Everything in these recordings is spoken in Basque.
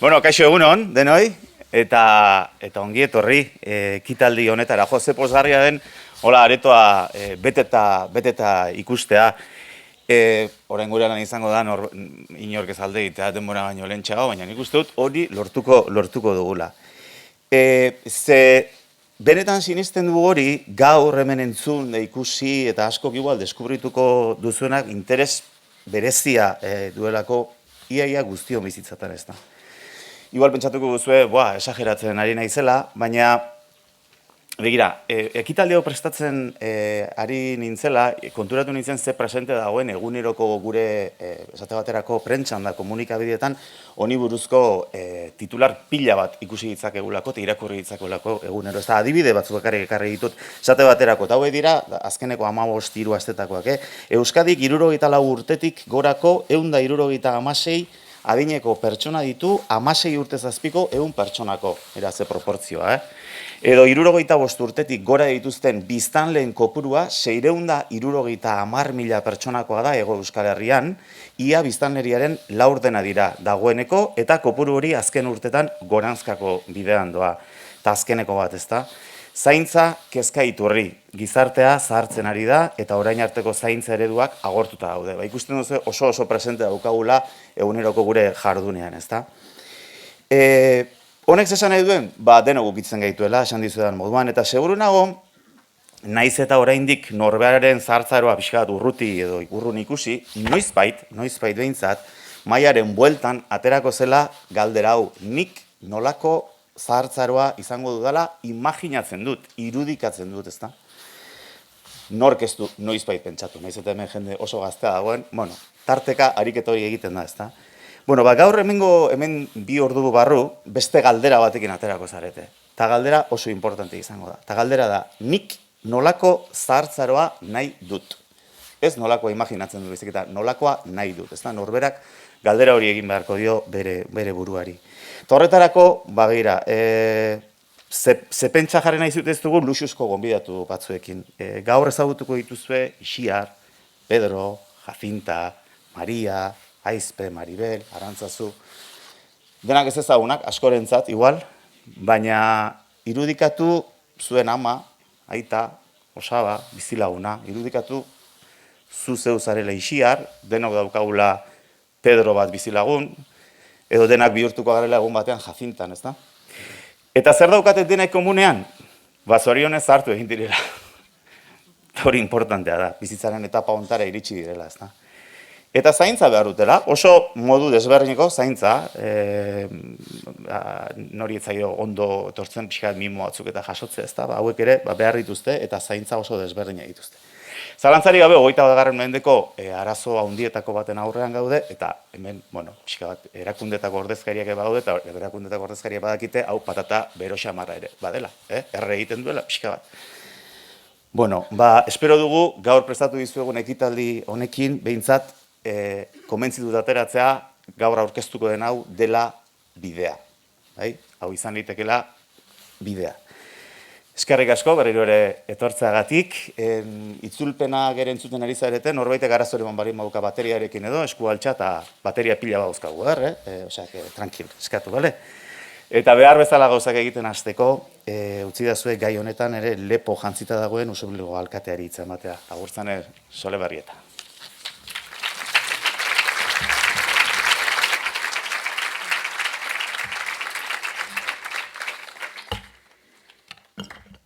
Bueno, kaixo egunon, denoi, eta ongi etorri ekitaldi honetara. Ze pozgarria den, hola, aretoa beteta ikustea. Orain gurean izango da, inork ez alde egitea denbora baino lehentxeago, baina nik uste dut hori lortuko dugula. Benetan sinisten dugu hori, gaur hemen entzun, ikusi eta askok igual deskubrituko duzuenak interes berezia duelako iaia guztion bizitzatan ez da. Igual pentsatuko duzue, esageratzen ari naizela, baina begira, ekitaldi hau prestatzen ari nintzela, konturatu nintzen ze presente dagoen eguneroko gure esate baterako prentsan da komunikabideetan honi buruzko titular pila bat ikusi ditzakegulako eta irakurri ditzakegulako egunero. Ez da, adibide batzuk ekarri ditut esate baterako, eta hauek dira azkeneko 15 astetakoak. Euskadik 64 urtetik gorako 176 adineko pertsona ditu 16 urtez azpiko 100 pertsonako, ze proportzioa, Edo 65 urtetik gora dituzten biztanleen kopurua 670.000 pertsonakoa da Hego Euskal Herrian, ia biztanleriaren laurdena dira dagoeneko, eta kopuru hori azken urtetan goranzkako bidean doa. Eta azkeneko bat, ezta? Zaintza kezka iturri, gizartea zahartzen ari da, eta orain arteko zaintza ereduak agortuta daude. Ikusten duzu oso presente daukagula eguneroko gure jardunean, ezta? Honek zesan nahi duen, denok ukitzen gaituela, esan dizuetan moduan, eta seguru nago, naiz eta oraindik norberaren zahartzaroa pixkat urruti edo urrun ikusi, noizbait behintzat, mailaren bueltan aterako zela galdera hau, nik nolako zahartzaroa izango dudala imaginatzen dut, irudikatzen dut, ezta? Nork ez du noizbait pentsatu, naiz eta hemen jende oso gaztea dagoen, tarteka ariketa hori egiten da, ezta? Gaur hemen 2 ordu barru beste galdera batekin aterako zarete. Ta galdera oso importante izango da. Ta galdera da, nik nolako zahartzaroa nahi dut. Ez nolakoa imaginatzen dut, eta nolakoa nahi dut. Ez da, norberak galdera hori egin beharko dio bere buruari. Eta horretarako, begira, ze pentsa jarri nahi zut ez dugu luxuzko gonbidatu batzuekin. Gaur ezagutuko dituzue Ixiar, Pedro, Jacinta, Maria, Aizpe, Maribel, Arantzazu, denak ez ezagunak, askorentzat, igual, baina irudikatu zuen ama, aita, osaba, bizilaguna, irudikatu zu zeu zarela Ixiar, denok daukagula Pedro bat bizilagun, edo denak bihurtuko garela egun batean Jacintan, ez da? Eta zer daukaten denak komunean? Zorionez hartu egin direla. Hori importantea da, bizitzaren etapa hontara iritsi direla, ez da? Eta zaintza behar dutela, oso modu desberdineko zaintza, nori etzaio ondo etortzen pixkat mimo batzuk eta jasotzea, ez da, hauek ere behar dituzte eta zaintza oso desberdina dituzte. Zalantzari gabe, 21. mendeko arazo handietako baten aurrean gaude, eta hemen, pixkat, erakundetako ordezkariak badaude, eta erakundetako ordezkariak badakite, hau patata bero xamarra ere, badela, erre egiten duela, pixka bat. Espero dugu, gaur prestatu dizuegun ekitaldi honekin, behintzat, komentzitu ateratzea gaur aurkeztuko den hau dela bidea. Hau izan litekela bidea. Eskerrik asko, berriro ere etortzeagatik. Itzulpena gero entzuten ari zarete, norbaitek arazoren barin baduka bateriarekin edo, esku altxa eta bateria pila bauzkagu, tranquil, eskatu, bale? Eta behar bezala gauzak egiten hasteko, utzi dazue gai honetan ere lepo jantzita dagoen Usurbilgo alkateari hitza ematea. Agurtzaner, Solebarrieta.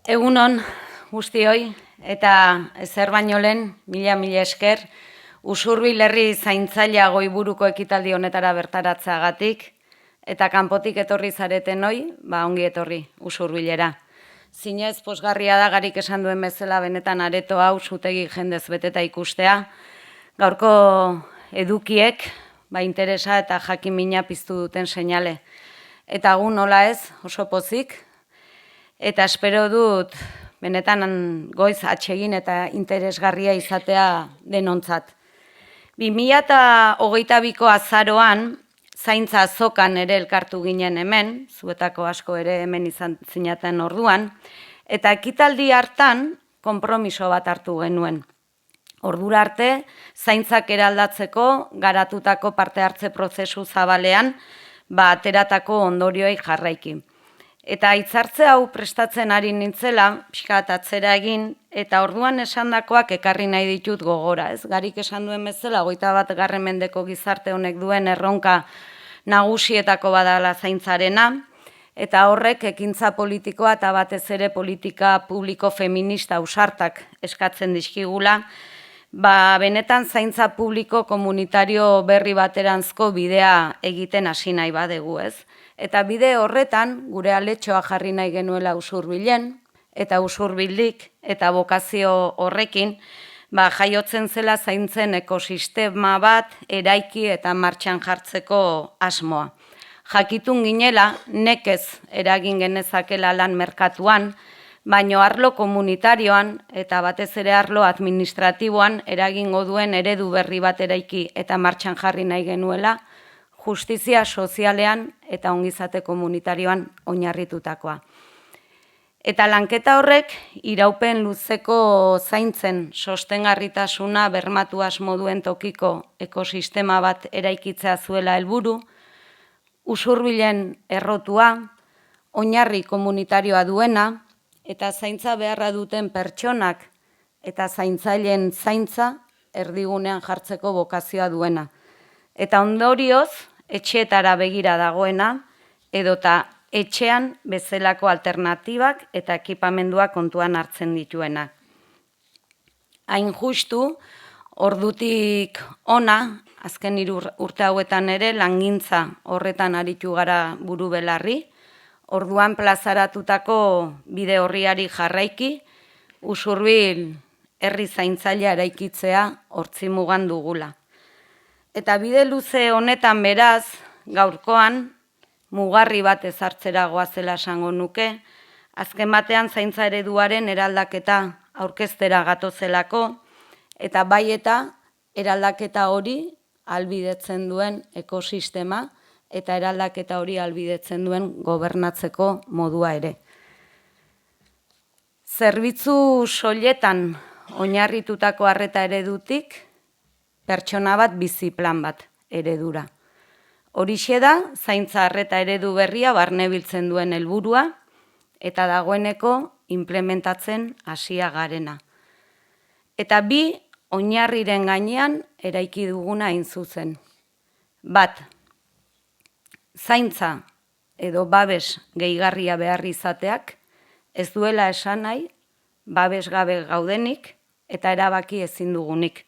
Egunon guztioi, eta ezer baino lehen, mila esker, Usurbil herri zaintzailea Goiburuko ekitaldi honetara bertaratzeagatik, eta kanpotik etorri zareten hoi, ongi etorri Usurbilera. Zinez pozgarria da garik esan duen bezala benetan areto hau zutegi jendez beteta ikustea, gaurko edukiek, interesa eta jakimina piztu duten seinale. Eta gu nola ez, oso pozik, eta espero dut benetan goiz atsegin eta interesgarria izatea denontzat. 2022ko azaroan, zaintza azokan ere elkartu ginen hemen, zuetako asko ere hemen izan zinaten orduan, eta ekitaldi hartan konpromiso bat hartu genuen. Ordura arte, zaintzak eraldatzeko garatutako parte hartze prozesu zabalean ateratako ondorioei jarraiki. Eta hitzartze hau prestatzen ari nintzela, pixkat atzera egin, eta orduan esandakoak ekarri nahi ditut gogora. Garik esan duen bezala, 21. mendeko gizarte honek duen erronka nagusietako badala zaintzarena, eta horrek ekintza politikoa eta batez ere politika publiko feminista ausartak eskatzen dizkigula, benetan zaintza publiko komunitario berri bateranzko bidea egiten hasi nahi badegu, ez? Eta bide horretan gure aletxoa jarri nahi genuela Usurbilen, eta Usurbildik eta bokazio horrekin, jaiotzen zela zaintzen ekosistema bat eraiki eta martxan jartzeko asmoa. Jakitun ginela, nekez eragin genezakela lan merkatuan, baino arlo komunitarioan eta batez ere arlo administratiboan eragingo duen eredu berri bat eraiki eta martxan jarri nahi genuela, justizia sozialean eta ongizate komunitarioan oinarritutakoa. Eta lanketa horrek iraupen luzeko zaintzen sostengarritasuna bermatu asmo duen tokiko ekosistema bat eraikitzea zuela helburu, Usurbilen errotua, oinarri komunitarioa duena, eta zaintza beharra duten pertsonak eta zaintzaileen zaintza erdigunean jartzeko bokazioa duena. Eta ondorioz, etxeetara begira dagoena, edota etxean bezalako alternatibak eta ekipamendua kontuan hartzen dituena. Hain justu, ordutik ona, azken 3 urte hauetan ere, langintza horretan aritu gara buru belarri, orduan plazaratutako bide horriari jarraiki, Usurbil herri zaintzailea eraikitzea hortzimugan dugula. Eta bide luze honetan beraz, gaurkoan, mugarri bat ezartzera goazela esango nuke, azken batean zaintza ereduaren eraldaketa aurkeztera gatozelako, eta bai eta eraldaketa hori ahalbidetzen duen ekosistema, eta eraldaketa hori ahalbidetzen duen gobernatzeko modua ere. Zerbitzu soiletan oinarritutako arreta eredutik, pertsona bat bizi plan bat eredura. Horixe da, zaintza arreta eredu berria barnebiltzen duen helburua eta dagoeneko implementatzen hasia garena. Eta bi oinarriren gainean eraiki duguna hain zuzen. Bat, zaintza edo babes gehigarria behar izateak ez duela esan nahi babes gabe gaudenik eta erabaki ezin dugunik.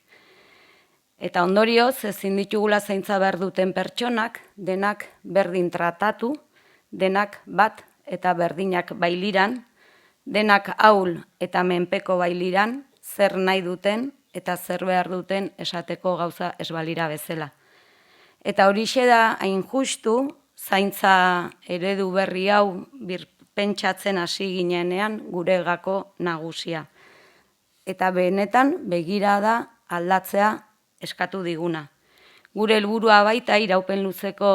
Eta ondorioz, ezin ditugula zaintza behar duten pertsonak, denak berdin tratatu, denak bat eta berdinak bailiran, denak ahul eta menpeko bailiran, zer nahi duten eta zer behar duten esateko gauza ez balira bezala. Eta horixe da hain justu, zaintza eredu berri hau birpentsatzen hasi ginenean gure gako nagusia. Eta benetan begirada aldatzea eskatu diguna. Gure helburua baita iraupen luzeko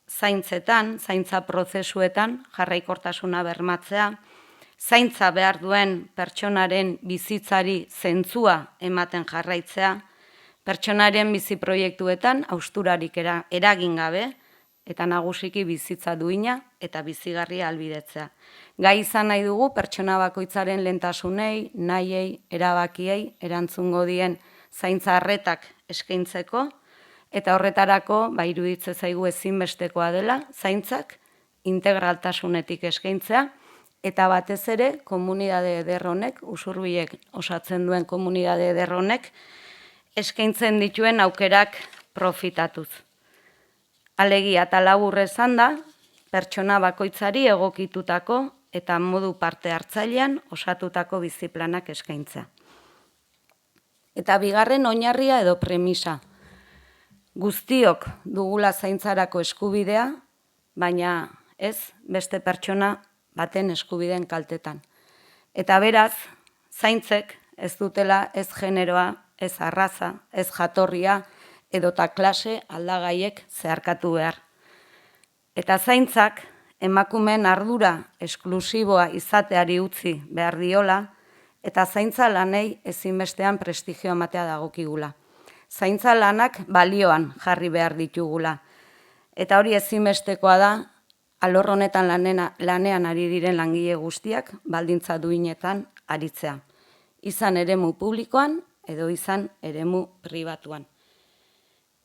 zaintzetan, zaintza prozesuetan jarraikortasuna bermatzea, zaintza behar duen pertsonaren bizitzari zentzua ematen jarraitzea, pertsonaren bizi proiektuetan hausturarik eragin gabe, eta nagusiki bizitza duina eta bizigarria ahalbidetzea. Gai izan nahi dugu pertsona bakoitzaren lehentasunei, nahiei, erabakiei erantzungo dien zaintza arretak eskaintzeko, eta horretarako iruditzen zaigu ezinbestekoa dela zaintzak integraltasunetik eskaintzea, eta batez ere komunitate eder honek, Usurbilek osatzen duen komunitate eder honek, eskaintzen dituen aukerak profitatuz. Alegia eta labur esanda, pertsona bakoitzari egokitutako eta modu parte hartzailean osatutako biziplanak eskaintzea. Eta bigarren oinarria edo premisa. Guztiok dugula zaintzarako eskubidea, baina ez beste pertsona baten eskubideen kaltetan. Eta beraz, zaintzek ez dutela ez generoa, ez arraza, ez jatorria, edota klase aldagaiek zeharkatu behar. Eta zaintzak emakumeen ardura esklusiboa izateari utzi behar diola, eta zaintza lanei ezinbestean prestigioa ematea dagokigula. Zaintza lanak balioan jarri behar ditugula. Eta hori ezinbestekoa da, alor honetan lanean ari diren langile guztiak baldintza duinetan aritzea. Izan eremu publikoan edo izan eremu pribatuan.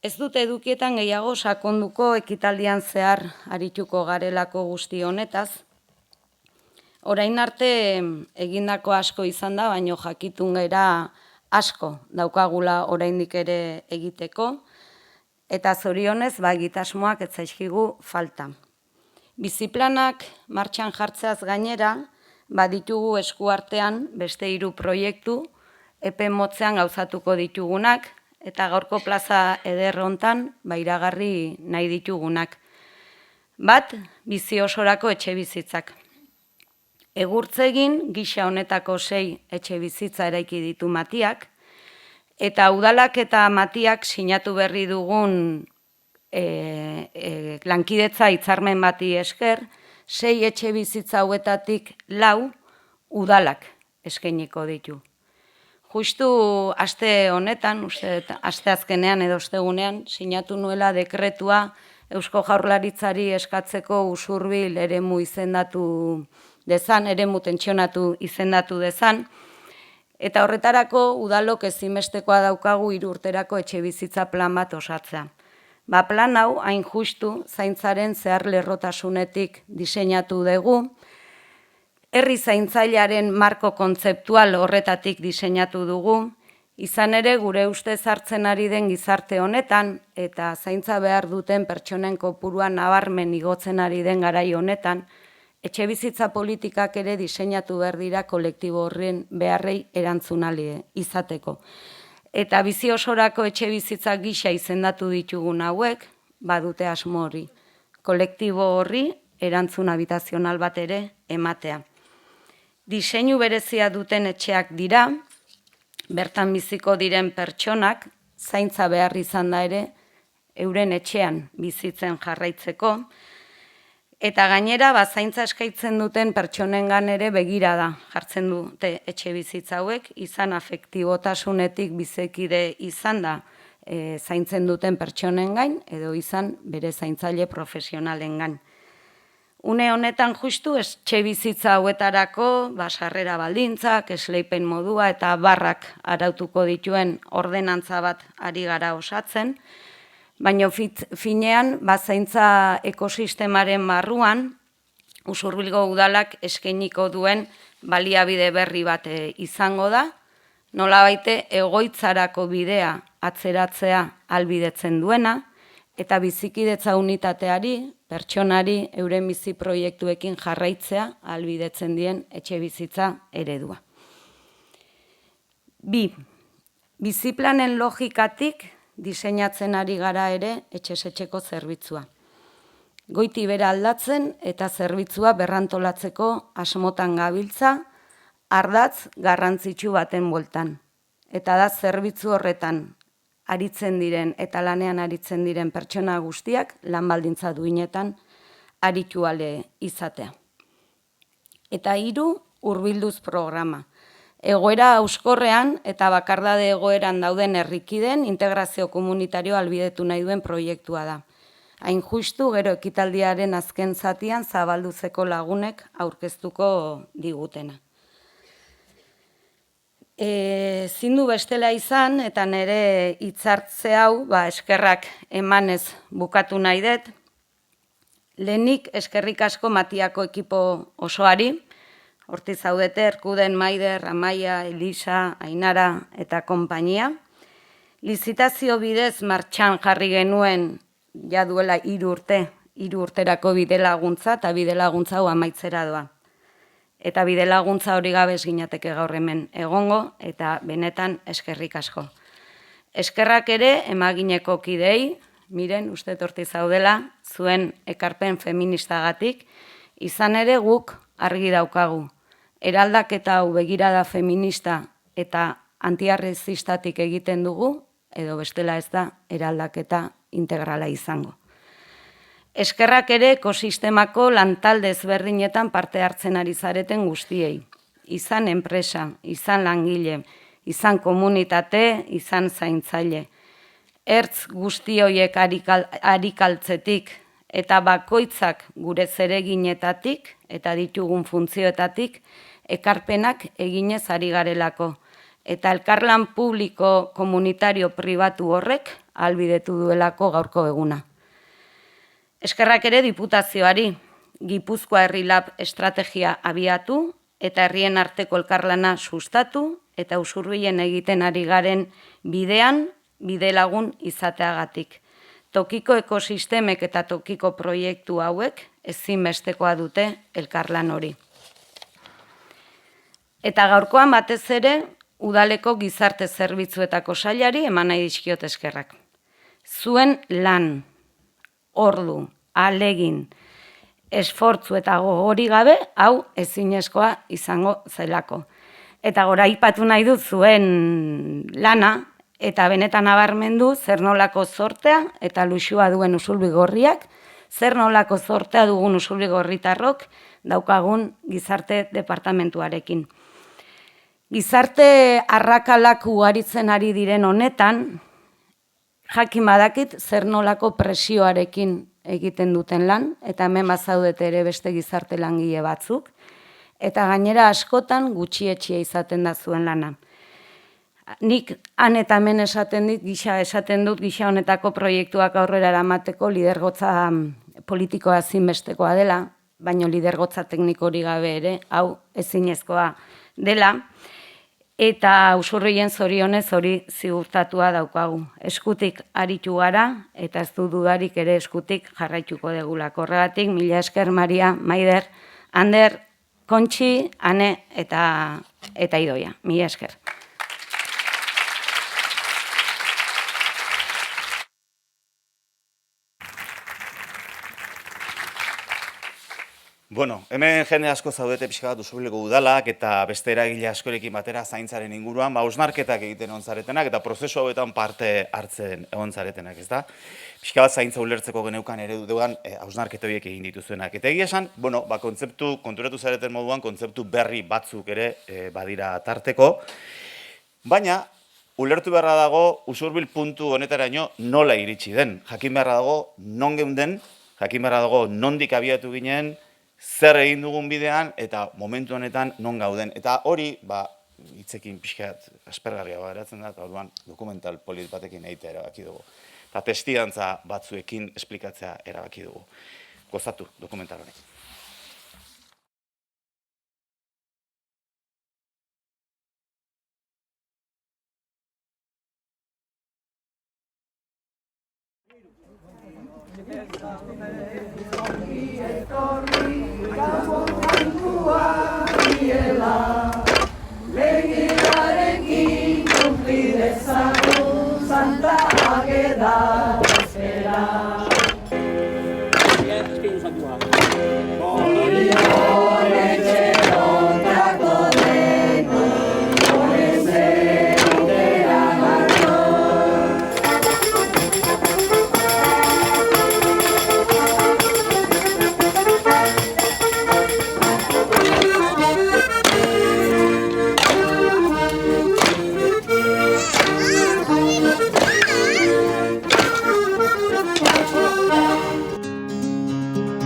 Ez dut edukietan gehiago sakonduko ekitaldian zehar arituko garelako guzti honetaz. Orain arte egindako asko izan da, baino jakitun gera asko daukagula oraindik ere egiteko, eta zorionez egitasmoak ez zaizkigu falta. Biziplanak martxan jartzeaz gainera, baditugu eskuartean beste 3 proiektu epe motzean gauzatuko ditugunak, eta gaurko plaza eder hontan iragarri nahi ditugunak. Bat, bizi osorako etxe bizitzak. Egurtzegin gisa honetako 6 etxe bizitza eraiki ditu Matiak, eta udalak eta Matiak sinatu berri dugun lankidetza hitzarmen bati esker, 6 etxe bizitza hauetatik 4 udalak eskainiko ditu. Justu aste honetan, aste azkenean edo ostegunean, sinatu nuela dekretua Eusko Jaurlaritzari eskatzeko Usurbil eremu izendatu dezan, eremu tentsionatu izendatu dezan, eta horretarako udalok ezinbestekoa daukagu 3 urterako etxe bizitza plan bat osatzea. Plan hau, hain justu, zaintzaren zehar lerrotasunetik diseinatu dugu, herri zaintzailearen marko kontzeptual horretatik diseinatu dugu, izan ere gure ustez hartzen ari den gizarte honetan, eta zaintza behar duten pertsonen kopurua nabarmen igotzen ari den garai honetan, etxe bizitza politikak ere diseinatu behar dira kolektibo horren beharrei erantzunali izateko. Eta bizi osorako etxe bizitza gisa izendatu ditugun hauek, badute asmo hori. Kolektibo horri erantzun habitazional bat ere ematea. Diseinu berezia duten etxeak dira, bertan biziko diren pertsonak, zaintza behar izan da ere, euren etxean bizitzen jarraitzeko, eta gainera, zaintza eskaintzen duten pertsonengan ere begirada jartzen dute etxe bizitza hauek, izan afektibotasunetik bizekide izan da zaintzen duten pertsonen gain, edo izan bere zaintzaile profesionalen gain. Une honetan justu etxe bizitza hauetarako, sarrera baldintzak, esleipen modua eta barrak arautuko dituen ordenantza bat ari gara osatzen, baina finean, zaintza ekosistemaren barruan, Usurbilgo udalak eskainiko duen baliabide berri bat izango da, nolabaite egoitzarako bidea atzeratzea ahalbidetzen duena, eta bizikidetza unitateari, pertsonari, euren bizi proiektuekin jarraitzea ahalbidetzen dien etxe bizitza eredua. 2. Biziplanen logikatik diseinatzen ari gara ere etxez-etxeko zerbitzua. Goiti bera aldatzen eta zerbitzua berrantolatzeko asmotan gabiltza, ardatz garrantzitsu baten bueltan. Eta da zerbitzu horretan aritzen diren eta lanean aritzen diren pertsona guztiak lan baldintza duinetan aritu ale izatea. Eta 3, Hurbilduz programa. Egoera hauskorrean eta bakardade egoeran dauden herrikideen integrazio komunitario ahalbidetu nahi duen proiektua da. Hain justu gero ekitaldiaren azken zatian zabalduzeko lagunek aurkeztuko digutena. Zindu bestela izan eta nire hitzartze hau eskerrak emanez bukatu nahi dut. Lehenik eskerrik asko Matiako ekipo osoari, horti zaudete Erkuden, Maider, Amaia, Elisa, Ainara eta konpainia. Lizitazio bidez martxan jarri genuen ja duela 3 urte, 3 urterako bidelaguntza eta bidelaguntza hau amaitzera doa. Eta bidelaguntza hori gabe ez ginateke gaur hemen egongo eta benetan eskerrik asko. Eskerrak ere emagineko kidei, miren, uste horti zaudela, zuen ekarpen feministagatik, izan ere guk argi daukagu. Eraldaketa hau begirada feminista eta antiarrezistatik egiten dugu, edo bestela ez da eraldaketa integrala izango. Eskerrak ere ekosistemako lantalde ezberdinetan parte hartzen ari zareten guztiei. Izan enpresa, izan langile, izan komunitate, izan zaintzaile. ertz guzti horiek arikaltzetik eta bakoitzak gure zereginetatik eta ditugun funtzioetatik ekarpenak eginez ari garelako. Eta elkarlan publiko komunitario pribatu horrek ahalbidetu duelako gaurko eguna. Eskerrak ere diputazioari, Gipuzkoa Herri Lab estrategia abiatu eta herrien arteko elkarlana sustatu eta usurbilen egiten ari garen bidean bidelagun izateagatik. Tokiko ekosistemek eta tokiko proiektu hauek ezinbestekoa dute elkarlan hori. Eta gaurkoan batez ere, udaleko gizarte zerbitzuetako sailari eman nahi dizkiot eskerrak. Zuen lan, ordu, ahalegin, esfortzu eta gogori gabe, hau ezinezkoa izango zelako. Eta gora aipatu nahi dut zuen lana, eta benetan nabarmendu zer nolako zortea eta luxua duen Usurbil Gorriak, zer nolako zortea dugun Usurbil Gorritarrok daukagun gizarte departamentuarekin. Gizarte arrakalak ugaritzen ari diren honetan, jakin badakit zer nolako presioarekin egiten duten lan, eta hemen bazaudete ere beste gizarte langile batzuk, eta gainera askotan gutxietxia izaten da zuen lana. Nik han eta hemen esaten dut gisa honetako proiektuak aurrera eramateko lidergotza politikoa ezinbestekoa dela, baino lidergotza tekniko hori gabe ere, hau ezinezkoa dela, eta Usurbilen zorionez hori ziurtatua daukagu. Eskutik aritu gara, eta ez du dudarik ere eskutik jarraituko degulako. Horregatik, mila esker Maria, Maider, Ander, Kontxi, Ane eta Idoia. Mila esker. Bueno, hemen jende asko zaudete pixka bat Usurbileko udalak eta beste eragile askorekin batera zaintzaren inguruan, hausnarketak egiten egon zaretenak eta prozesu hauetan parte hartzen egon zaretenak, ez da? Pixka bat zaintza ulertzeko geneukan eredu deugan hausnarketa horiek egin dituzuenak. Eta egia esan, konturatu zareten moduan, kontzeptu berri batzuk ere badira tarteko, baina ulertu beharra dago Usurbil puntu honetaraino nola iritsi den. Jakin beharra dago non geunden, jakin beharra dago nondik abiatu ginen, zer egin dugun bidean eta momentu honetan non gauden. Eta hori, hitzekin pixkat aspergarria baratzen da, eta orduan dokumental polit batekin egitea erabaki dugu. Eta testigantza batzuekin esplikatzea erabaki dugu. Gozatu dokumental honek.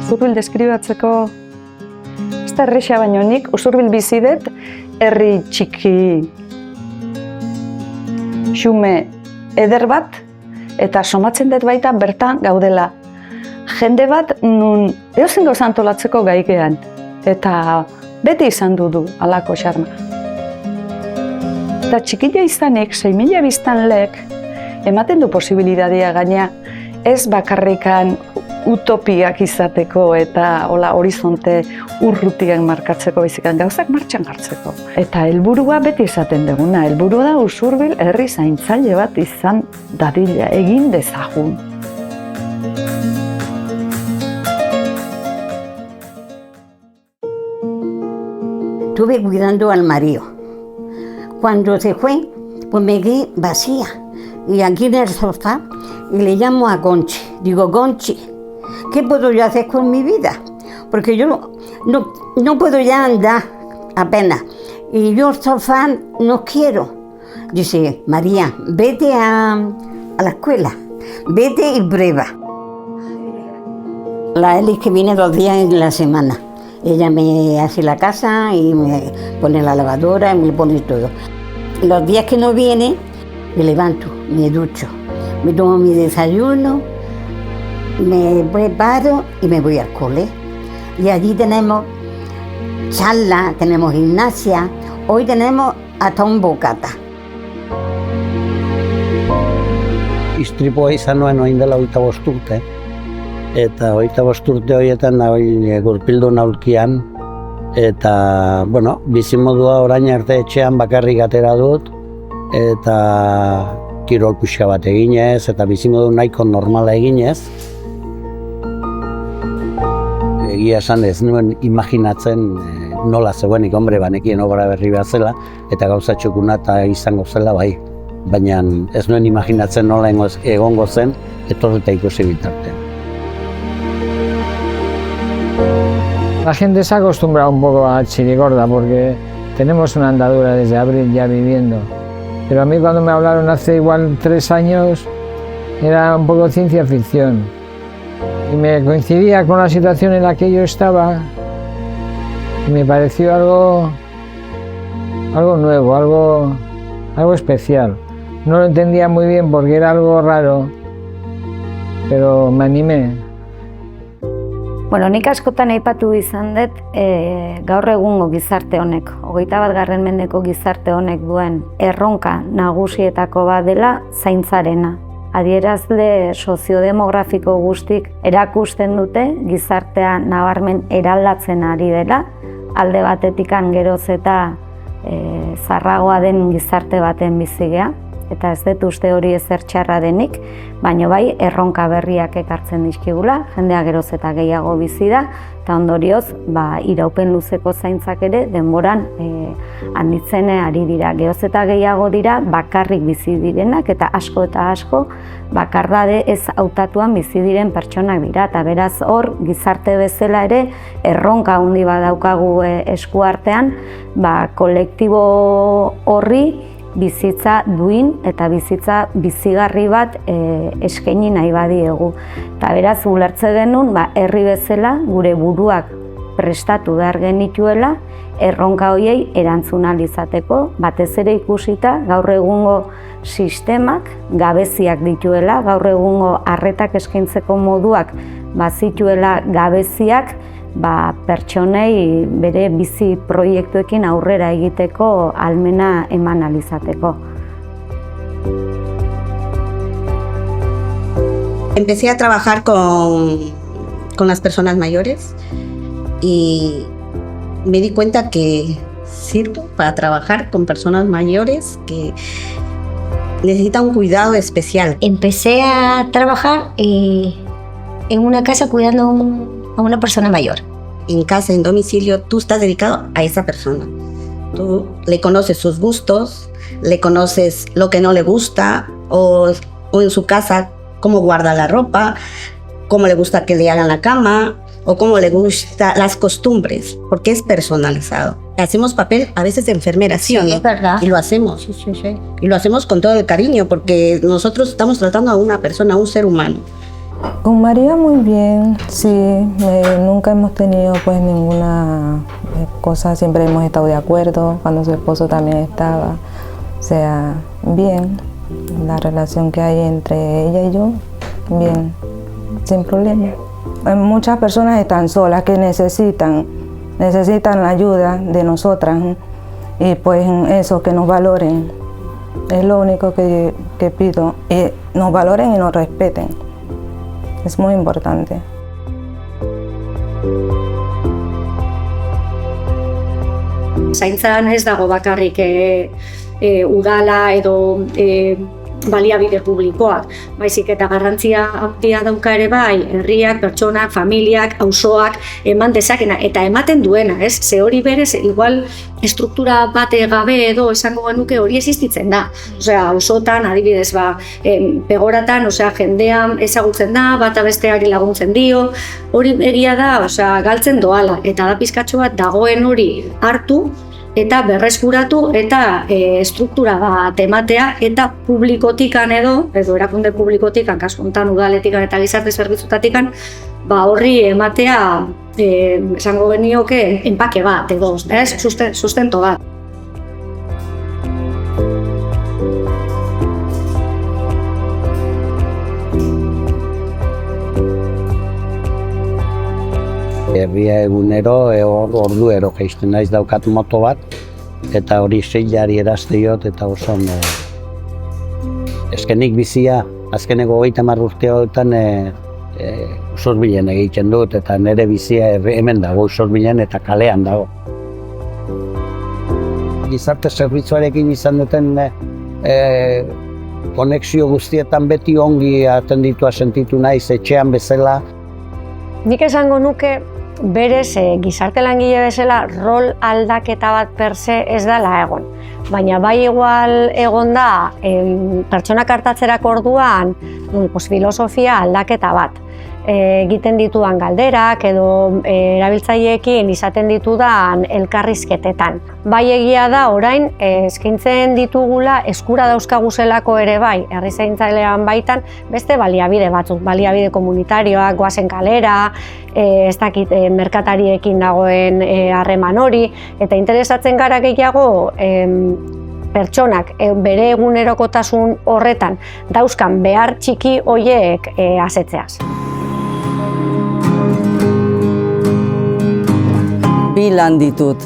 Usurbil deskribatzeko ez da erresa baino nik Usurbil bizi dut herri txiki xume eder bat eta somatzen dut baita bertan gaudela. Jende bat nun edozein gauza antolatzeko gaigean eta beti izan du halako xarma. Eta txikila izanik 6.000 biztanlek ematen du posibilitatea gaina ez bakarrikan utopiak izateko eta horizonte urrutiak markatzeko baizikan gauzak martxan hartzeko. Eta helburua beti izaten duguna, helburua da Usurbil herri zaintzaile bat izan dadila, egin dezagun. Estuve cuidando al marido. Cuando se fue, pues me quedé vacía. Y aquí en el sofá, y le llamo a Conchi. Digo, Conchi, ¿qué puedo yo hacer con mi vida? Porque yo no puedo ya andar apenas. Y yo el sofá no quiero. Dice, María, vete a a la escuela. Vete y prueba. La Eli que viene 2 días en la semana. Ella me hace la casa y me pone la lavadora y me pone todo. Los días que no viene, me levanto, me ducho, me tomo mi desayuno, me preparo y me voy al cole. Y allí tenemos charla, tenemos gimnasia, hoy tenemos hasta un bocata. Istripua izan nuen orain dela 25 urte. Eta 25 urte horietan gurpildu naulkian. Eta, bueno, bizimodua orain arte etxean bakarrik atera dut. Eta kirol puxa bat eginez, eta bizimodu nahiko normala eginez. Egia esan ez nuen imaginatzen nola zegoenik, hombre, banekien obra berri behar zela, eta gauza txukuna eta izango zela bai. Baina ez nuen imaginatzen nola egongo zen, etorri eta ikusi bitartean. La gente se ha acostumbrado un poco a Chirigorda porque tenemos una andadura desde abril ya viviendo. Pero a mí cuando me hablaron hace igual 3 años era un poco ciencia ficción. Y me coincidía con la situación en la que yo estaba y me pareció algo nuevo, algo especial. No lo entendía muy bien porque era algo raro, pero me animé. Bueno, nik askotan aipatu izan dut gaur egungo gizarte honek, 21. mendeko gizarte honek duen erronka nagusietako bat dela zaintzarena. Adierazle soziodemografiko guztik erakusten dute gizartea nabarmen eraldatzen ari dela, alde batetikan geroz eta zarragoa den gizarte baten bizigea. Eta ez dut uste hori ezer txarra denik, baina bai erronka berriak ekartzen dizkigula, jendea geroz eta gehiago bizi da, eta ondorioz iraupen luzeko zaintzak ere denboran handitzen ari dira. Geroz eta gehiago dira bakarrik bizi direnak eta asko bakardade ez hautatuan bizi diren pertsonak dira. Eta beraz hor gizarte bezala ere erronka handi badaukagu eskuartean, kolektibo horri bizitza duin eta bizitza bizigarri bat eskaini nahi badiegu. Eta beraz, ulertze genuen, herri bezala gure buruak prestatu behar genituela, erronka horiei erantzun ahal izateko, batez ere ikusita gaur egungo sistemak gabeziak dituela, gaur egungo arretak eskaintzeko moduak bazituela gabeziak, pertsonei bere bizi proiektuekin aurrera egiteko ahalmena eman ahal izateko. Empecé a trabajar con las personas mayores y me di cuenta que sirvo para trabajar con personas mayores que necesitan un cuidado especial. Empecé a trabajar en una casa cuidando a una persona mayor. En casa, en domicilio, tú estás dedicado a esa persona. Tú le conoces sus gustos, le conoces lo que no le gusta, o en su casa cómo guarda la ropa, cómo le gusta que le hagan la cama, o cómo le gustan las costumbres, porque es personalizado. Hacemos papel a veces de enfermera, ¿sí o no? Es verdad. Y lo hacemos. Sí. Y lo hacemos con todo el cariño, porque nosotros estamos tratando a una persona, a un ser humano. Con María muy bien, sí, nunca hemos tenido pues ninguna cosa, siempre hemos estado de acuerdo, cuando su esposo también estaba, o sea, bien, la relación que hay entre ella y yo, bien, sin problema. Muchas personas están solas que necesitan la ayuda de nosotras y pues eso, que nos valoren, es lo único que pido, nos valoren y nos respeten. Es muy importante. Zaintzan ez dago bakarrik udala edo baliabide publikoak, baizik eta garrantzia handia dauka ere bai, herriak, pertsonak, familiak, auzoak eman dezakena eta ematen duena, ez? Ze hori berez igual estruktura bate gabe edo esango genuke hori existitzen da. Osea, auzotan adibidez pegoratan, osea, jendean ezagutzen da, bata besteari laguntzen dio, hori egia da, osea, galtzen doala eta da pizkatxo bat dagoen hori hartu eta berreskuratu eta struktura bat ematea eta publikotikan edo erakunde publikotikan, kasu honetan udaletikan eta gizarte zerbitzutatikan, horri ematea esango genioke enpake bat edo, sustento bat. Herria egunero, orduero jaisten naiz, daukat moto bat, eta hori seilari erazteiot, eta oso eskenik bizia, azkeneko 30 urte horretan Usurbilen egiten dut, eta nire bizia hemen dago Usurbilen eta kalean dago. Gizarte zerbitzuarekin izan duten konexio guztietan beti ongi atenditua sentitu naiz, etxean bezala. Nik esango nuke, berez gizarte langile bezala rol aldaketa bat per se ez dela egon. Baina bai igual egon da pertsonak hartatzerako orduan filosofia aldaketa bat. Egiten ditudan galderak edo erabiltzaileekin izaten ditudan elkarrizketetan. Bai egia da orain eskaintzen ditugula eskura dauzkaguzelako ere bai, herrizaintzailean baitan beste baliabide batzuk, baliabide komunitarioak, goazen kalera, ez dakit merkatariekin dagoen harreman hori, eta interesatzen gara gehiago pertsonak bere egunerokotasun horretan dauzkan behar txiki horiek asetzeaz. Bi lan ditut,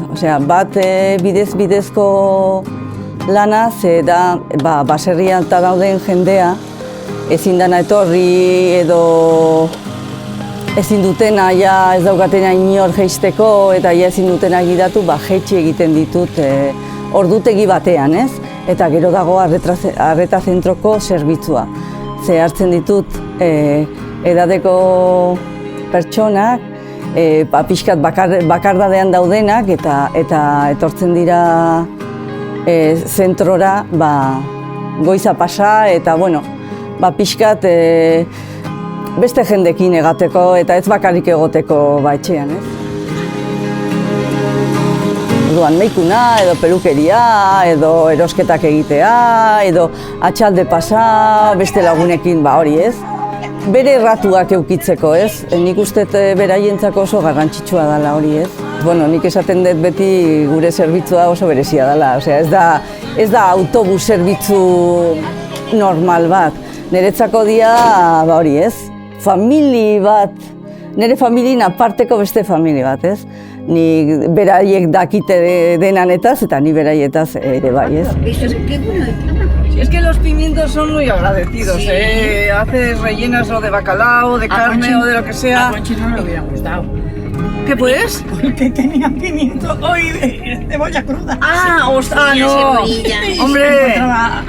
bat bidezko lana, ze da baserrian eta dauden jendea ezin dana etorri edo ezin dutena ez daukatena inor jeisteko eta ezin dutena gidatu, jaitsi egiten ditut ordutegi batean, ez? Eta gero dago arreta zentroko zerbitzua. Ze hartzen ditut edadeko pertsonak, pixkat bakardadean daudenak eta etortzen dira zentrora goiza pasa eta pixkat beste jendekin egateko eta ez bakarrik egoteko etxean, ez? Orduan meikuna, edo pelukeria, edo erosketak egitea, edo atxalde pasa, beste lagunekin hori, ez? Bere erratuak eukitzeko, ez? Nik uste beraientzako oso garrantzitsua dela hori, ez? Nik esaten dut beti gure zerbitzua oso berezia dela, ez da autobus zerbitzu normal bat. Niretzako dia, hori, ez? Famili bat, nire familien aparteko beste famili bat, ez? Ni beraiek dakite denanetaz eta ni beraietaz ere bai, ez? Es que los pimientos son muy agradecidos, Haces rellenas o de bacalao, de carne o de lo que sea. A Conchi no le hubiera gustado. ¿Qué pues? Porque tenía pimiento hoy de cebolla cruda. No. Hombre,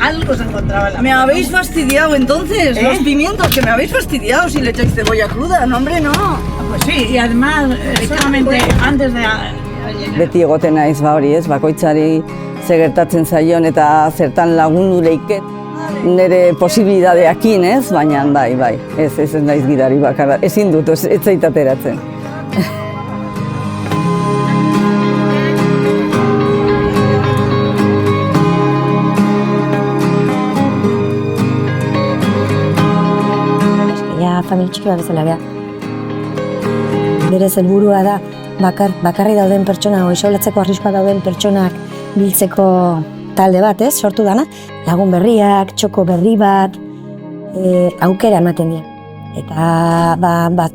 algo se encontraba en la me habéis fastidiado entonces, los pimientos, que me habéis fastidiado si le echáis cebolla cruda. No, hombre, no. Pues sí, y además, solamente antes de... Beti egoten naiz hori, ez? Bakoitzari gertatzen zaion eta zertan lagundu leiket nire posibilidadeekin, ez? Baina bai, ez naiz gidari bakarra, ezin dut, ez zait ateratzen. Familia txiki bat bezala gara. Bere helburua da bakarri dauden pertsona, isolatzeko arriskua dauden pertsonak biltzeko talde bat, sortu dana. Lagun berriak, txoko berri bat, aukera ematen die. Eta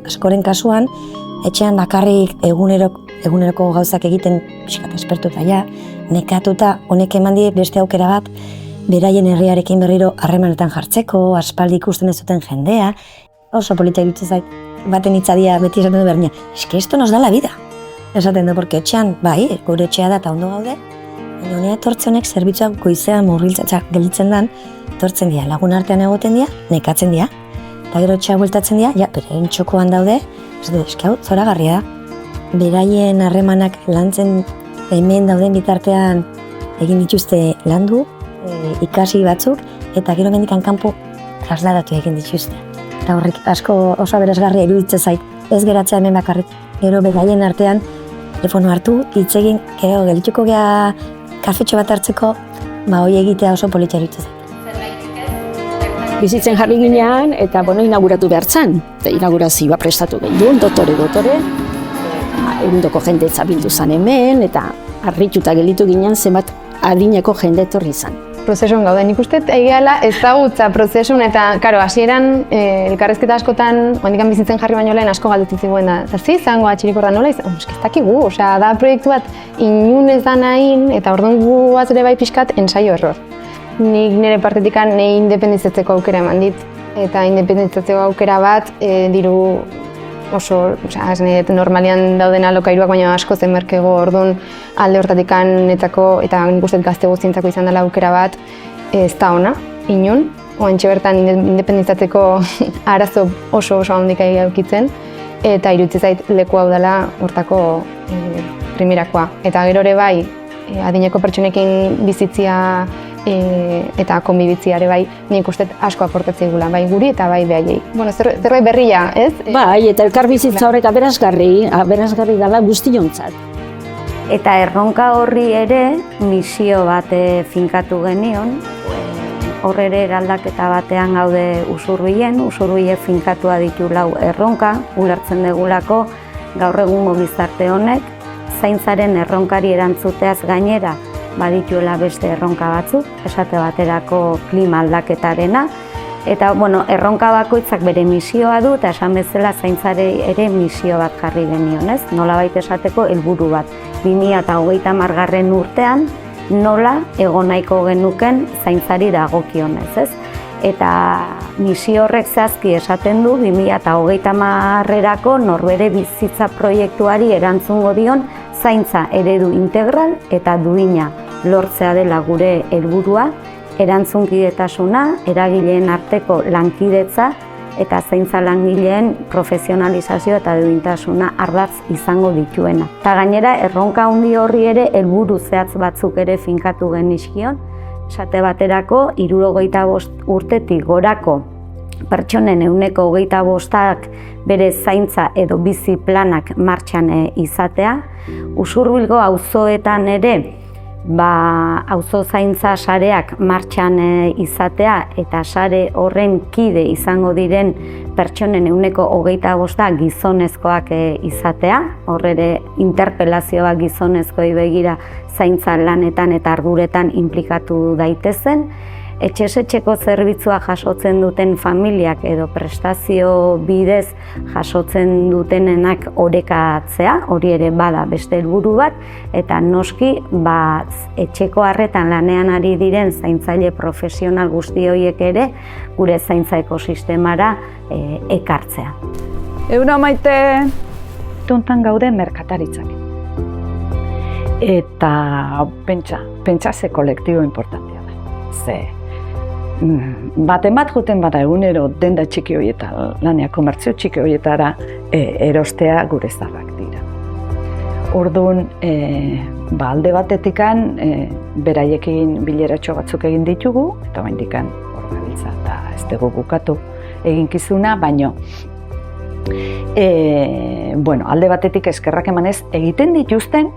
askoren kasuan, etxean bakarrik eguneroko gauzak egiten pixkat espertuta nekatuta honek eman die beste aukera bat, beraien herriarekin berriro harremanetan jartzeko, aspaldi ikusten ez duten jendea. Oso polita iruditzen zait, baten hitzadia beti esaten du berdina, eske esto nos da la vida. Esaten du, porque etxean, gure etxea da eta ondo gaude, baina honea etortzenek zerbitzuak goizean murgiltzatzak gelditzen dan, etortzen dira, lagun artean egoten dira, nekatzen dira, eta gero etxea bueltatzen dira, beraien txokoan daude, eske hau zoragarria da. Beraien harremanak lantzen hemen dauden bitartean egin dituzte landu, ikasi batzuk, eta gero mendikan kanpo trasladatu egin dituzte. Eta horrek asko oso aberasgarria iruditzen zait, ez geratzea hemen bakarrik. Gero beraien artean telefono hartu, hitz egin, gero geldituko gea kafetxo bat hartzeko, hori egitea oso polita iruditzen zait. Bizitzen jarri ginean, eta inauguratu behar zen. Inaugurazioa prestatu genuen, dotore. Egundoko jende zabildu zen hemen, eta harrituta gelditu ginean zenbat adineko jende etorri zen. Prozesuan gaude, nik uste egiala ezagutza prozesun eta, karo, hasieran elkarrezketa askotan, handikan bizitzen jarri baino lehen asko galdetzen zigoen da. Eta zango atxirikorra nola izan, ez dakigu, da proiektu bat inun ez da nahin, eta orduan guaz ere bai pixkat ensaio error. Nik nire partetikan nahi independizatzeko aukera eman dit. Eta independizatzeko aukera bat diru oso, normalian dauden alokairuak baina asko zen merkego orduan alde hortatikan netzako eta nik uste gazte guztientzako izan dela aukera bat ez da ona, inun. Oantxe bertan independizatzeko arazo oso handik aukitzen eta iruditzen zait leku hau dela hortako primerakoa. Eta gero ere bai, adineko pertsonekin bizitzia eta konbibitzia ere bai, nik uste asko aportatzea gula, bai guri eta bai behaiei. Zerbait berria, ez? Bai, eta elkar bizitza horrek aberasgarri dela guztiontzat. Eta erronka horri ere misio bat finkatu genion, hor ere eraldaketa batean gaude Usurbilen finkatua ditu 4 erronka, ulertzen degulako gaur egungo gizarte honek, zaintzaren erronkari erantzuteaz gainera, badituela beste erronka batzuk, esate baterako klima aldaketarena, eta erronka bakoitzak bere misioa du, eta esan bezala zaintzare ere misio bat jarri genion, ez? Nolabait esateko helburu bat. 2030 urtean nola egon nahiko genuken zaintzari dagokionez, ez? Eta misio horrek zehazki esaten du 2030erako norbere bizitza proiektuari erantzungo dion zaintza eredu integral eta duina lortzea dela gure helburua, erantzunkidetasuna, eragileen arteko lankidetza eta zaintza langileen profesionalizazio eta duintasuna ardatz izango dituena. Eta gainera, erronka handi horri ere helburu zehatz batzuk ere finkatu genizkion, esate baterako 75 urtetik gorako pertsonen 25% bere zaintza edo bizi planak martxan izatea. Usurbilgo auzoetan ere auzo zaintza sareak martxan izatea eta sare horren kide izango diren pertsonen 25% gizonezkoak izatea. Horre interpelazioa gizonezkoi begira zaintza lanetan eta arduretan implikatu daitezen. Etxez-etxeko zerbitzua jasotzen duten familiak edo prestazio bidez jasotzen dutenenak orekatzea, hori ere bada beste helburu bat, eta noski etxeko arretan lanean ari diren zaintzaile profesional guzti horiek ere gure zaintza ekosistemara ekartzea. Euna Maite! Tuntan gaude merkataritzak. Eta pentsa ze kolektibo importantea da. Ze baten bat joten bada egunero denda txiki horietara, lanean komertzio txiki horietara erostea gure zaharrak dira. Orduan, alde batetikan beraiekin bileratxo batzuk egin ditugu, eta oraindikan hor gabiltza eta ez dugu bukatu eginkizuna, baino alde batetik eskerrak emanez egiten dituzten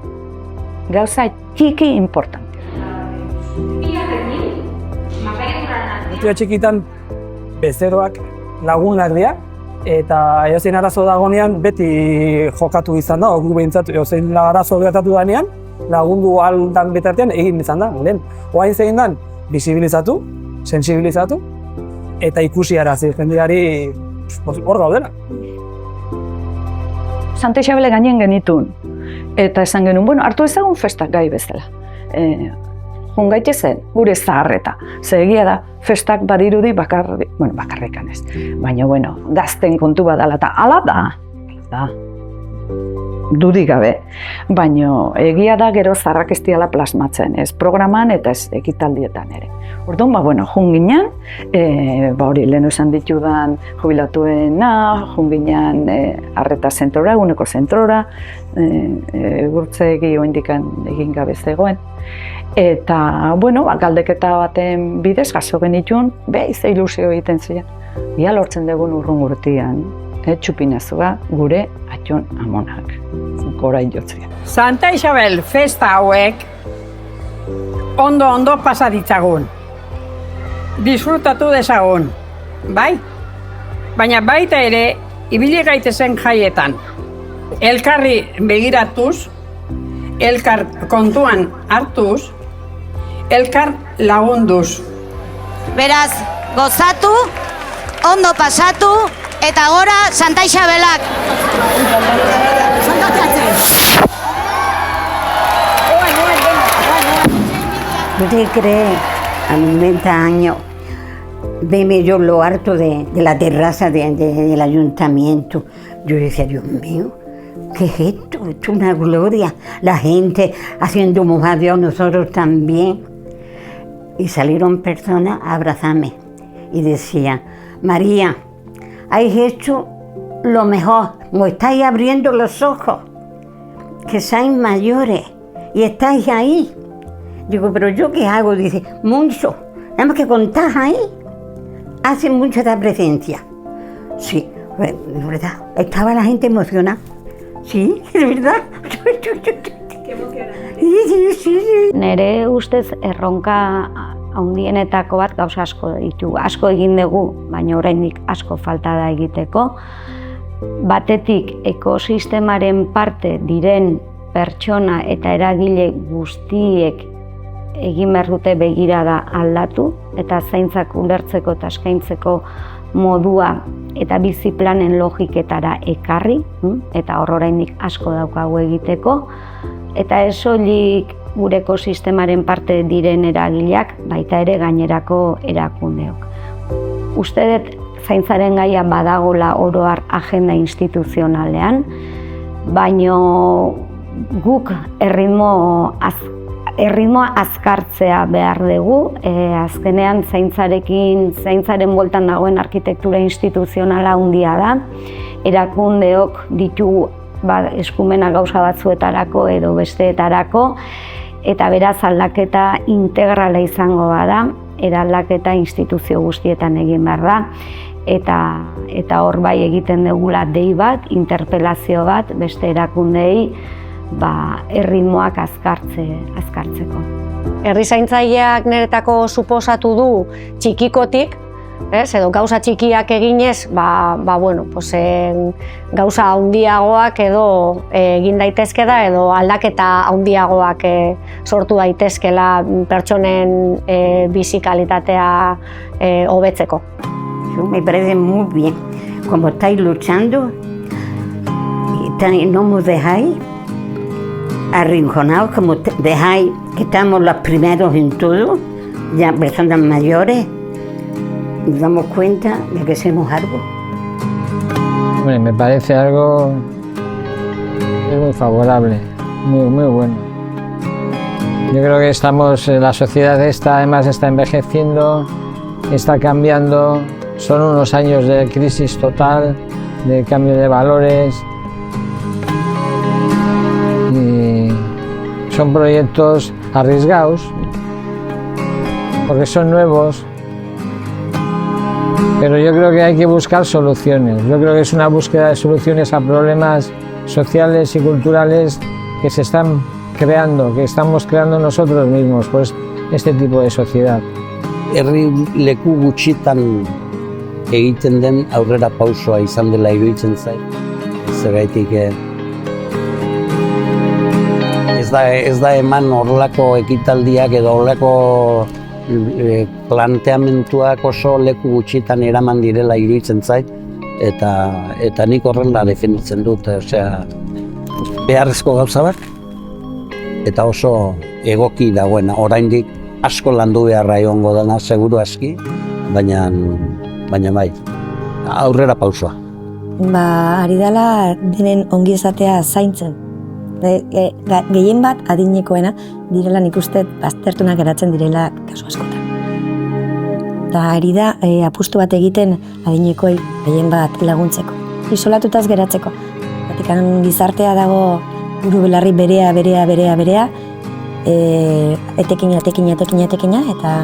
gauza txiki importante. Guztia txikitan bezeroak lagunak dira, eta edozein arazo dagonean beti jokatu izan da, gu behintzat edozein arazo gertatu danean, lagundu aldan betartean egin izan da. Oain zein dan, bisibilizatu, sensibilizatu, eta ikusi arazi jendeari hor gaudela. Santa Isabel gainen genitun, eta esan genuen, hartu ezagun festak gai bezala. Gaitezen, gure zaharreta. Ze egia da, festak badirudi bakarrikan ez. Baina, gazten kontu badala eta ala da. Dudik gabe. Baina, egia da gero zaharrak ez diala plasmatzen, ez programan eta ez ekitaldietan ere. Orduan, junginan, hori lehen esan ditudan jubilatuena, junginan arreta zentrora, eguneko zentrora, gurtzegi oindikan egin gabe zegoen. Eta, galdeketa baten bidez, jaso genituen, ze ilusio egiten ziren. Ia lortzen dugun urrun urtean, txupinazua gure atxon amonak. Gora jotzea. Santa Isabel festa hauek ondo pasa ditzagun. Disfrutatu dezagun, bai? Baina baita ere, ibili gaitezen jaietan. Elkarri begiratuz, elkar kontuan hartuz, elkar lagunduz. Beraz, gozatu, ondo pasatu, eta gora Santa Isabelak. ¿Usted cree, a mis 90 años, veme yo lo harto de la terraza del ayuntamiento? Yo decía, Dios mío, ¿qué es esto? Esto es una gloria. La gente haciendo mojar a Dios, nosotros también. Y salieron personas a abrazarme y decían, María, habéis hecho lo mejor, me estáis abriendo los ojos, que sois mayores y estáis ahí. Digo, ¿pero yo qué hago? Dice, mucho, nada más que contás ahí, hace mucho esta presencia. Sí, es verdad, estaba la gente emocionada. Sí, es verdad. Qué emocionante. Nere ustez erronka handienetako bat gauza asko ditu. Asko egin dugu, baina oraindik asko falta da egiteko. Batetik ekosistemaren parte diren pertsona eta eragile guztiek egin behar dute begirada aldatu eta zaintzak ulertzeko eta eskaintzeko modua eta bizi planen logiketara ekarri, eta hor oraindik asko daukagu egiteko, eta ez soilik gure ekosistemaren parte diren eragileak, baita ere gainerako erakundeok. Uste dut zaintzaren gaia badagola oro har agenda instituzionalean, baino guk erritmoa azkartzea behar dugu, azkenean zaintzaren bueltan dagoen arkitektura instituzionala handia da, erakundeok ditugu eskumena gauza batzuetarako edo besteetarako, eta beraz aldaketa integrala izango bada, eraldaketa instituzio guztietan egin behar da, eta hor bai egiten dugula dei bat, interpelazio bat, beste erakundei, erritmoak azkartzeko. Herri zaintzaileak niretako suposatu du txikikotik, edo gauza txikiak eginez, gauza handiagoak edo egin daitezke da, edo aldaketa handiagoak sortu daitezkela pertsonen bizi kalitatea hobetzeko. Me parece muy bien, como estáis luchando, y no nos dejáis arrinconados, como dejáis que estamos los primeros en todo, ya personas mayores, nos damos cuenta de que hacemos algo. Hombre, me parece algo muy favorable, muy bueno. Yo creo que la sociedad además está envejeciendo, está cambiando, son unos años de crisis total, de cambio de valores. Y son proyectos arriesgados, porque son nuevos, pero yo creo que hay que buscar soluciones. Yo creo que es una búsqueda de soluciones a problemas sociales y culturales que se están creando, que estamos creando nosotros mismos, pues este tipo de sociedad. Herri leku gutxitan egiten den aurrera pausoa izan dela iruditzen zait. Zergatik ez da eman horrelako ekitaldiak edo horrelako planteamentuak oso leku gutxitan eraman direla iruditzen zait, eta nik horrela definitzen dut, beharrezko gauza bat, eta oso egoki dagoena, oraindik asko landu beharra egongo dena, seguru aski, baina bai, aurrera pausoa. Ari dela denen ongi izatea zaintzen. Gehien bat adinekoena direla nik uste baztertunak geratzen direla kasu askotan. Eta ari da apustu bat egiten adinekoi gehien bat laguntzeko, isolatutaz geratzeko. Batikan gizartea dago buru belarri berea, etekina, eta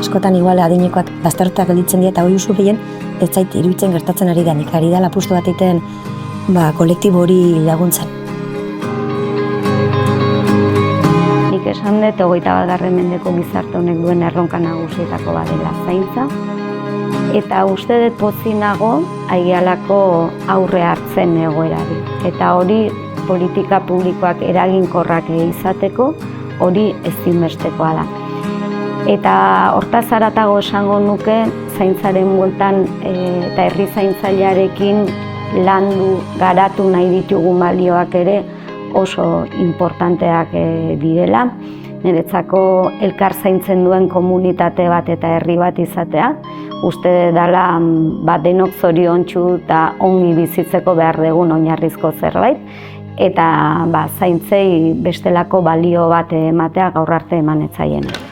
Askotan igual adinekoak baztertuta gelditzen dira eta hori usu gehien ez zait iruditzen gertatzen ari da. Nik ari da lapustu bat egiten kolektibo hori laguntzen. Nik esan dut 21. mendeko gizarte honek duen erronka nagusietako badela zaintza. Eta uste dut pozik nago aigialako aurre hartzen egoerari. Eta hori politika publikoak eraginkorrak izateko hori ezinbestekoa da. Eta hortaz haratago esango nuke zaintzaren bueltan eta herri zaintzailearekin landu, garatu nahi ditugu balioak ere oso importanteak direla. Niretzako elkar zaintzen duen komunitate bat eta herri bat izatea, uste dela denok zoriontsu eta ongi bizitzeko behar dugun oinarrizko zerbait, eta zaintzei bestelako balio bat ematea gaur arte eman ez zaiena.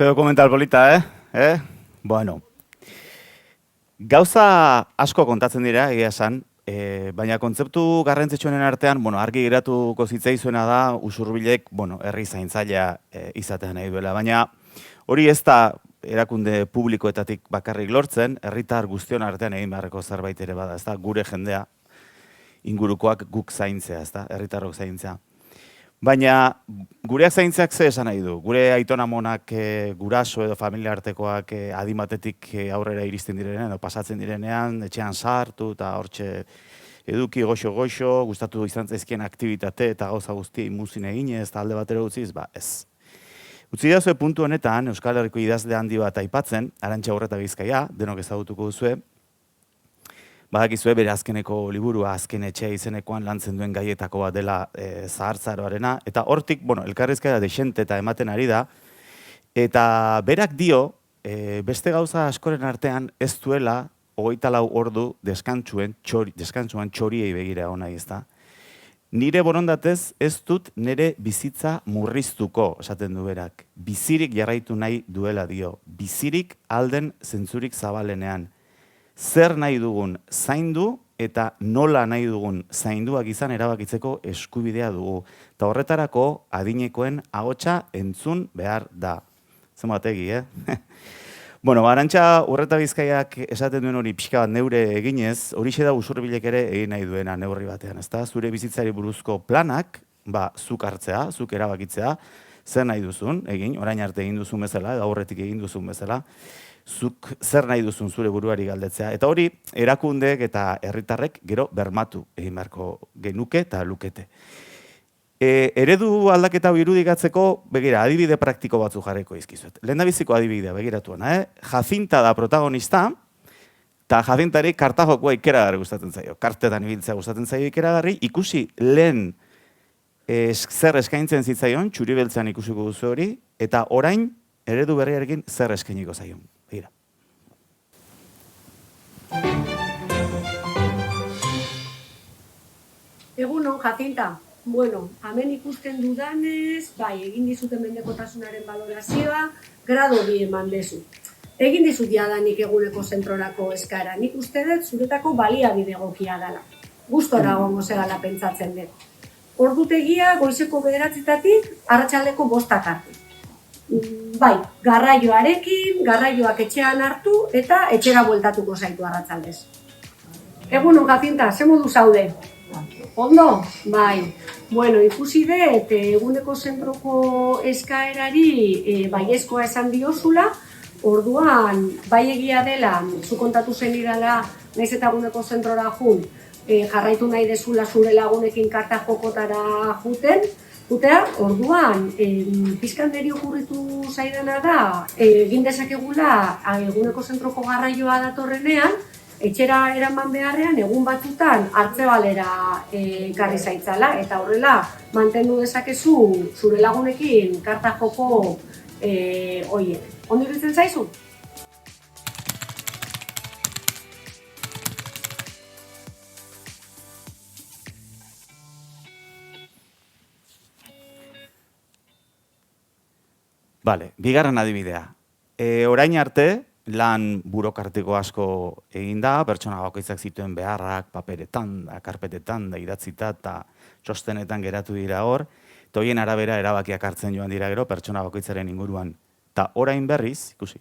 Ze dokumental polita, Bueno, gauza asko kontatzen dira, egia esan, baina kontzeptu garrantzitsuenen artean, argi geratuko zitzaizuena da, Usurbilek, herri zaintzailea izatea nahi duela, baina hori ez da erakunde publikoetatik bakarrik lortzen, herritar guztion artean egin beharreko zerbait ere bada, ez da, gure jendea, ingurukoak guk zaintzea, ez da, herritarrok zaintzea. Baina gureak zaintzeak ze esan nahi du, gure aitonamonak guraso edo familia artekoak adimatetik aurrera iristen direnean, edo pasatzen direnean, etxean sartu eta hortxe eduki goxo-goxo, gustatu izan zaizkien aktivitate eta gauza guzti muzin eginez, eta alde batera utziz, ez. Utzi dazue puntu honetan, Euskal Herriko idazle handi bat aipatzen, Arantxa Urreta Bizkaia, denok ezagutuko duzue, badakizue bere azkeneko liburua, azken etxea izenekoan lantzen duen gaietako bat dela zahartzaroarena, eta hortik, elkarrizketa desente eta ematen ari da, eta berak dio, beste gauza askoren artean ez duela 24 ordu deskantsuan txoriei begira ona ezta. Nire borondatez ez dut nire bizitza murriztuko, esaten du berak. Bizirik jarraitu nahi duela dio, bizirik alden zentzurik zabalenean. Zer nahi dugun zaindu eta nola nahi dugun zainduak izan erabakitzeko eskubidea dugu. Eta horretarako adinekoen ahotsa entzun behar da. Zenbategi, Arantxa Urreta Bizkaiak esaten duen hori pixka bat neure eginez, horixe da Usurbilek ere egin nahi duena neurri batean, ezta? Zure bizitzari buruzko planak, zuk hartzea, zuk erabakitzea, zer nahi duzun, egin, orain arte egin duzun bezala, edo aurretik egin duzun bezala, zuk zer nahi duzun zure buruari galdetzea. Eta hori, erakundek eta herritarrek gero bermatu egin beharko genuke eta lukete. Eredu aldaketa irudikatzeko, begira, adibide praktiko batzu jarriko izkizuet. Lehendabiziko adibidea, begiratuena, Jacinta da protagonista, eta Jacintari Kartagokoa ikeragarri gustatzen zaio. Kartetan ibiltzea gustatzen zaio ikeragarri, ikusi lehen zer eskaintzen zitzaion, txuri beltzean ikusiko duzu hori, eta orain, eredu berriarekin zer eskainiko zaion. Begira. Egunon, Jacinta. Bueno, hemen ikusten dudanez, egin dizuten mendekotasunaren balorazioa, grado 2 eman dezu. Egin dizut jadanik eguneko zentrorako eskara, nik uste dut zuretako baliabide egokia dela. Gustora gongo zegala pentsatzen dut. Ordutegia goizeko 9:00-tik arratsaldeko 5:00 arte. bai, garraioarekin, garraioak etxean hartu eta etxera bueltatuko zaitu arratsaldez. Egunon, Jacinta, ze modu zaude? Ondo? Bai. Bueno, ikusi dut, eguneko zentroko eskaerari baiezkoa esan diozula, orduan, bai egia dela, zu kontatu zen idala, nahiz eta eguneko zentrora jun, jarraitu nahi dezula zure lagunekin karta jokotara jutea, orduan, pizkan neri okurritu zaidana da, egin dezakegula eguneko zentroko garraioa datorrenean, etxera eraman beharrean, egun batzutan hartzebalera ekarri zaitzala, eta horrela mantendu dezakezu zure lagunekin karta joko horiek. Ondo iruditzen zaizu? Bale, bigarren adibidea. Orain arte, lan burokratiko asko egin da, pertsona bakoitzak zituen beharrak, paperetan, karpetetan, idatzita eta txostenetan geratu dira hor, eta horien arabera erabakiak hartzen joan dira gero pertsona bakoitzaren inguruan. Eta orain berriz, ikusi.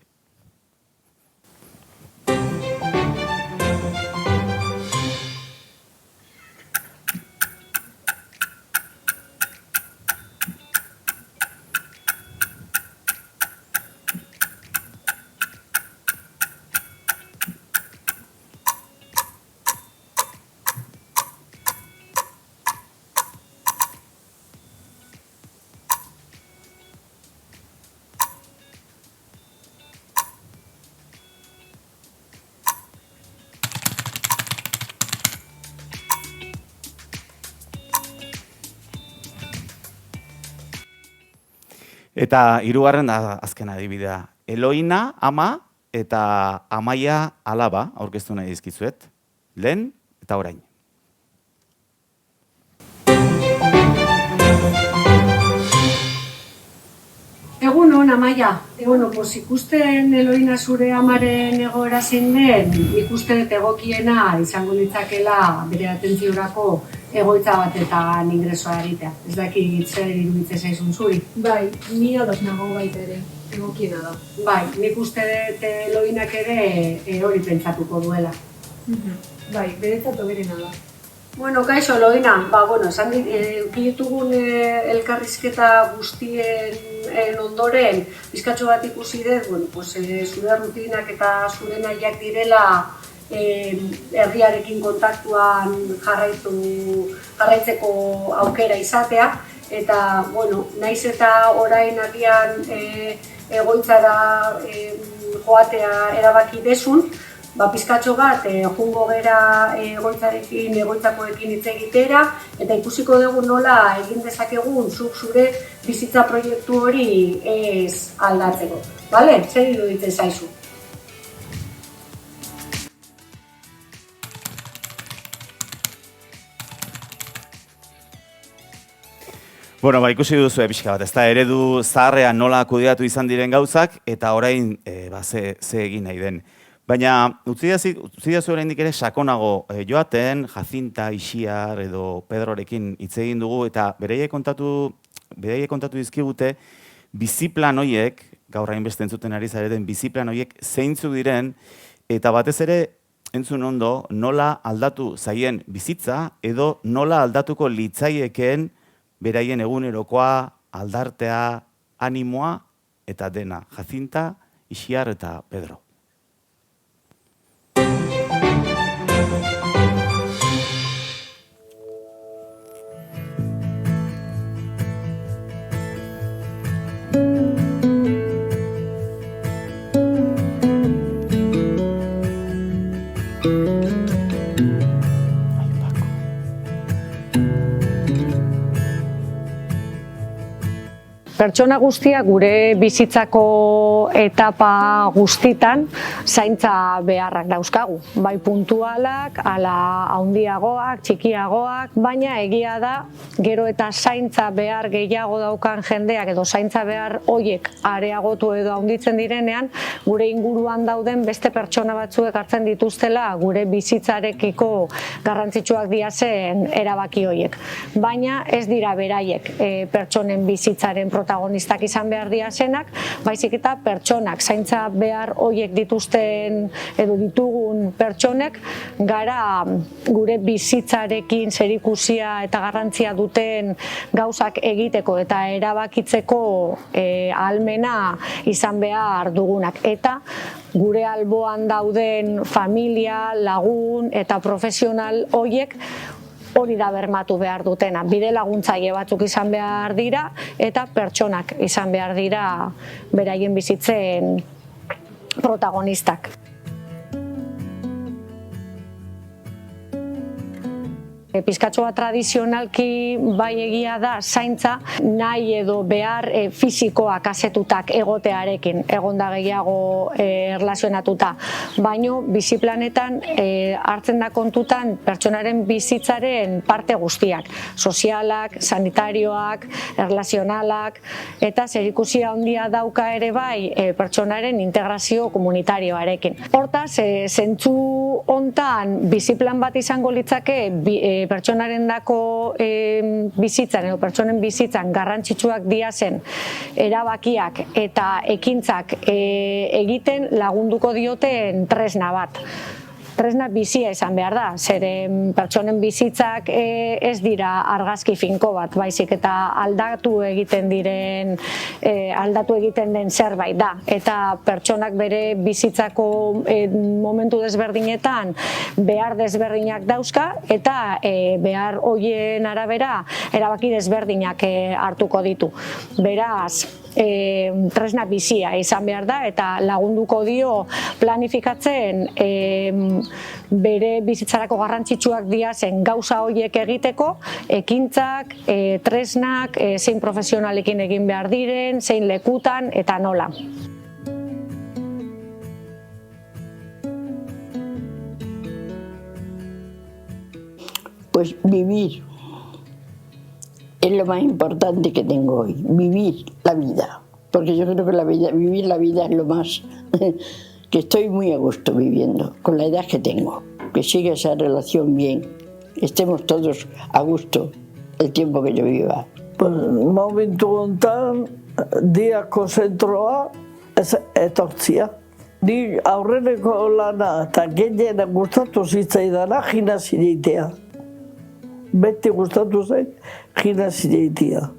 Eta hirugarren da azken adibidea. Eloina ama eta Amaia alaba aurkeztu nahi dizkizuet. Lehen eta orain. Egunon, Amaia. Pues ikusten Eloina zure amaren egoera zein den, ikusten egokiena izango litzakela bere atentziorako egoitza batetan ingresoa egitea. Ez dakit zer iruditzen zaizun zuri. Bai, ni ados nago baita ere, egokiena da. Bai, nik uste dut Eloinak ere hori pentsatuko duela. Bai, beretzat hoberena da. Bueno, kaixo, Eloina, esan ditugun elkarrizketa guztien ondoren, bizkatxo bat ikusi dut, zure rutinak eta zure nahiak direla herriarekin kontaktuan jarraitzeko aukera izatea, eta, naiz eta orain agian egoitzara joatea erabaki desun, pizkatxo bat, jungo gera egoitzakoekin hitz egitera, eta ikusiko dugu nola egin dezakegun zure bizitza proiektu hori ez aldatzeko. Bale? Zer iruditzen zaizu? Ikusi duzu pixka bat, ez da eredu zaharrean nola kudeatu izan diren gauzak, eta orain ze egin nahi den. Baina, utzi dazu oraindik ere sakonago joaten, Jacinta, Ixiar edo Pedrorekin hitz egin dugu, eta beraiek kontatu dizkigute biziplan horiek, gaur hainbeste entzuten ari zareten biziplan horiek zeintzuk diren, eta batez ere entzun ondo nola aldatu zaien bizitza edo nola aldatuko litzaiekeen beraien egunerokoa, aldartea, animoa eta dena. Jacinta, Ixiar eta Pedro. Pertsona guztiak gure bizitzako etapa guztitan zaintza beharrak dauzkagu. Bai puntualak, ala handiagoak, txikiagoak, baina egia da gero eta zaintza behar gehiago daukan jendeak edo zaintza behar hoiek areagotu edo handitzen direnean, gure inguruan dauden beste pertsona batzuek hartzen dituztela gure bizitzarekiko garrantzitsuak diazen erabaki hoiek. Baina ez dira beraiek pertsonen bizitzaren protagonistak protagonistak izan behar diazenak, baizik eta pertsonak, zaintza behar horiek dituzten edo ditugun pertsonek, gara gure bizitzarekin zerikusia eta garrantzia duten gauzak egiteko eta erabakitzeko ahalmena izan behar dugunak. Eta gure alboan dauden familia, lagun eta profesional horiek hori da bermatu behar dutena. Bide laguntzaile batzuk izan behar dira eta pertsonak izan behar dira beraien bizitzen protagonistak. Pizkatxoa tradizionalki bai egia da zaintza nahi edo behar fisikoak asetutak egotearekin, egonda gehiago erlazionatuta. Baino biziplanetan hartzen da kontutan pertsonaren bizitzaren parte guztiak, sozialak, sanitarioak, erlazionalak, eta zerikusia handia dauka ere bai pertsonaren integrazio komunitarioarekin. Hortaz, zentzu hontan biziplan bat izango litzake pertsonaren dako bizitzan edo pertsonen bizitzan garrantzitsuak diazen erabakiak eta ekintzak egiten lagunduko dioten tresna bat. Tresna bizia izan behar da, zeren pertsonen bizitzak ez dira argazki finko bat, baizik eta aldatu egiten den zerbait da. Eta pertsonak bere bizitzako momentu desberdinetan behar desberdinak dauzka eta behar horien arabera erabaki desberdinak hartuko ditu. Beraz, tresna bizia izan behar da eta lagunduko dio planifikatzen bere bizitzarako garrantzitsuak diazen gauza horiek egiteko, ekintzak, tresnak, zein profesionalekin egin behar diren, zein lekutan eta nola. Pues vivir es lo más importante que tengo hoy, vivir la vida, porque yo creo que vivir la vida es lo más que estoy muy a gusto viviendo, con la edad que tengo, que siga esa relación bien, estemos todos a gusto el tiempo que yo viva. Pues, momentu honetan, diako zentroa etortzia. Ni aurreneko lana eta gehiena gustatu zitzaidana gimnasia egitea. Beti gustatu zait gimnasia egitea.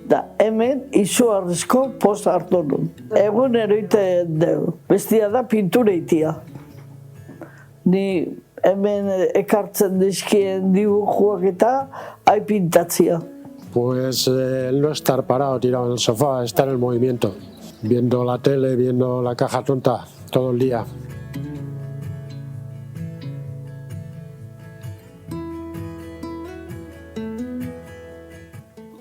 Da, hemen izugarrizko posta hartu nun. Egunero egiten dugu. Bestia da pintura egitea. Ni hemen ekartzen dizkien dibujuak eta hai pintatzia. Pues no estar parado tirado en el sofá, estar en movimiento, viendo la tele, viendo la caja tonta todo el día.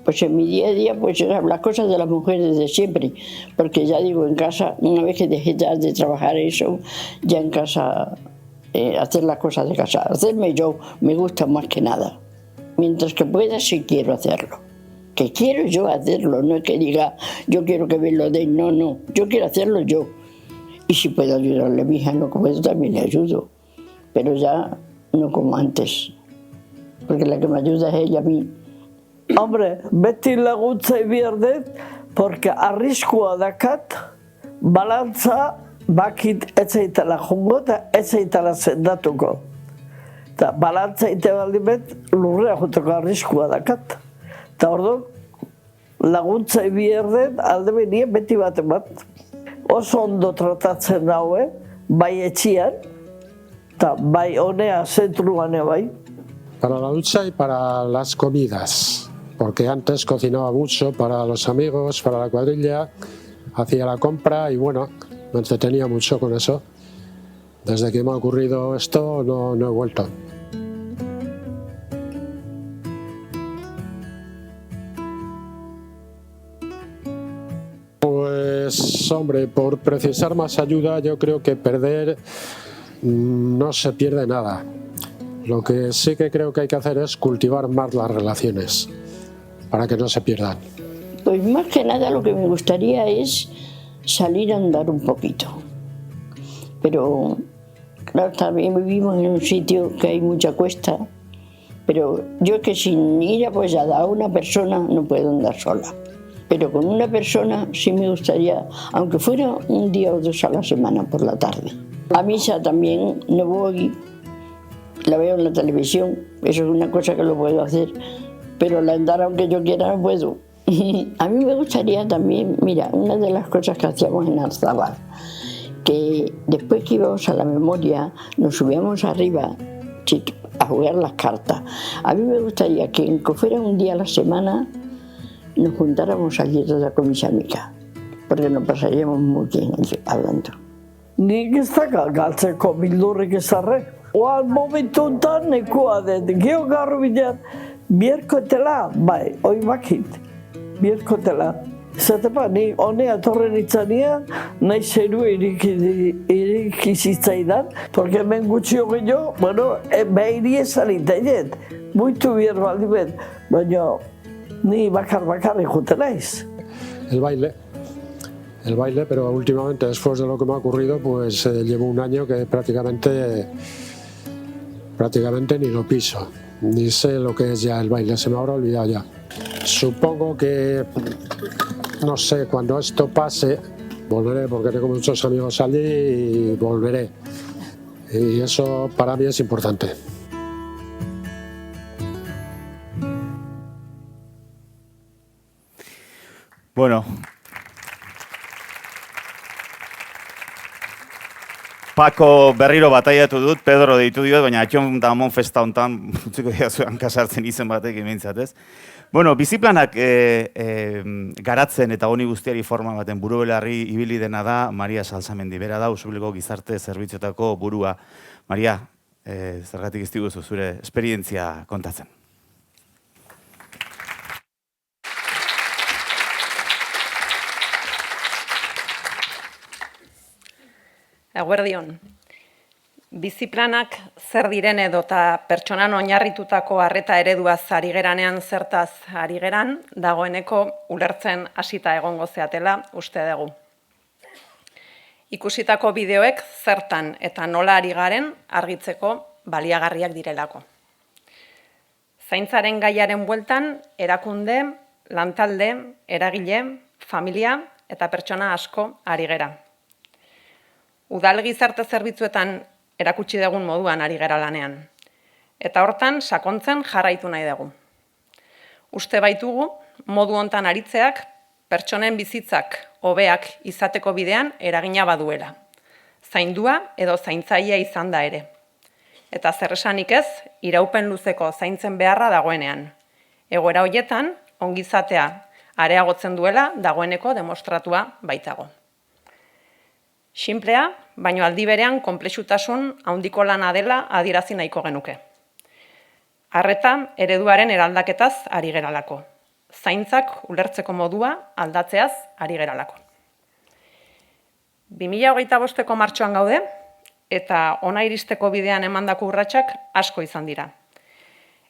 Pues en mi día a día, pues las cosas de las mujeres desde siempre, porque ya digo, en casa, una vez que dejé ya de trabajar eso, ya en casa, hacer las cosas de casa, hacerme yo, me gusta más que nada. Mientras que pueda, sí quiero hacerlo. Que quiero yo hacerlo, no es que diga, yo quiero que me lo den, no, no, yo quiero hacerlo yo. Y si puedo ayudarle a mi hija, no puedo, también le ayudo. Pero ya no como antes, porque la que me ayuda es ella a mí. Hombre, beti laguntza behar dut, porque arriskua dakat, balantza bakit ez zaitala jungo eta ez zaitala sendatuko. Eta balantza ite baldin bet, lurrea juteko arriskua dakat. Eta orduan, laguntza behar dut, alde benien beti baten bat. Oso ondo tratatzen daue, bai etxian, eta bai honea zentruan bai. Para la ducha y para las comidas. Porque antes cocinaba mucho para los amigos, para la cuadrilla, hacía la compra y bueno, me entretenía mucho con eso. Desde que me ha ocurrido esto no he vuelto. Pues hombre, por precisar más ayuda yo creo que perder no se pierde nada. Lo que sí que creo que hay que hacer es cultivar más las relaciones, para que no se pierdan. Pues más que nada lo que me gustaría es salir a andar un poquito. Pero claro, también vivimos en un sitio que hay mucha cuesta, pero yo es que sin ir apoyada a una persona no puedo andar sola. pero con una persona sí me gustaría, aunque fuera un día o dos a la semana por la tarde. A misa también no voy, la veo en la televisión, eso es una cosa que lo puedo hacer, pero la andar aunque yo quiera no puedo. A mí me gustaría también, mira, una de las cosas que hacíamos en Arzabal, que después que íbamos a la memoria, nos subíamos arriba a jugar las cartas. A mí me gustaría que, aunque fuera un día a la semana, nos juntáramos allí todas con mis amigas, porque nos pasaríamos muy bien hablando. Nik ez da galtzeko bildurrik ezarre. Oal momentu honetan nekoa den, geho garro bidean, bierkotela, bai, hoi bakit, bierkotela. Zatepa, ni honea torren itzanean, nahi zeru irikizitzaidan, porque hemen gutxi hogei jo, bueno, behiri esan itainet, buitu bier baldi ben, baina ni bakar ikuten naiz. El baile, pero últimamente, después de lo que me ha ocurrido, pues llevo un año que prácticamente ni lo piso, ni sé lo que es ya el baile, se me habrá olvidado ya. Supongo que, no sé, cuando esto pase, volveré, porque tengo muchos amigos allí y volveré. Y eso para mí es importante. Bueno, Pako berriro bataiatu dut, Pedro deitu diot, baina atxon damon festa hontan, utziko diazuan kasartzen izen batek emintzat, ez? Bueno, biziplanak garatzen eta honi guztiari forma baten buru belarri ibili dena da Maria Salsamendi. Bera da, Usurbilgo gizarte zerbitzuetako burua. Maria, zergatik ez diguzu zure esperientzia kontatzen. Eguerdion. Biziplanak zer diren edo eta pertsonan oinarritutako arreta ereduaz ari geranean zertaz ari geran, dagoeneko ulertzen hasita egongo zeatela uste dugu. Ikusitako bideoek zertan eta nola ari garen argitzeko baliagarriak direlako. Zaintzaren gaiaren bueltan erakunde, lantalde, eragile, familia eta pertsona asko ari gera. Udal gizarte zerbitzuetan erakutsi dugun moduan ari gera lanean. Eta hortan sakontzen jarraitu nahi dugu. Uste baitugu, modu hontan aritzeak, pertsonen bizitzak hobeak izateko bidean eragina baduela. Zaindua edo zaintzailea izan da ere. Eta zer esanik ez, iraupen luzeko zaintzen beharra dagoenean. Egoera horietan, ongizatea areagotzen duela dagoeneko demostratua baitago. Sinplea, baino aldi berean konplexutasun handiko lana dela adierazi nahiko genuke. Arreta ereduaren eraldaketaz ari geralako. Zaintzak ulertzeko modua aldatzeaz ari geralako. 2025ko martxoan gaude, eta ona iristeko bidean emandako urratsak asko izan dira.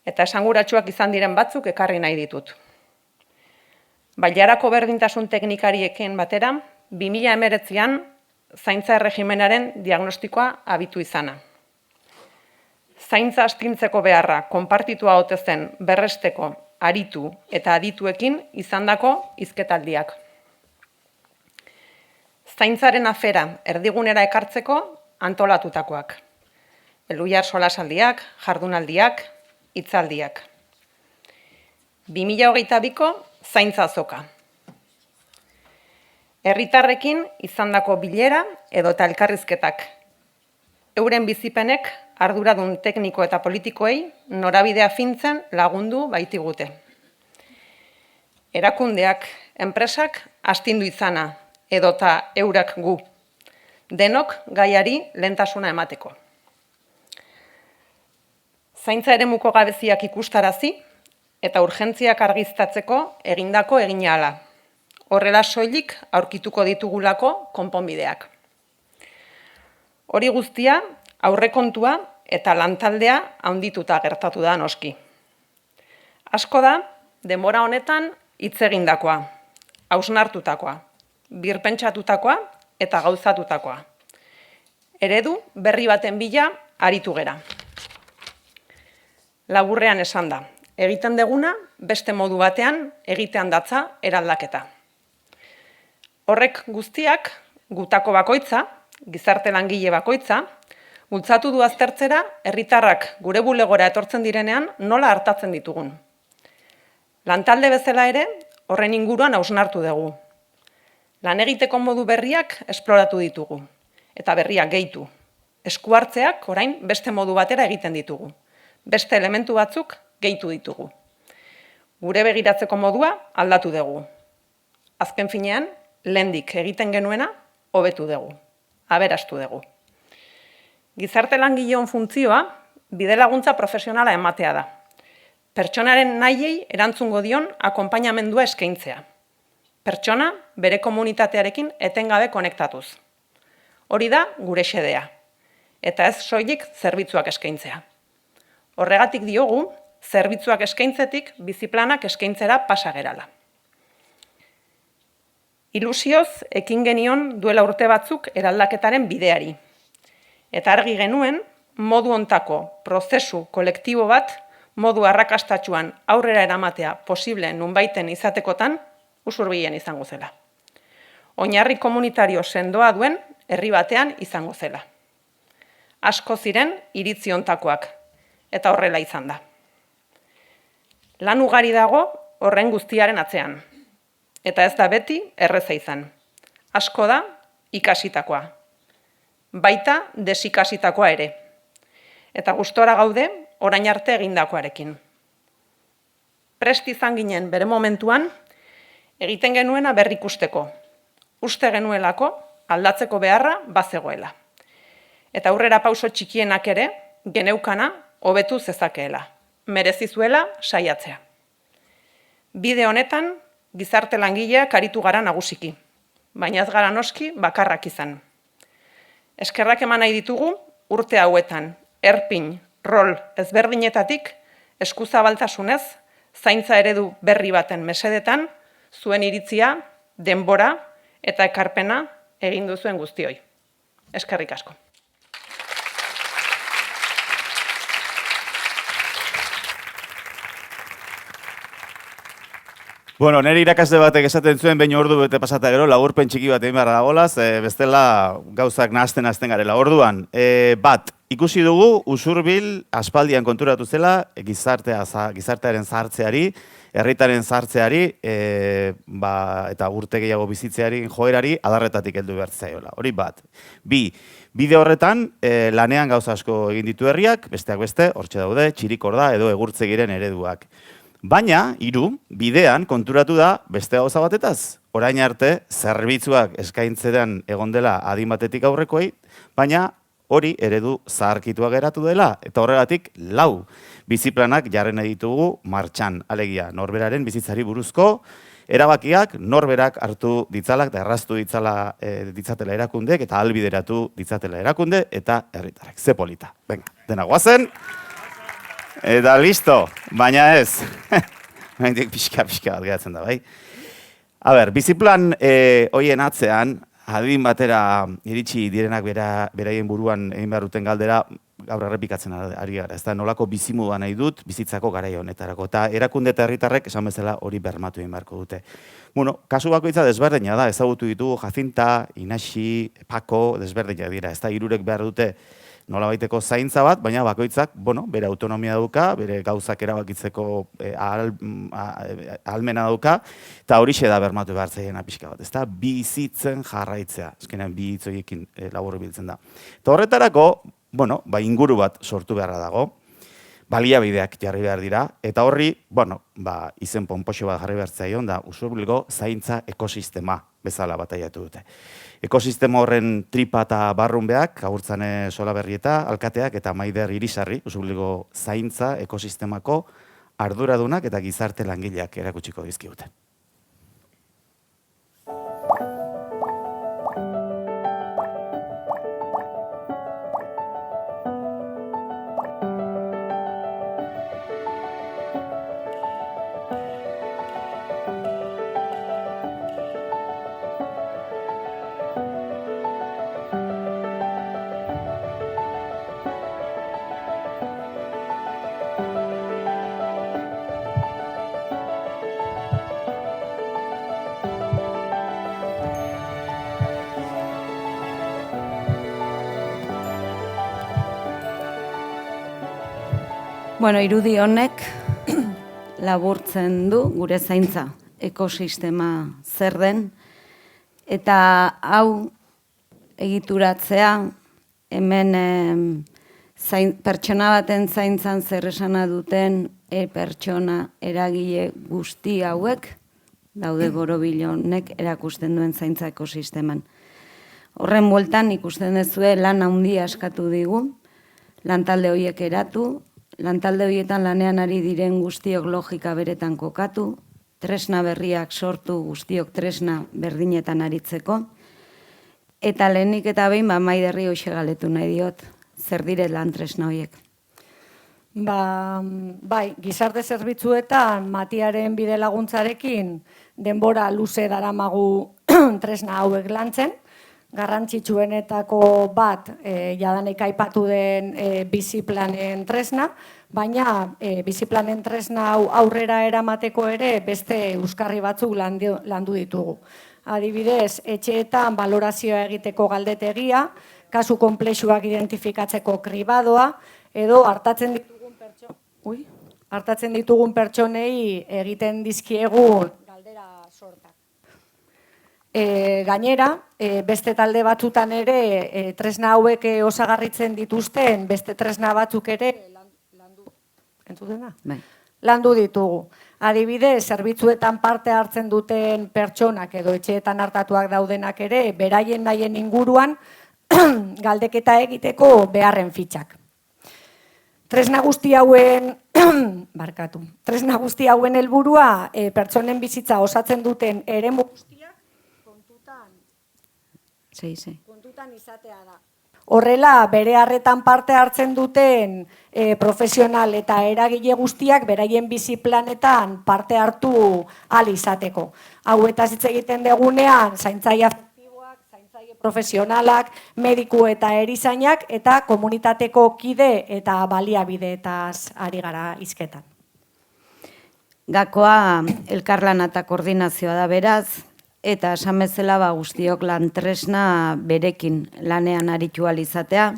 Eta esanguratsuak izan diren batzuk ekarri nahi ditut. Bailarako berdintasun teknikariekin batera, 2019an zaintza erregimenaren diagnostikoa abitu izana. Zaintza astintzeko beharra konpartitua ote zen berresteko, aritu eta adituekin izandako hizketaldiak. Zaintzaren afera erdigunera ekartzeko antolatutakoak. Elhuyar solasaldiak, jardunaldiak, hitzaldiak. 2022ko zaintza azoka. Herritarrekin izandako bilera edo eta elkarrizketak. Euren bizipenek arduradun tekniko eta politikoei norabidea fintzen lagundu baitigute. Erakundeak, enpresak astindu izana edota eurak gu. Denok gaiari lehentasuna emateko. Zaintza eremuko gabeziak ikustarazi eta urgentziak argiztatzeko egindako egina hala. Horrela soilik aurkituko ditugulako konponbideak. Hori guztia aurrekontua eta lantaldea handituta gertatu da noski. Asko da, denbora honetan hitz egindakoa, hausnartutakoa, birpentsatutakoa eta gauzatutakoa. Eredu berri baten bila aritu gera. Laburrean esan da, egiten deguna beste modu batean egitean datza eraldaketa. Horrek guztiak, gutako bakoitza, gizarte langile bakoitza, bultzatu du aztertzera herritarrak gure bulegora etortzen direnean nola hartatzen ditugun. Lantalde bezala ere, horren inguruan hausnartu dugu. Lan egiteko modu berriak esploratu ditugu, eta berriak gehitu. Esku hartzeak orain beste modu batera egiten ditugu. Beste elementu batzuk gehitu ditugu. Gure begiratzeko modua aldatu dugu. Azken finean, lehendik egiten genuena, hobetu dugu. Aberastu dugu. Gizarte langileon funtzioa, bidelaguntza profesionala ematea da. Pertsonaren nahiei erantzungo dion akonpainamendua eskaintzea. Pertsona bere komunitatearekin etengabe konektatuz. Hori da gure xedea. Eta ez soilik zerbitzuak eskaintzea. Horregatik diogu, zerbitzuak eskaintzetik biziplanak eskaintzera pasa gerala. Ilusioz ekin genion duela urte batzuk eraldaketaren bideari. Eta argi genuen, modu hontako prozesu kolektibo bat, modu arrakastatsuan aurrera eramatea posible nunbaiten izatekotan, usurbilen izango zela. Oinarri komunitario sendoa duen herri batean izango zela. Asko ziren iritzi hontakoak, eta horrela izan da. Lan ugari dago horren guztiaren atzean. Eta ez da beti erreza izan. Asko da ikasitakoa. Baita desikasitakoa ere. Eta gustora gaude orain arte egindakoarekin. Prest izan ginen bere momentuan, egiten genuena berrikusteko. Uste genuelako aldatzeko beharra bazegoela. Eta aurrera pauso txikienak ere, geneukana hobetu zezakeela. Merezizuela saiatzea. Bide honetan, gizarte langileak aritu gara nagusiki, baina ez gara noski bakarrak izan. Eskerrak eman nahi ditugu urte hauetan, erpin, rol ezberdinetatik, eskuzabaltasunez, zaintza eredu berri baten mesedetan, zuen iritzia, denbora eta ekarpena egin duzuen guztioi. Eskerrik asko. Bueno, nire irakasle batek esaten zuen, behin ordu bete pasata gero, laburpen txiki bat egin beharra dagolaz, bestela gauzak nahazten garela. Orduan, bat, ikusi dugu Usurbil aspaldian konturatu zela gizartearen zahartzeari, herritaren zahartzeari eta urte gehiago bizitzeari joerari adarretatik heldu behar zaiola. Hori bat. Bi, bide horretan lanean gauza asko egin ditu herriak, besteak beste, hortxe daude, txirikorda edo egurtzegiren ereduak. Baina, hiru, bidean konturatu da beste gauza batetaz. Orain arte, zerbitzuak eskaintzetan egon dela adin batetik aurrekoei, baina hori eredu zaharkitua geratu dela. Eta horregatik, 4 biziplanak jarren ditugu martxan. Alegia, norberaren bizitzari buruzko erabakiak norberak hartu ditzalak eta erraztu ditzatela erakundek eta ahalbideratu ditzatela erakunde eta herritarrek. Ze polita. Venga, dena guazen. Eta listo, baina ez. Baina pixka bat geratzen da, bai? A ber, biziplan hoien atzean, adin batera iritsi direnak beraien buruan egin behar duten galdera, gaur errepikatzen ari gara. Ez da nolako bizimodua nahi dut bizitzako garai honetarako. Eta erakunde eta herritarrek esan bezala hori bermatu egin beharko dute. Bueno, kasu bakoitza desberdina da, ezagutu ditugu Jacinta, Inaxi, Pako, desberdina dira. Ez da hirurek behar dute nolabaiteko zaintza bat, baina bakoitzak, bere autonomia dauka, bere gauzak erabakitzeko ahalmena dauka, eta horixe da bermatu behar zaiena pixka bat, ezta? Bizitzen jarraitzea, azkenean bi hitz horiekin labur biltzen da. Eta horretarako, inguru bat sortu beharra dago, baliabideak jarri behar dira, eta horri, izen ponpoxo bat jarri behar zaion da, Usurbilgo zaintza ekosistema bezala bataiatu dute. Ekosistema horren tripa eta barrunbeak, Agurtzane Solaberrieta, alkateak eta Maider Irisarri, Usurbilgo zaintza ekosistemako arduradunak eta gizarte langileak erakutsiko dizkigute. Bueno, irudi honek laburtzen du gure zaintza ekosistema zer den, eta hau egituratzea hemen pertsona baten zaintzan zer esana duten pertsona eragile guzti hauek daude borobilonek erakusten duen zaintza ekosisteman. Horren bueltan ikusten dezue lan handia eskatu digu, lantalde horiek eratu, lantalde horietan lanean ari diren guztiok logika beretan kokatu, tresna berriak sortu guztiok tresna berdinetan aritzeko, eta lehenik eta behin Maiderri hoxe galetu nahi diot, zer dire lan tresna horiek. Bai, gizarte zerbitzuetan Matiaren bide laguntzarekin denbora luze daramagu tresna hauek lantzen, garrantzitsuenetako bat jadanik aipatu den biziplanen tresna, baina biziplanen tresna hau aurrera eramateko ere beste euskarri batzuk landu ditugu. Adibidez, etxeetan balorazioa egiteko galdetegia, kasu konplexuak identifikatzeko kribadoa, edo hartatzen ditugun pertsonei egiten dizkiegun galdera sortak. Gainera, beste talde batzutan ere tresna hauek osagarritzen dituzten beste tresna batzuk ere landu ditugu. Adibidez, zerbitzuetan parte hartzen duten pertsonak edo etxeetan hartatuak daudenak ere beraien nahien inguruan galdeketa egiteko beharren fitxak. Tresna guzti hauen helburua pertsonen bizitza osatzen duten eremu kontutan izatea da. Horrela, bere harretan parte hartzen duten profesional eta eragile guztiak beraien biziplanetan parte hartu ahal izateko. Hau eta hitz egiten degunean, zaintzaile afektiboak, zaintzaile profesionalak, mediku eta erizainak eta komunitateko kide eta baliabideetaz ari gara hizketan. Gakoa elkarlana eta koordinazioa da beraz, eta esan bezala guztiok lan tresna berekin lanean aritu ahal izatea.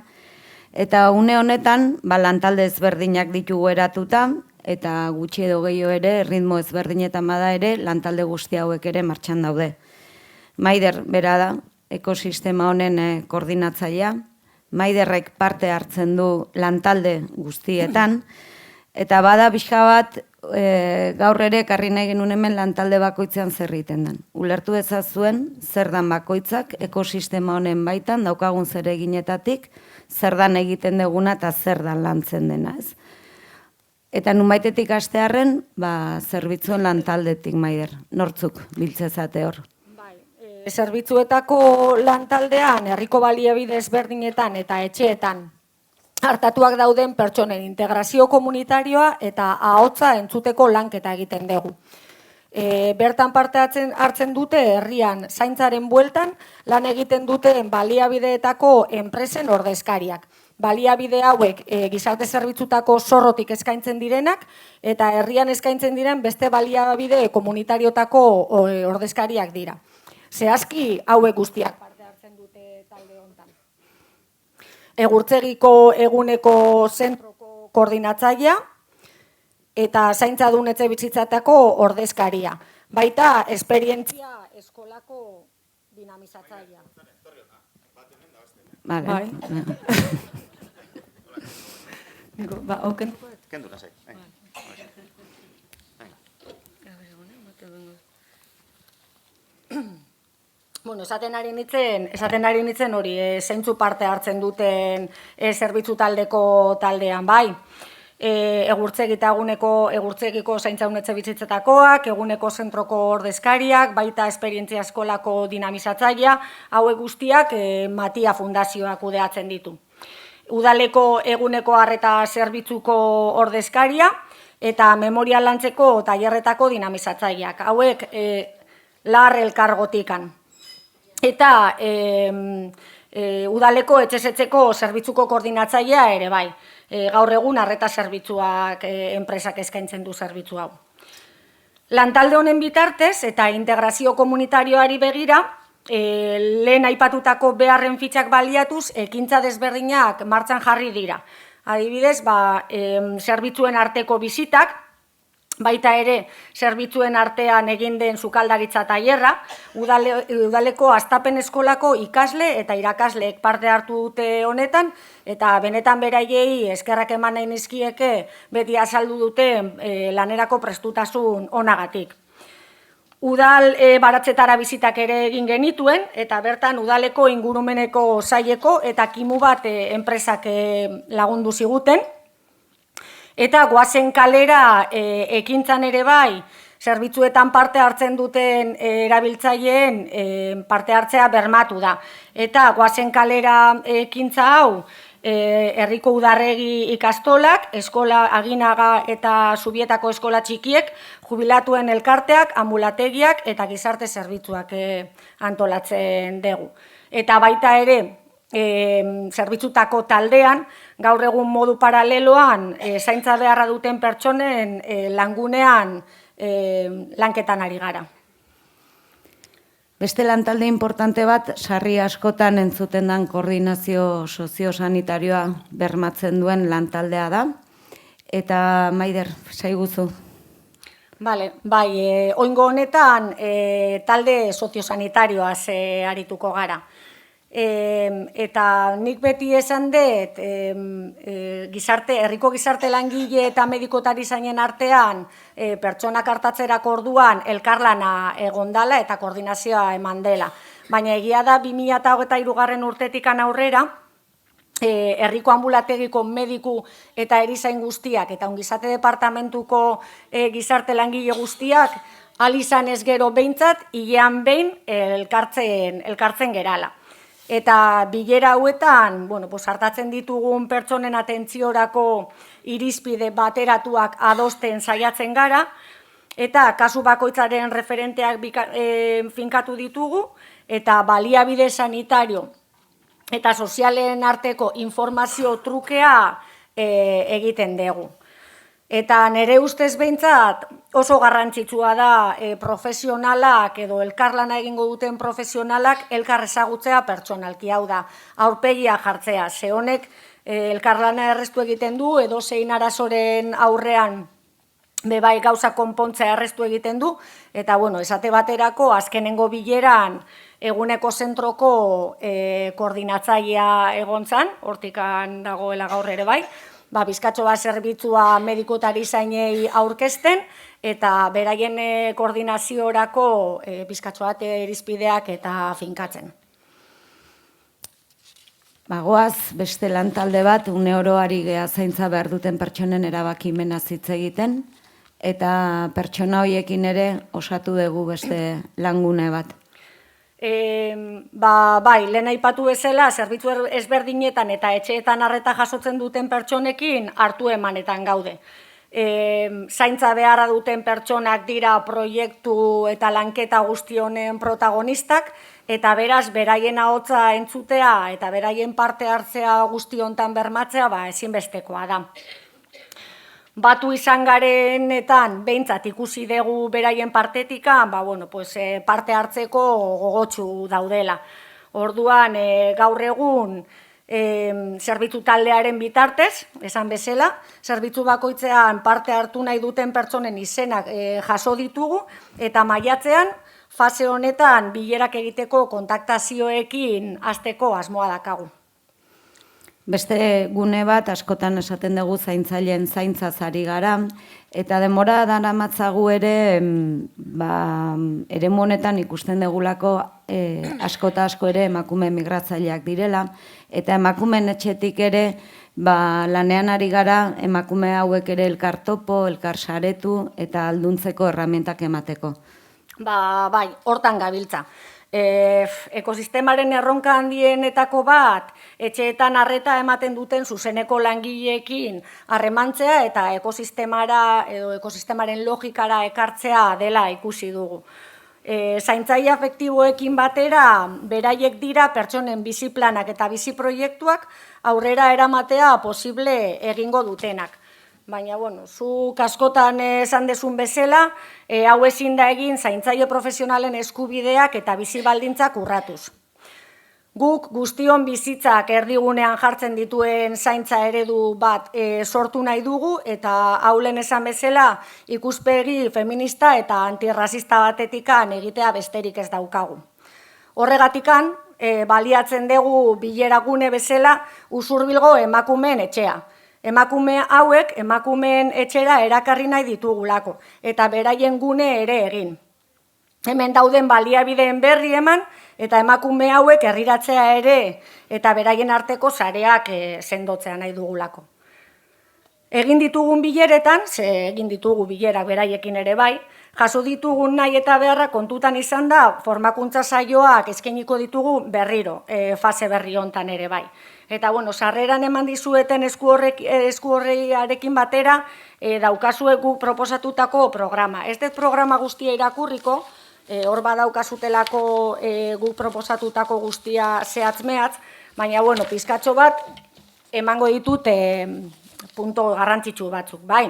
Eta une honetan, lantalde ezberdinak ditugu eratuta, eta gutxi edo gehiago ere, ritmo ezberdinetan bada ere, lantalde guzti hauek ere martxan daude. Maider bera da, ekosistema honen koordinatzailea. Maiderrek parte hartzen du lantalde guztietan, eta bada pixka bat, gaur ere ekarri nahi genuen hemen lantalde bakoitzean zer egiten den. Ulertu ezazuen zer dan bakoitzak ekosistema honen baitan daukagun zer eginetatik, zer dan egiten deguna eta zer dan lantzen dena, ez? Eta nunbaitetik hastearren, zerbitzuen lantaldetik, Maider, nortzuk biltzezate hor. Zerbitzuetako lantaldean, herriko baliabide ezberdinetan eta etxeetan hartatuak dauden pertsonen integrazio komunitarioa eta ahotsa entzuteko lanketa egiten dugu. Bertan parte hartzen dute herrian zaintzaren bueltan lan egiten duten baliabideetako enpresen ordezkariak. Baliabide hauek gizarte zerbitzutako zorrotik eskaintzen direnak eta herrian eskaintzen diren beste baliabide komunitariotako ordezkariak dira. Zehazki hauek guztiak parte hartzen dute talde honetan. Egurtzegiko eguneko zentroko koordinatzailea eta zaintzadun etxe bizitzatako ordezkaria. Baita esperientzia eskolako dinamizatzailea. Vale. Kendu nasai. Bueno, esaten ari nitzen hori, zeintzu parte hartzen duten zerbitzu taldeko taldean, bai. Egurtzegiko zaintzaunetxe bizitzetakoak, eguneko zentroko ordezkariak, baita esperientzia eskolako dinamizatzailea, hauek guztiak Matia Fundazioak kudeatzen ditu. Udaleko eguneko arreta zerbitzuko ordezkaria eta memoria lantzeko tailerretako dinamizatzaileak. Hauek lar elkargotikan. Eta udaleko etxezetzeko zerbitzuko koordinatzailea ere bai. Gaur egun arreta zerbitzuak enpresak eskaintzen du zerbitzu hau. Lantalde honen bitartez eta integrazio komunitarioari begira, lehen aipatutako beharren fitxak baliatuz, ekintza desberdinak martxan jarri dira. Adibidez, zerbitzuen arteko bizitak, baita ere zerbitzuen artean egin den sukaldaritza tailerra, udaleko Astapen eskolako ikasle eta irakasleek parte hartu dute honetan, eta benetan beraiei eskerrak eman nahi nizkieke beti azaldu dute lanerako prestutasun onagatik. Udal baratzetara bizitak ere egin genituen, eta bertan udaleko ingurumeneko saileko eta kimu bat enpresak lagundu ziguten. Eta goazen kalera ekintzan ere bai, zerbitzuetan parte hartzen duten erabiltzaileen parte hartzea bermatu da. Eta goazen kalera ekintza hau, herriko udarregi ikastolak, eskola Aginaga eta Zubietako eskola txikiek, jubilatuen elkarteak, ambulategiak eta gizarte zerbitzuak antolatzen dugu. Eta baita ere, zerbitzutako taldean, gaur egun modu paraleloan zaintza beharra duten pertsonen langunean lanketan ari gara. Beste lantalde importante bat, sarri askotan entzuten den koordinazio soziosanitarioa bermatzen duen lantaldea da. Eta Maider, saiguzu. Bai, oingo honetan talde soziosanitarioaz arituko gara. Eta nik beti esan dut, herriko gizarte langile eta medikotari zainen artean pertsonak hartatzerako orduan elkarlana egondala eta koordinazioa eman dela. Baina egia da 2023 urtetikan aurrera, herriko ambulategiko mediku eta erizain guztiak eta ongizate departamentuko gizarte langile guztiak alizan ez gero behintzat, hilean behin elkartzen gerala. Eta bilera hauetan, hartatzen ditugun pertsonen atentziorako irizpide bateratuak adosten saiatzen gara, eta kasu bakoitzaren referenteak finkatu ditugu, eta baliabide sanitario eta sozialen arteko informazio trukea egiten dugu. Eta nire ustez behintzat oso garrantzitsua da profesionalak edo elkarlana egingo duten profesionalak elkar ezagutzea pertsonalki, hau da, aurpegia jartzea. Ze honek elkarlana erreztu egiten du edo zein arazoren aurrean bebai gauza konpontzea erreztu egiten du, eta esate baterako azkenengo bileran eguneko zentroko koordinatzailea egon zan, hortikan dagoela gaur ere bai, bizkatxo bat zerbitzua medikotari zainei aurkezten, eta beraien koordinaziorako bizkatxo bat irizpideak eta finkatzen. Goaz, beste lantalde bat, une oro ari gea zaintza behar duten pertsonen erabakimena hitz egiten, eta pertsona horiekin ere osatu dugu beste langune bat. Lehen aipatu bezala, zerbitzu ezberdinetan eta etxeetan arreta jasotzen duten pertsonekin hartu emanetan gaude. Zaintza beharra duten pertsonak dira proiektu eta lanketa guzti honen protagonistak, eta beraz, beraien ahotsa entzutea eta beraien parte hartzea guzti hontan bermatzea ezinbestekoa da. Batu izan garenetan, behintzat ikusi dugu beraien partetikan, parte hartzeko gogotsu daudela. Orduan, gaur egun, zerbitzu taldearen bitartez, esan bezala, zerbitzu bakoitzean parte hartu nahi duten pertsonen izenak jaso ditugu, eta maiatzean, fase honetan bilerak egiteko kontaktazioekin hasteko asmoa dakagu. Beste gune bat, askotan esaten dugu zaintzaileen zaintzaz ari gara, eta denbora daramatzagu ere, eremu honetan ikusten dugulako asko eta asko ere emakume migratzaileak direla, eta emakumeen etxetik ere lanean ari gara emakume hauek ere elkar topo, elkar saretu eta alduntzeko erramientak emateko. Hortan gabiltza. Ekosistemaren erronka handienetako bat, etxeetan arreta ematen duten zuzeneko langileekin harremantzea eta ekosistemaren logikara ekartzea dela ikusi dugu. Zaintzaile afektiboekin batera, beraiek dira pertsonen biziplanak eta biziproiektuak aurrera eramatea posible egingo dutenak. Baina, zuk askotan esan dezun bezala, hau ezin da egin zaintzaile profesionalen eskubideak eta bizi baldintzak urratuz. Guk guztion bizitzak erdigunean jartzen dituen zaintza eredu bat sortu nahi dugu eta haulen esan bezala ikuspegi feminista eta antirrazista batetikan egitea besterik ez daukagu. Horregatikan, baliatzen dugu bileragune bezala Usurbilgo emakumeen etxea. Emakume hauek emakumeen etxera erakarri nahi ditugulako eta beraien gune ere egin. Hemen dauden baliabideen berri eman eta emakume hauek herriratzea ere eta beraien arteko sareak sendotzea nahi dugulako. Egin ditugun bileretan, egin ditugu bilerak beraiekin ere bai, jaso ditugun nahi eta beharra kontutan izan da formakuntza saioak eskainiko ditugu berriro, fase berri hontan ere bai. Eta, sarreran eman dizueten esku horreiarekin batera daukazue guk proposatutako programa. Ez dut programa guztia irakurriko, hor badaukazutelako guk proposatutako guztia zehatz-mehatz, baina, pizkatxo bat emango ditut punto garrantzitsu batzuk, bai.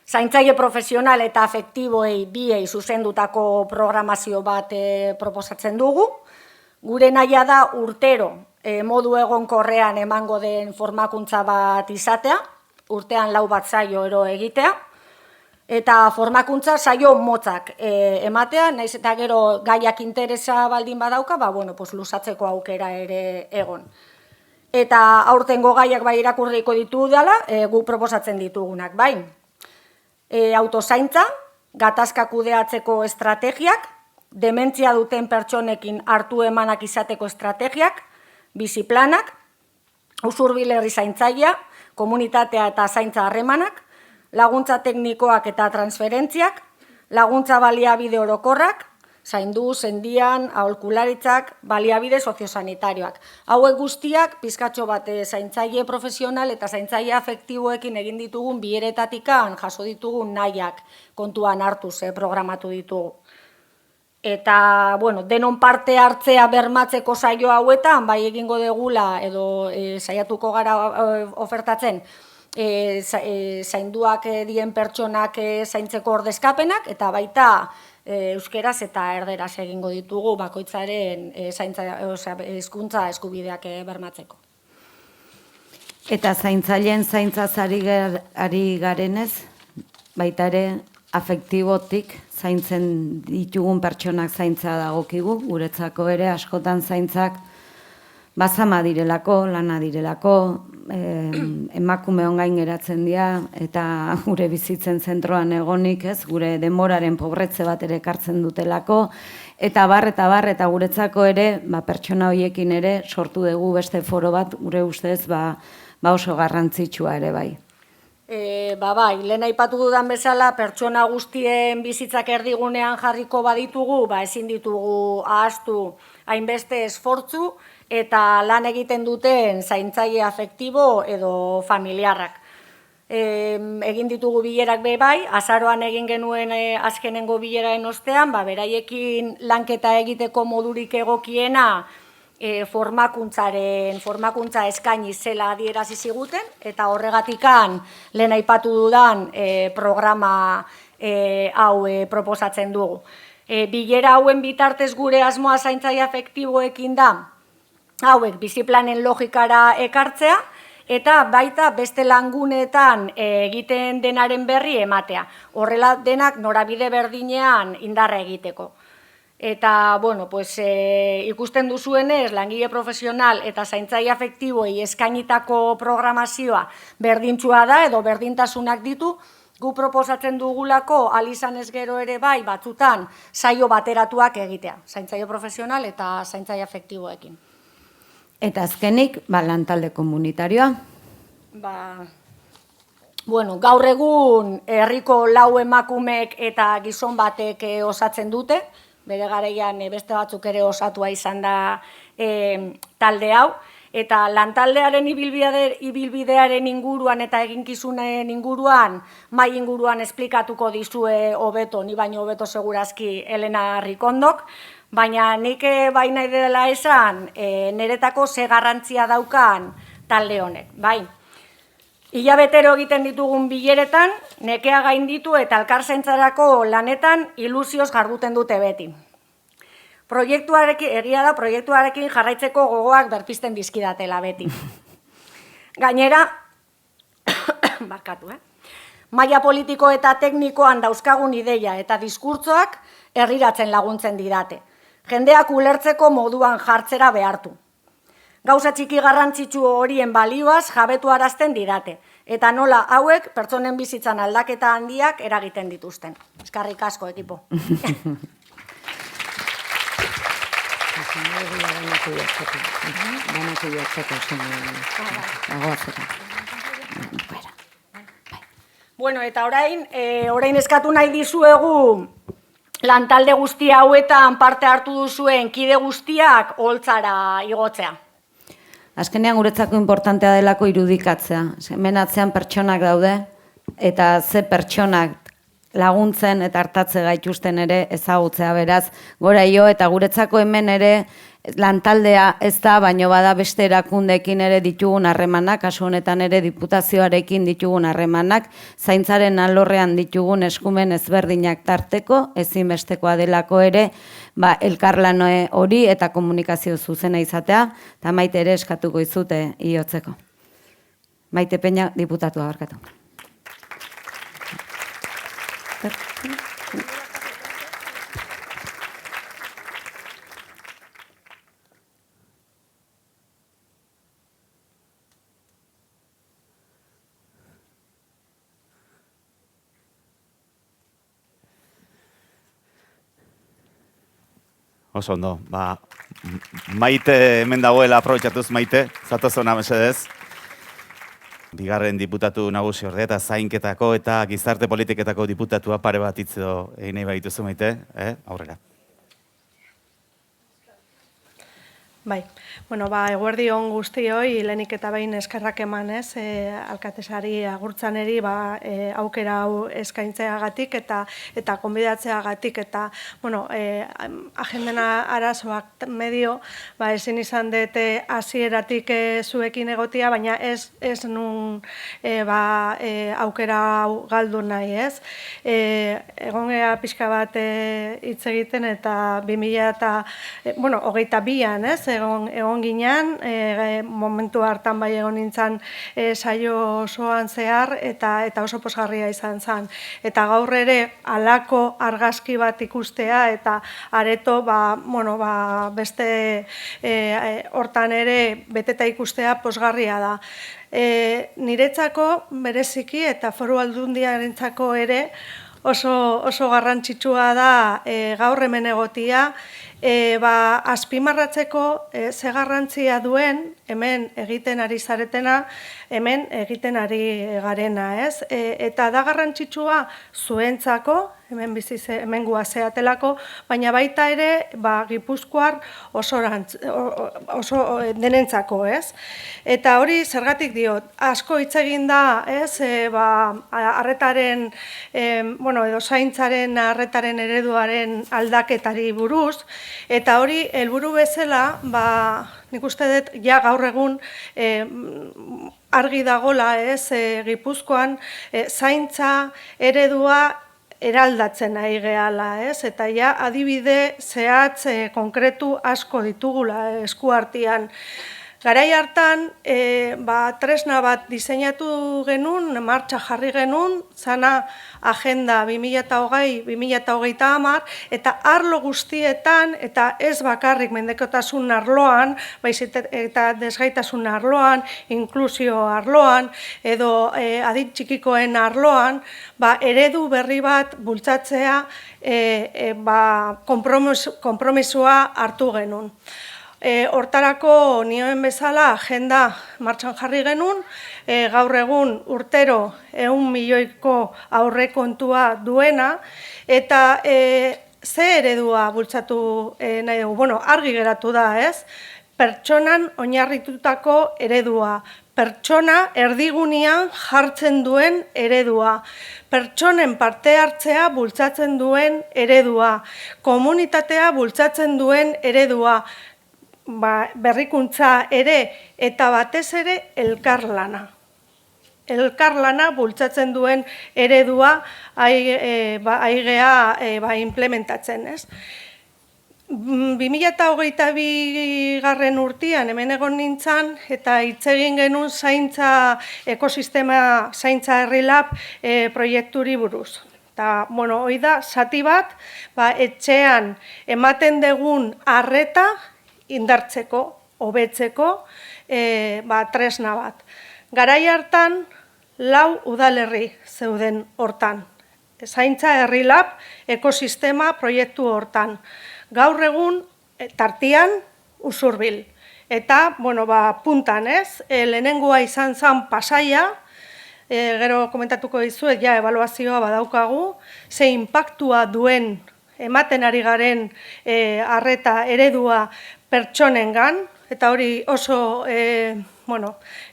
Zaintzaile profesional eta afektiboei biei zuzendutako programazio bat proposatzen dugu. Gure nahia da urtero modu egonkorrean emango den formakuntza bat izatea, urtean 4 bat saio ero egitea, eta formakuntza saio motzak ematea, naiz eta gero gaiak interesa baldin badauka, luzatzeko aukera ere egon. Eta aurtengo gaiak bai irakurriko ditu dela, guk proposatzen ditugunak, bai. Autozaintza, gatazka kudeatzeko estrategiak, dementzia duten pertsonekin hartu emanak izateko estrategiak, biziplanak, Usurbil herri zaintzailea, komunitatea eta zaintza harremanak, laguntza teknikoak eta transferentziak, laguntza baliabide orokorrak, zaindu, sendian, aholkularitzak, baliabide soziosanitarioak. Hauek guztiak, pizkatxo bat zaintzaile profesional eta zaintzaile afektiboekin egin ditugun bileretatikan jaso ditugun nahiak kontuan hartuz programatu ditugu. Eta, denon parte hartzea bermatzeko saio hauetan, bai egingo degula edo saiatuko gara ofertatzen, zainduak dien pertsonak zaintzeko ordezkapenak, eta baita euskeraz eta erderaz egingo ditugu bakoitzaren hezkuntza eskubideak bermatzeko. Eta zaintzaileen zaintzaz ari garenez, baita ere afektibotik zaintzen ditugun pertsonak zaintza dagokigu, guretzako ere askotan zaintzak bazama direlako, lana direlako, emakume ongain geratzen dira eta gure bizitzen zentroan egonik, gure denboraren pobretze bat ere ekartzen dutelako, eta bar, eta guretzako ere, pertsona horiekin ere sortu dugu beste foro bat, gure ustez, oso garrantzitsua ere bai. Bai, lehen aipatu dudan bezala, pertsona guztien bizitzak erdigunean jarriko baditugu, ezin ditugu ahaztu hainbeste esfortzu, eta lan egiten duten zaintzaile afektibo edo familiarrak. Egin ditugu bilerak bai, azaroan egin genuen azkenengo bileraen ostean, beraiekin lanketa egiteko modurik egokiena formakuntza eskaini zela adierazi ziguten, eta horregatikan lehen aipatu dudan programa hau proposatzen dugu. Bilera hauen bitartez gure asmoa zaintzaile afektiboekin da, hauek biziplanen logikara ekartzea, eta baita beste languneetan egiten denaren berri ematea. Horrela denak norabide berdinean indarra egiteko. Eta, ikusten duzuenez, langile profesional eta zaintzaile afektiboei eskainitako programazioa berdintsua da edo berdintasunak ditu, gu proposatzen dugulako alizan ez gero ere bai batzutan saio bateratuak egitea, zaintzaile profesional eta zaintzaile afektiboekin. Eta azkenik, lantalde komunitarioa? Gaur egun herriko 4 emakumeek eta gizon batek osatzen dute, bere garaian beste batzuk ere osatua izan da talde hau, eta lantaldearen ibilbidearen inguruan eta eginkizunen inguruan, mai inguruan esplikatuko dizue hobeto, ni baino hobeto segurazki Elena Rikondok, baina nik bai nahi dela esan, niretako ze garrantzia daukan talde honek, bai. Hilabetero egiten ditugun bileretan, nekea gainditu eta elkarzaintzarako lanetan ilusioz jarduten dute beti. Egia da, proiektuarekin jarraitzeko gogoak berpizten dizkidatela beti. Gainera, maila politiko eta teknikoan dauzkagun ideia eta diskurtzoak herriratzen laguntzen didate. Jendeak ulertzeko moduan jartzera behartu. Gauza txiki garrantzitsu horien balioaz jabetu arazten didate, eta nola hauek pertsonen bizitzan aldaketa handiak eragiten dituzten. Eskerrik asko, ekipo. Bueno, eta orain eskatu nahi dizuegu lantalde guzti hauetan parte hartu duzuen kide guztiak holtzara igotzea. Azkenean guretzako importantea delako irudikatzea. Hemen atzean pertsonak daude, eta ze pertsonak laguntzen eta hartatze gaituzten ere ezagutzea, beraz, gora jo, eta guretzako hemen ere lantaldea ez da, baino bada beste erakundeekin ere ditugun harremanak, kasu honetan ere diputazioarekin ditugun harremanak, zaintzaren alorrean ditugun eskumen ezberdinak tarteko, ezinbestekoa delako ere, elkarlan hori eta komunikazio zuzena izatea, eta Maite ere eskatuko izute iotzeko. Maite Peña, diputatua barkatu. Oso ondo, Maite hemen dagoela aprobetxatuz, Maite, zatozona mesedez. Bigarren diputatu nagusi orde eta zainketako eta gizarte politiketako diputatua pare bat hitzo egin nahi badituzu, Maite, aurrera. Bai, eguerdi on guztioi, lehenik eta behin eskerrak emanez, alkatesari agurtzaneri aukera hau eskaintzeagatik eta konbidatzeagatik eta, agendena arazoak medio, ezin izan dute hasieratik zuekin egotia, baina ez nun aukera hau galdu nahi, ez? Egon gea pixka bat hitz egiten eta 2022an, ez? Egon ginen, momentu hartan bai egon nintzen saio osoan zehar eta oso posgarria izan zen. Eta gaur ere halako argazki bat ikustea eta areto beste hortan ere beteta ikustea posgarria da. Niretzako bereziki eta Foru Aldundiarentzako ere oso garrantzitsua da gaur hemen egotia, azpimarratzeko ze garrantzia duen hemen egiten ari zaretena, hemen egiten ari garena, ez? Eta da garrantzitsua zuentzako, hemen guazeatelako, baina baita ere Gipuzkoar oso denentzako, ez? Eta hori zergatik diot, asko hitz egin da, ez? Arretaren, edo zaintzaren arretaren ereduaren aldaketari buruz, eta hori helburu bezala, nik uste dut, ja gaur egun argi dagola, ez, Gipuzkoan, zaintza eredua eraldatzen ari gehala, ez, eta ja adibide zehatz konkretu asko ditugula eskuartean. Garai hartan, tresna bat diseinatu genuen, martxa jarri genuen, zana agenda 2020-2030, eta arlo guztietan, eta ez bakarrik mendekotasun arloan, eta desgaitasun arloan, inklusio arloan, edo adin txikikoen arloan, eredu berri bat bultzatzea konpromisua hartu genuen. Hortarako nioen bezala agenda martxan jarri genuen, gaur egun urtero 100 milioiko aurrekontua duena, eta ze eredua bultzatu nahi dugu, argi geratu da, ez? Pertsonan oinarritutako eredua, pertsona erdigunean jartzen duen eredua, pertsonen parte hartzea bultzatzen duen eredua, komunitatea bultzatzen duen eredua, berrikuntza ere eta batez ere elkarlana. Elkarlana bultzatzen duen eredua aigea implementatzen, ez? 2022 urtean hemen egon nintzen eta hitz egin genuen zaintza ekosistema zaintza herri lab proiekturi buruz. Eta, bueno, hoi da, zati bat, etxean ematen dugun arreta indartzeko, hobetzeko, tresna bat. Garai hartan, 4 udalerri zeuden hortan. Zaintza herri lab ekosistema proiektu hortan. Gaur egun, tartian, Usurbil. Eta, puntan, ez? Lehenengoa izan zen Pasaia, gero komentatuko dizuet, ebaluazioa badaukagu, ze inpaktua duen ematen ari garen arreta eredua pertsonengan, eta hori oso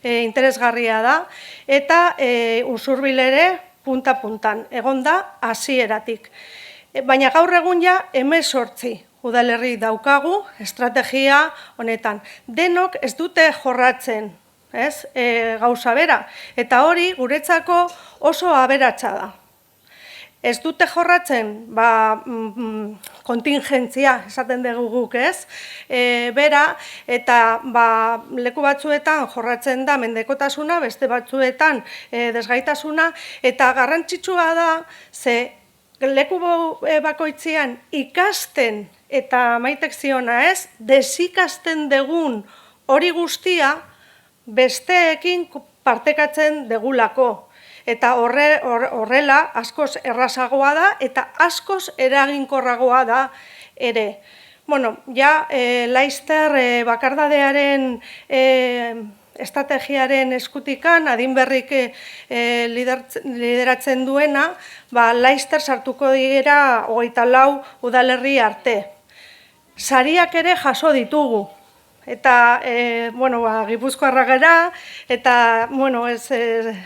interesgarria da, eta Usurbil ere punta-puntan, egon da hasieratik. Baina gaur egun 18 udalerri daukagu estrategia honetan. Denok ez dute jorratzen, gauza bera, eta hori guretzako oso aberatsa da. Ez dute jorratzen, kontingentzia, esaten dugu guk, bera, eta leku batzuetan jorratzen da mendekotasuna, beste batzuetan desgaitasuna, eta garrantzitsua da, ze leku bakoitzean ikasten eta maitek ziona desikasten dugun hori guztia besteekin partekatzen degulako. Eta horrela askoz errazagoa da eta askoz eraginkorragoa da ere. Laster bakardadearen estrategiaren eskutikan, adinberrik lideratzen duena, laster sartuko dira 24 udalerri arte. Sariak ere jaso ditugu. Eta, Gipuzkoarra gara, eta,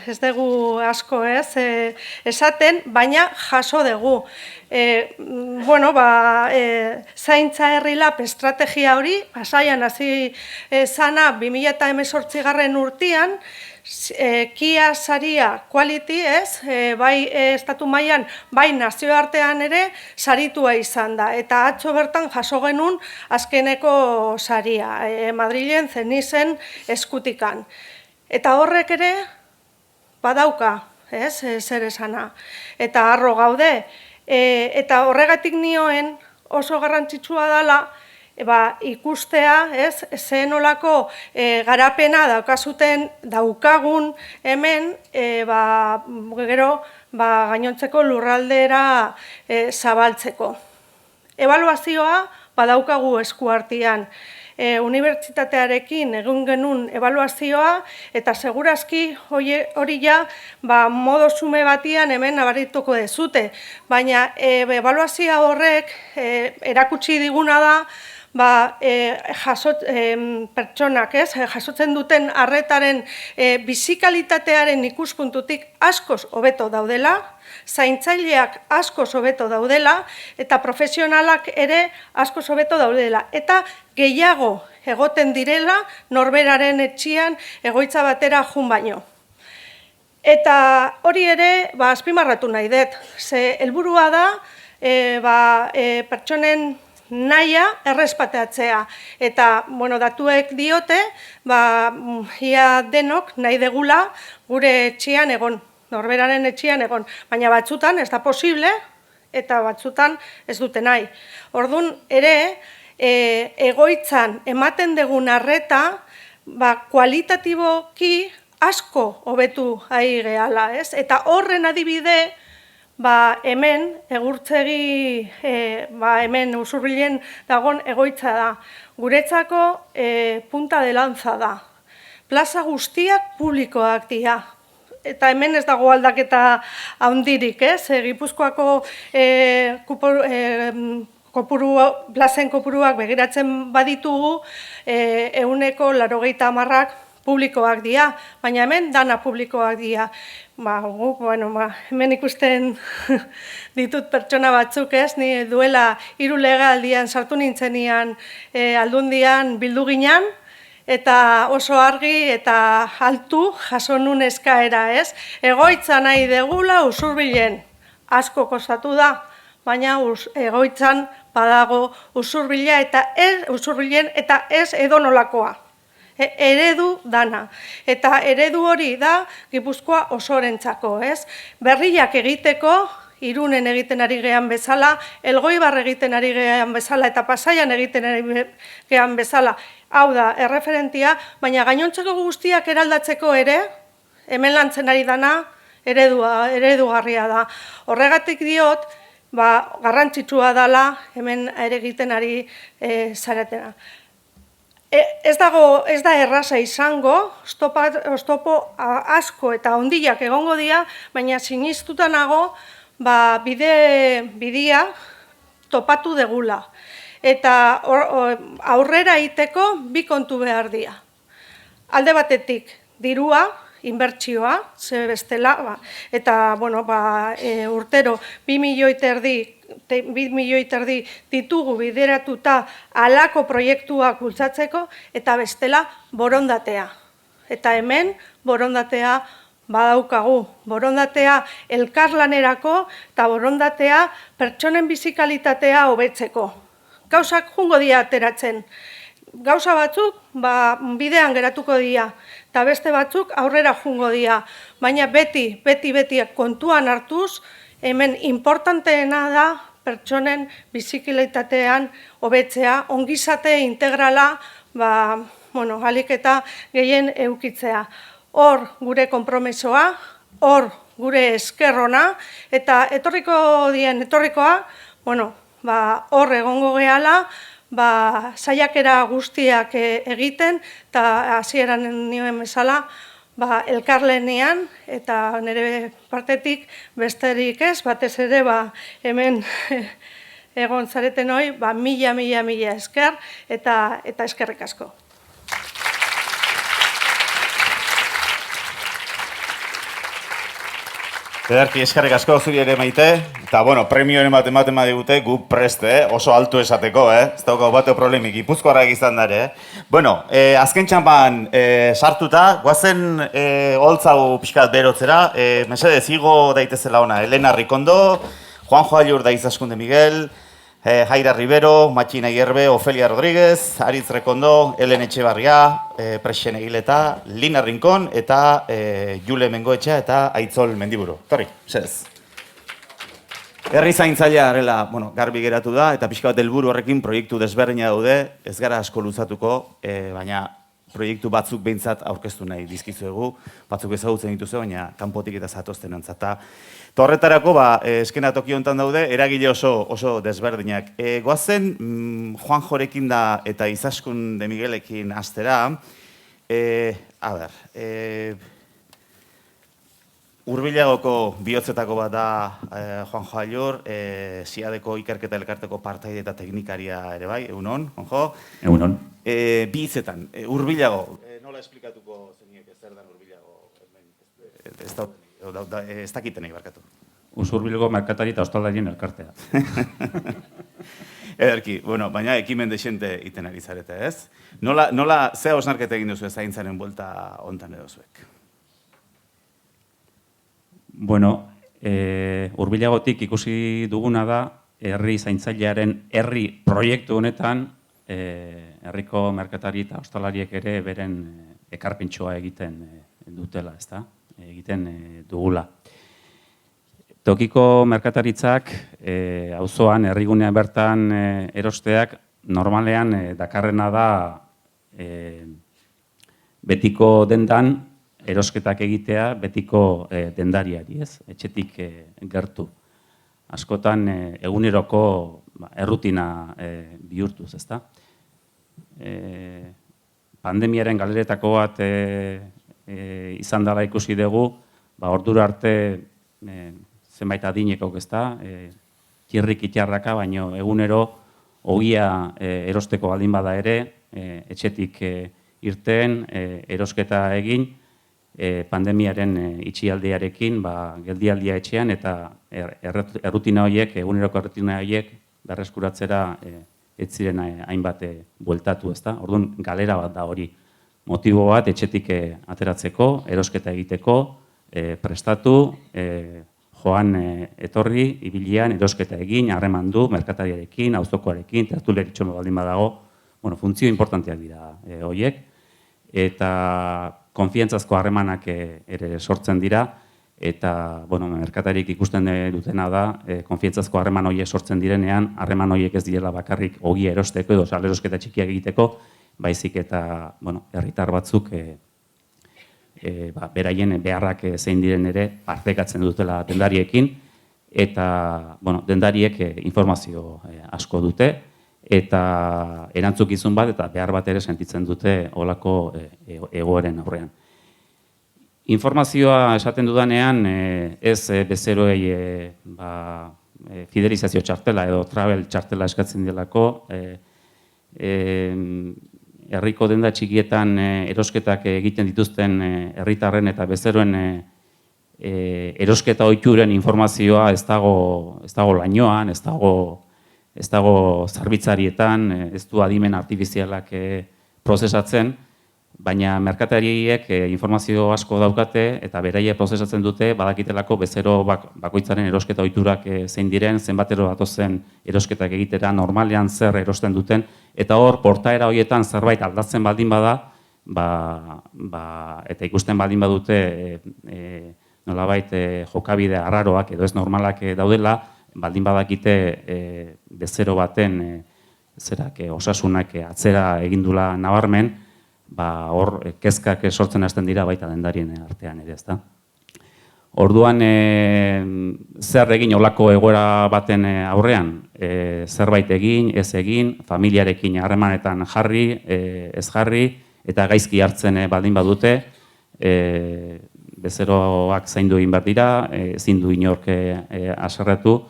ez dugu asko esaten, baina jaso dugu. Zaintza herri lab estrategia hori, Pasaian hasi zana 2018 urtean, Kia saria quality, bai estatu mailan, bai nazioartean ere saritua izan da. Eta atzo bertan jaso genuen azkeneko saria, Madrilen Zenisen eskutikan. Eta horrek ere badauka, zer esana. Eta harro gaude. Eta horregatik nioen oso garrantzitsua dela, ikustea, ze nolako garapena daukagun hemen, gero gainontzeko lurraldera zabaltzeko. Ebaluazioa badaukagu eskuartean. Unibertsitatearekin egin genuen ebaluazioa, eta segurazki hori modo sume batian hemen nabarituko dezute. Baina ebaluazioa horrek erakutsi diguna da, pertsonak, jasotzen duten arretaren bizikalitatearen ikuspuntutik askoz hobeto daudela, zaintzaileak askoz hobeto daudela, eta profesionalak ere askoz hobeto daudela. Eta gehiago egoten direla norberaren etxean egoitza batera jun baino. Eta hori ere azpimarratu nahi dut, ze helburua da pertsonen nahia errespateatzea. Eta, datuek diote, ia denok nahi degula gure etxean egon, norberaren etxean egon. Baina batzutan ez da posible, eta batzutan ez dute nahi. Orduan ere, egoitzan ematen dugun arreta, kualitatiboki asko hobetu ari gehala, eta horren adibide, hemen, egurtzegi, hemen Usurbilen dagoen egoitza da. Guretzako punta de lanza da. Plaza guztiak publikoak dira. Eta hemen ez dago aldaketa handirik, Gipuzkoako plazen kopuruak begiratzen baditugu, 80% publikoak dira, baina hemen dana publikoak dira. Hemen ikusten ditut pertsona batzuk, ni duela 3 legealdian sartu nintzenian Aldundian bildu ginen, eta oso argi eta altu jaso nun eskaera, egoitza nahi degula Usurbilen. Asko kostatu da, baina egoitzan badago usurbilen eta ez edonolakoa. Eredu dana. Eta eredu hori da Gipuzkoa osorentzako, ez? Berriak egiteko, Irunen egiten ari gehan bezala, Elgoibar egiten ari gehan bezala, eta Pasaian egiten ari gehan bezala, hau da, erreferentia, baina gainontzeko guztiak eraldatzeko ere, hemen lantzen ari dana, eredugarria da. Horregatik diot, garrantzitsua dela, hemen ere egiten ari zaretena. Ez da erraza izango, oztopo asko eta ondiak egongo dira, baina sinistuta nago, bidea topatu degula. Eta aurrera iteko bi kontu behar dira. Alde batetik, dirua, inbertsioa, ze bestela, eta urtero 2,5 milioi ditugu bideratuta halako proiektuak bultzatzeko, eta bestela borondatea. Eta hemen borondatea badaukagu, borondatea elkarlanerako eta borondatea pertsonen bizikalitatea hobetzeko. Gauzak jungo dira ateratzen. Gauza batzuk bidean geratuko dira, eta beste batzuk aurrera jungo dira. Baina beti kontuan hartuz, hemen importanteena da pertsonen bizikalitatean hobetzea, ongizate integrala, ahalik eta gehien eukitzea. Hor gure konpromisoa, hor gure eskerrona, eta etorrikoa, hor egongo gehala, saiakera guztiak egiten, eta hasieran nioen bezala, elkarlenean, eta nire partetik besterik ez, batez ere hemen egon zareten hoi, mila esker, eta eskerrik asko. Ederki, eskerrik asko zuri ere Maite, eta premioren bat ematen badigute gu prest, oso altu esateko, ez daukagu bateo problemik, Gipuzkoarrak izan dare. Azken txampan sartuta, guazen holtzau pixkat berotzera, mesedez igo daitezela ona, Elena Rikondo, Juanjo Allur da Izaskunde Miguel, Jaira Rivero, Matxina Ierbe, Ofelia Rodríguez, Aritz Rekondo, Helen Etxebarria, Prexen Egileta, Lina Rincón, eta Jule Mengoetxea eta Aitzol Mendiburu. Torri, sedez. Herri zaintzailea arela, garbi geratu da, eta pixka bat helburu horrekin proiektu desberdina daude, ez gara asko luzatuko, baina proiektu batzuk behintzat aurkeztu nahi dizkizuegu, batzuk ezagutzen dituzu, baina kanpotik eta zatozten antzata. Eta horretarako, eskenatoki honetan daude, eragile oso desberdinak. Goazen, Juan Jorekin da eta Izaskun de Miguelekin astera, Hurbilagoko bihotzetako bat da Juanjo Allur, Siadeko ikerketa elkarteko partaide eta teknikaria ere bai, egunon, Juanjo? Egunon. Bi hitzetan, Hurbilago, nola esplikatuko zeniek zer dan Hurbilago? Ez dakitenek barkatu. Hurbilago merkatari eta ostaldarien elkartea. Ederki, baina ekimen desente iten ari zarete, ez? Nola, ze hausnarketa egin duzu zaintzaren buelta hontan edo zuek? Hurbilagotik ikusi duguna da, herri zaintzailearen herri proiektu honetan, herriko merkatari eta ostalariek ere beren ekarpentsoa egiten dutela, ezta? Egiten dugula. Tokiko merkataritzak, auzoan, herrigunean bertan erosteak, normalean dakarrena da betiko dendan erosketak egitea betiko dendariari, ez? Etxetik gertu. Askotan eguneroko errutina bihurtuz, ezta? Pandemiaren galeretako bat izan dela ikusi dugu, ordura arte zenbait adinekok, ezta? Txirrik itxarraka, baino egunero ogia erosteko baldin bada ere, etxetik irten, erosketa egin, pandemiaren itxialdiarekin, geldialdia etxean, eta errutina horiek, eguneroko errutina horiek, berreskuratzera ez ziren hainbat bueltatu, ezta? Orduan, galera bat da hori. Motibo bat etxetik ateratzeko, erosketa egiteko, prestatu, joan etorri, ibilian, erosketa egin, harreman du, merkatariarekin, auzokoarekin, tertuleritxo baldin badago, funtzio importanteak dira horiek, eta konfiantzazko harremanak ere sortzen dira, eta merkatariek ikusten dutena da, konfiantzazko harreman horiek sortzen direnean, harreman horiek ez direla bakarrik ogia erosteko edo salerosketa txikiak egiteko, baizik eta herritar batzuk beraien beharrak zein diren ere partekatzen dutela dendariekin, eta dendariek informazio asko dute, eta erantzukizun bat eta behar bat ere sentitzen dute olako egoeren aurrean. Informazioa esaten dudanean ez bezeroei fidelizazio txartela edo travel txartela eskatzen delako, herriko denda txikietan erosketak egiten dituzten herritarren eta bezeroen erosketa ohituren informazioa ez dago lainoan, ez dago zerbitzarietan, ez du adimen artifizialak prozesatzen, baina merkatariek informazio asko daukate eta beraiek prozesatzen dute badakitelako bezero bakoitzaren erosketa ohiturak zein diren, zenbatero datozen erosketak egitera, normalean zer erosten duten, eta hor, portaera horietan zerbait aldatzen baldin bada, eta ikusten baldin badute nolabait jokabide arraroak edo ez normalak daudela, baldin badakite bezero baten osasunak atzera egindula nabarmen, hor kezkak sortzen hasten dira baita dendarien artean ere, ezta. Orduan, zer egin olako egoera baten aurrean? Zerbait egin, ez egin, familiarekin harremanetan jarri, ez jarri, eta gaizki hartzen baldin badute, bezeroak zaindu egin behar dira, ezin du inork haserretu,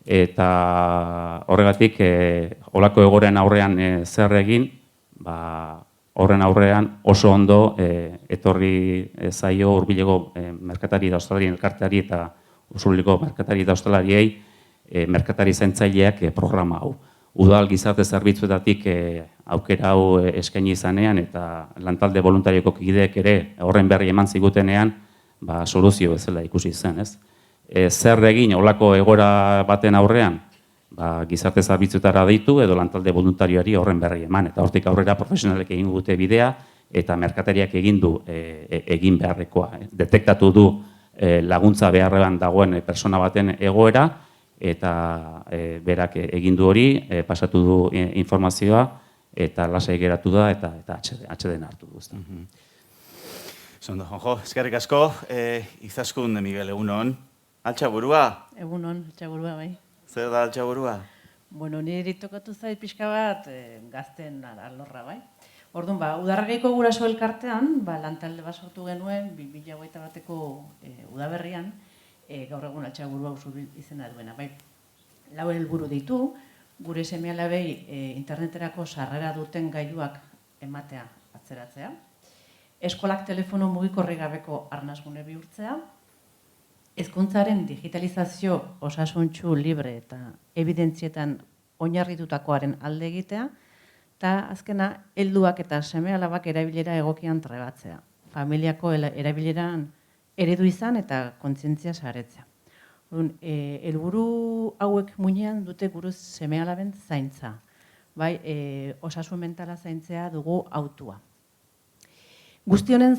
eta horregatik olako egoeren aurrean zer egin, horren aurrean oso ondo etorri zaio hurbileko merkatari eta ostalarien elkarteari eta usurbiliko merkatari eta ostalariei merkatari zaintzaileak programa hau. Udal gizarte zerbitzuetatik aukera hau eskaini izanean eta lantalde voluntarioko kideek ere horren berri eman zigutenean soluzio bezala ikusi zen, ez? Zer egin olako egoera baten aurrean? Gizarte zerbitzuetara deitu edo lantalde voluntarioari horren berri eman. Eta hortik aurrera profesionalek egin dute bidea eta merkatariak egin du egin beharrekoa. Detektatu du laguntza beharrean dagoen persona baten egoera eta berak egin du hori, pasatu du informazioa eta lasai geratu da eta atxeden hartu du. Zondo, Jonjo, eskerrik asko. Izaskun, Miguel, egunon. Altxaburua? Egunon, altxaburua, bai. Zer da altxaburua? Bueno, niri tokatu zait pixka bat gazten alorra, bai. Orduan, Udarragiko guraso elkartean, lantalde bat sortu genuen, 2021ko udaberrian, gaur egun altxaburua Usurbil izena duena, bai. Lau helburu ditu, gure seme-alabei interneterako sarrera duten gailuak ematea atzeratzea, eskolak telefono mugikorrik gabeko arnasgune bihurtzea, hezkuntzaren digitalizazio osasuntsu libre eta evidentzietan oinarritutakoaren alde egitea, eta azkena, helduak eta seme-alabak erabilera egokian trebatzea. Familiako erabileran eredu izan eta kontzientzia saretzea. Helburu hauek muinean dute gure seme-alaben zaintza. Bai, osasun mentala zaintzea dugu hautua. Guzti honen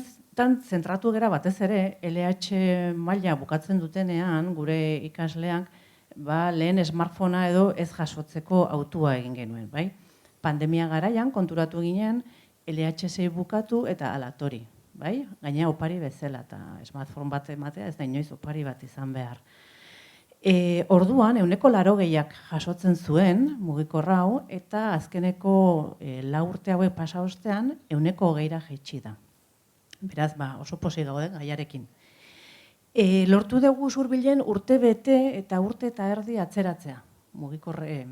zentratu gara batez ere, LH maila bukatzen dutenean, gure ikasleak, lehen smartphonea edo ez jasotzeko autua egin genuen, bai? Pandemia garaian konturatu ginen, LH6 bukatu eta alatori, bai? Gaina opari bezala, eta smartphone bat ematea ez da inoiz opari bat izan behar. Orduan, 80% jasotzen zuen mugikorra hau, eta azkeneko 4 urte hauek pasa ostean, 20% jaitsi da. Beraz, oso posi gaude gaiarekin. Lortu dugu Usurbilen urte bete eta urte eta erdi atzeratzea, mugikorre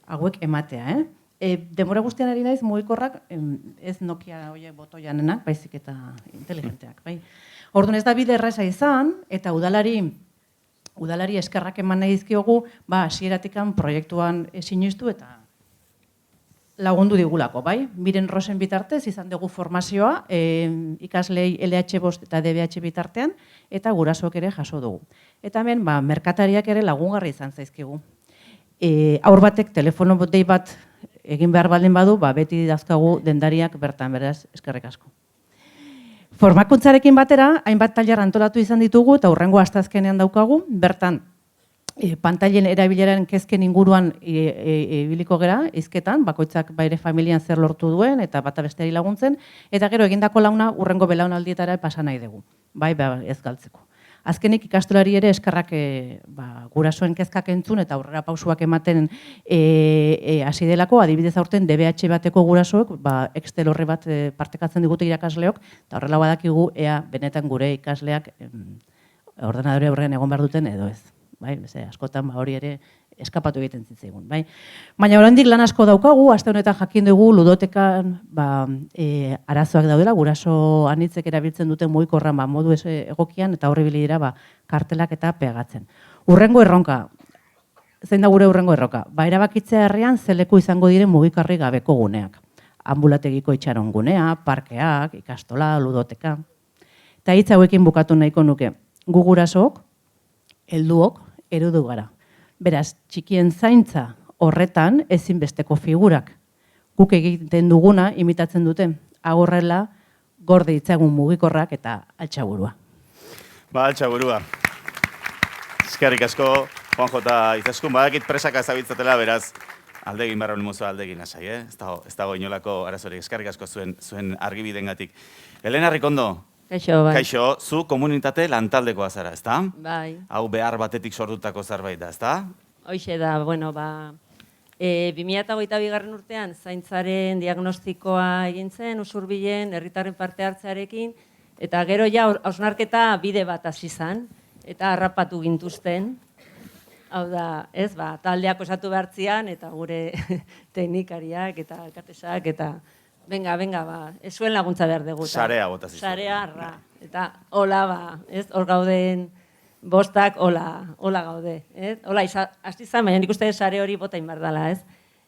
hauek ematea. Demora guztian ari naiz mugikorrak ez Nokia botoianenak, baizik eta inteligenteak. Orduan ez da bide erraza izan, eta udalari eskerrak eman nahi dizkiogu, hasieratik proiektuan sinestu eta lagundu digulako, bai? Miren Rosen bitartez izan dugu formazioa, ikaslei LH5 eta DBH bitartean, eta gurasoak ere jaso dugu. Eta hemen, merkatariak ere lagungarri izan zaizkigu. Aur batek telefono dei bat egin behar baldin badu, beti dazkagu dendariak bertan, beraz, eskerrik asko. Formakuntzarekin batera, hainbat tailer antolatu izan ditugu, eta hurrengo asteazkenean daukagu, bertan, pantailen erabileraren kezken inguruan ibiliko gera, hizketan, bakoitzak baire familian zer lortu duen, eta bata besteari laguntzen, eta gero egindako launa hurrengo belaunaldietara pasa nahi dugu, bai, ez galtzeko. Azkenik ikastolari ere eskerrak gurasoen kezkak entzun eta aurrera pausuak ematen hasi delako, adibidez aurten DBH bateko gurasoek, Excel horre bat partekatzen digute irakasleok, eta horrela badakigu ea benetan gure ikasleak ordenadore horrean egon behar duten edo ez. Askotan hori ere eskapatu egiten zitzaigun. Baina oraindik lan asko daukagu, aste honetan jakin dugu ludotekan arazoak daudela, guraso anitzek erabiltzen duten mugikorran modu egokian eta horri dira kartelak eta pegatzen. Urrengo erronka, zein da gure urrengo erronka? Erabakitzea herrian ze leku izango diren mugikorrik gabeko guneak. Anbulategiko itxaron gunea, parkeak, ikastola, ludoteka. Eta hitz hauekin bukatu nahiko nuke. Gu gurasook, helduok, erudu gara. Beraz, txikien zaintza horretan ezinbesteko figurak. Guk egiten duguna imitatzen dute. Agorrela, gorde itzagun mugikorrak eta altxaburua. Altxaburua. Eskerrik asko, Juanjo eta Izaskun. Badakit presaka zabitzatela, beraz, aldegin barra olimozoa aldegin lasai, ez dago inolako arazorik. Eskerrik asko zuen argibidengatik. Elena Rikondo. Kaixo, bai. Kaixo, zu komunitate lantaldekoa zara, ezta? Bai. Hau behar batetik sortutako zerbait da, ezta? Hoixe da, 2022 urtean zaintzaren diagnostikoa egin zen, Usurbilen, herritarren parte hartzearekin, eta gero hausnarketa bide bat hasi zen, eta harrapatu gintuzten. Hau da, taldeak osatu behartzian, eta gure teknikariak eta alkatesak, eta Venga, ez zuen laguntza behar dugu. Sarea botaz izan. Sarea, eta hola, hor gauden bostak, hola gaude. Hola, hasti izan, baina nik uste sare hori bota inbar dela, ez?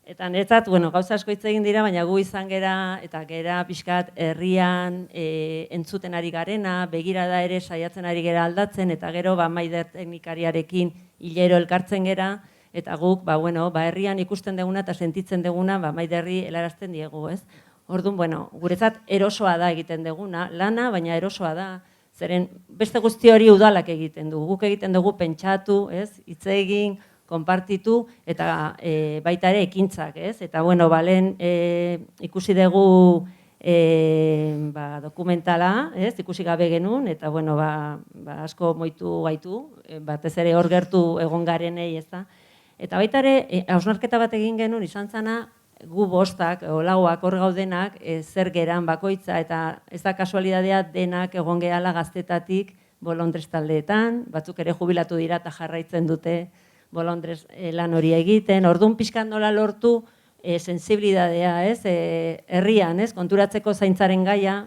Eta niretzat, gauza asko hitz egin dira, baina gu izan gera, eta gera pixkat herrian entzuten ari garena, begirada ere saiatzen ari gera aldatzen, eta gero, Maider teknikariarekin hilero elkartzen gera, eta guk, herrian ikusten deguna eta sentitzen deguna, Maiderri helarazten diegu, ez? Orduan, guretzat erosoa da egiten duguna, lana, baina erosoa da. Zeren beste guzti hori udalak egiten du. Guk egiten dugu pentsatu, hitz egin, konpartitu, eta baita ere ekintzak, ez? Eta, lehen ikusi dugu dokumentala, ikusi gabe genuen, eta, asko moitu gaitu, batez ere hor gertu egon garenei, ez da? Eta baita ere, hausnarketa bat egin genuen, izan zana, gu bostak, lauak hor gaudenak, zer geran bakoitza, eta ez da kasualidadea denak egon gehala gaztetatik bolondrez taldeetan, batzuk ere jubilatu dira eta jarraitzen dute bolondrez lan hori egiten, orduan pixkan nola lortu sensibilidadea, herrian, konturatzeko zaintzaren gaia,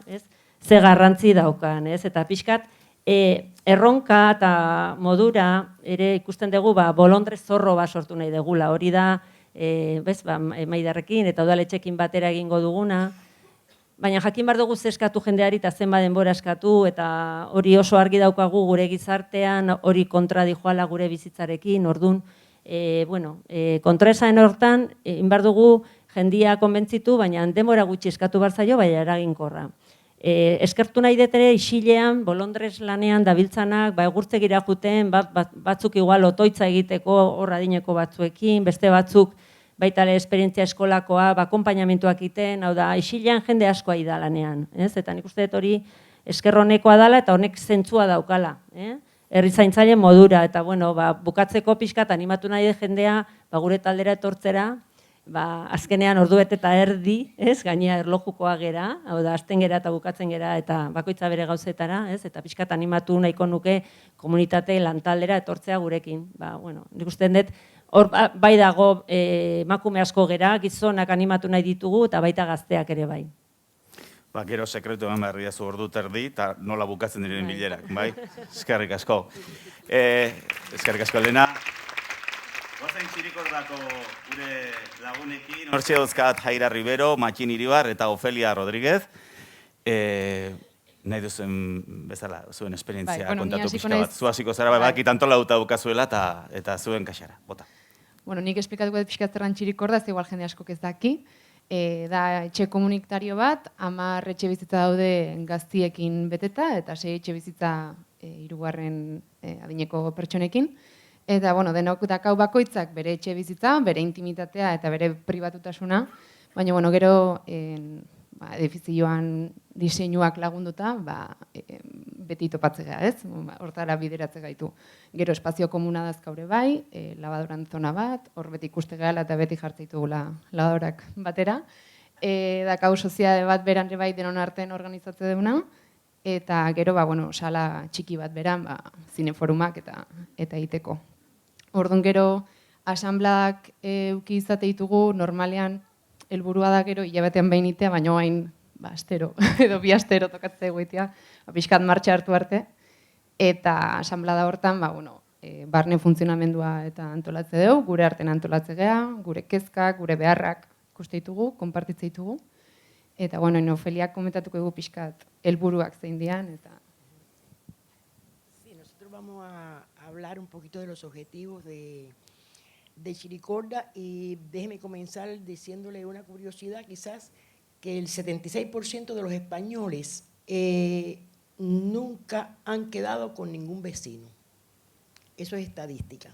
ze garrantzi daukan, eta pixkat erronka eta modura ere ikusten dugu bolondrez zorro bat sortu nahi degula, hori da Maiderrekin eta udaletxekin batera egingo duguna, baina jakin behar dugu eskatu jendeari eta zenba denbora eskatu, eta hori oso argi daukagu gure gizartean, hori kontra dijoala gure bizitzarekin, orduan, kontraesaen hortan, behar dugu jendia konbentzitu, baina denbora gutxi eskatu behar zaio, baina eraginkorra. Eskertu nahi detere isilean, bolondrez lanean dabiltzanak, egurtze gira juten, batzuk igual otoitza egiteko horra dineko batzuekin, beste batzuk baita ere esperientzia eskolakoa, akompainamentuak egiten, hau da, isilean jende askoa da lanean, eta nik uste dut hori esker honekoa dela eta honek zentzua daukala, herri zaintzaileen modura, eta bukatzeko pixkat animatu nahi jendea, gure taldera etortzera, azkenean orduet eta erdi, gainea erlojukoa gera, hau da, azten gera eta bukatzen gera, eta bakoitza bere gauzetara, eta pixkat animatu nahiko nuke komunitate lantaldera etortzea gurekin. Nik uste dut, hor bai dago emakume asko gera, gizonak animatu nahi ditugu, eta baita gazteak ere bai. Gero sekretu eman behar diazu ordu terdi, eta nola bukatzen diren bilerak, bai? Eskerrik asko. Eskerrik asko, Elena. goazen Txirikordako gure lagunekin. Hortxe dauzkat Jaira Rivero, Matxin Iribar eta Ofelia Rodríguez. Nahi duzuen bezala, zuen esperientzia kontatu pixka bat. Zu hasiko zara, bakit antolatuta bukazuela eta zuen kaxara, bota. Bueno, nik esplikatuko dut pixka zerran Txirikorda, ez igual jende askok ez daki. Da etxe komunitario bat, 10 etxe bizitza daude gaztiekin beteta, eta 6 etxe bizitza 3. Adineko pertsonekin. Eta, bueno, denok dakau bakoitzak bere etxe bizitza, bere intimitatea eta bere pribatutasuna, baina, bueno, gero edifizioan diseinuak lagunduta, beti topatzea, ez? Hortara bideratzea gaitu. Gero espazio komuna dazkaure bai, labadoran zona bat, hor beti ikuste gehala eta beti jartzeitugula labadorak batera. Dakau soziade bat beran bai denon artean organizatze deuna, eta gero, sala txiki bat beran, zineforumak eta iteko. Orduan gero, asanbladak euki izate ditugu, normalean, helburua da gero, hilabetean behin itea, baina hain, astero, edo 2 astero tokatzea egoitea, pixkat martxa hartu arte, eta asanblada hortan, barne funtzionamendua eta antolatze dugu, gure artean antolatze gea, gure kezkak, gure beharrak ikuste ditugu, konpartitze ditugu, eta, Ofeliak komentatuko dugu pixkat helburuak zein dian, eta... Sí, nosotros vamos a hablar un poquito de los objetivos de Txirikorda y déjeme comenzar diciéndole una curiosidad, quizás que el 76% de los españoles nunca han quedado con ningún vecino. Eso es estadística.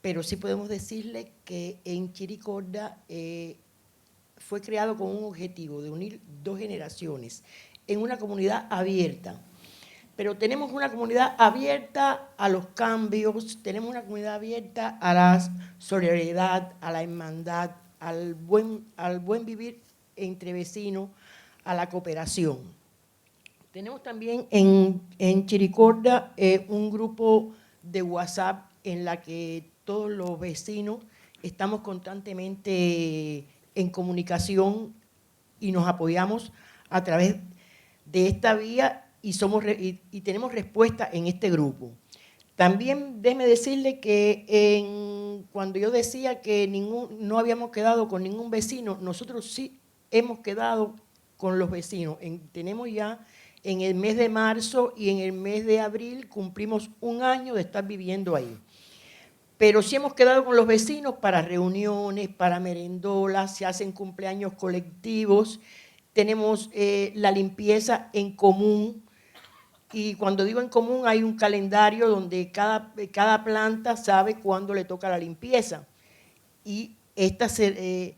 Pero sí podemos decirle que en Txirikorda fue creado con un objetivo de unir 2 generaciones en una comunidad abierta. Pero tenemos una comunidad abierta a los cambios, tenemos una comunidad abierta a la solidaridad, a la hermandad, al buen vivir entre vecinos, a la cooperación. Tenemos también en Txirikorda un grupo de WhatsApp en la que todos los vecinos estamos constantemente en comunicación y nos apoyamos a través de esta vía y tenemos respuesta en este grupo. También déjeme decirle que cuando yo decía que no habíamos quedado con ningún vecino, nosotros sí hemos quedado con los vecinos. Tenemos ya en el mes de marzo y en el mes de abril cumplimos 1 año de estar viviendo ahí. Pero sí hemos quedado con los vecinos para reuniones, para merendolas, se hacen cumpleaños colectivos, tenemos la limpieza en común. Y cuando digo en común, hay un calendario donde cada planta sabe cuándo le toca la limpieza. Y esta se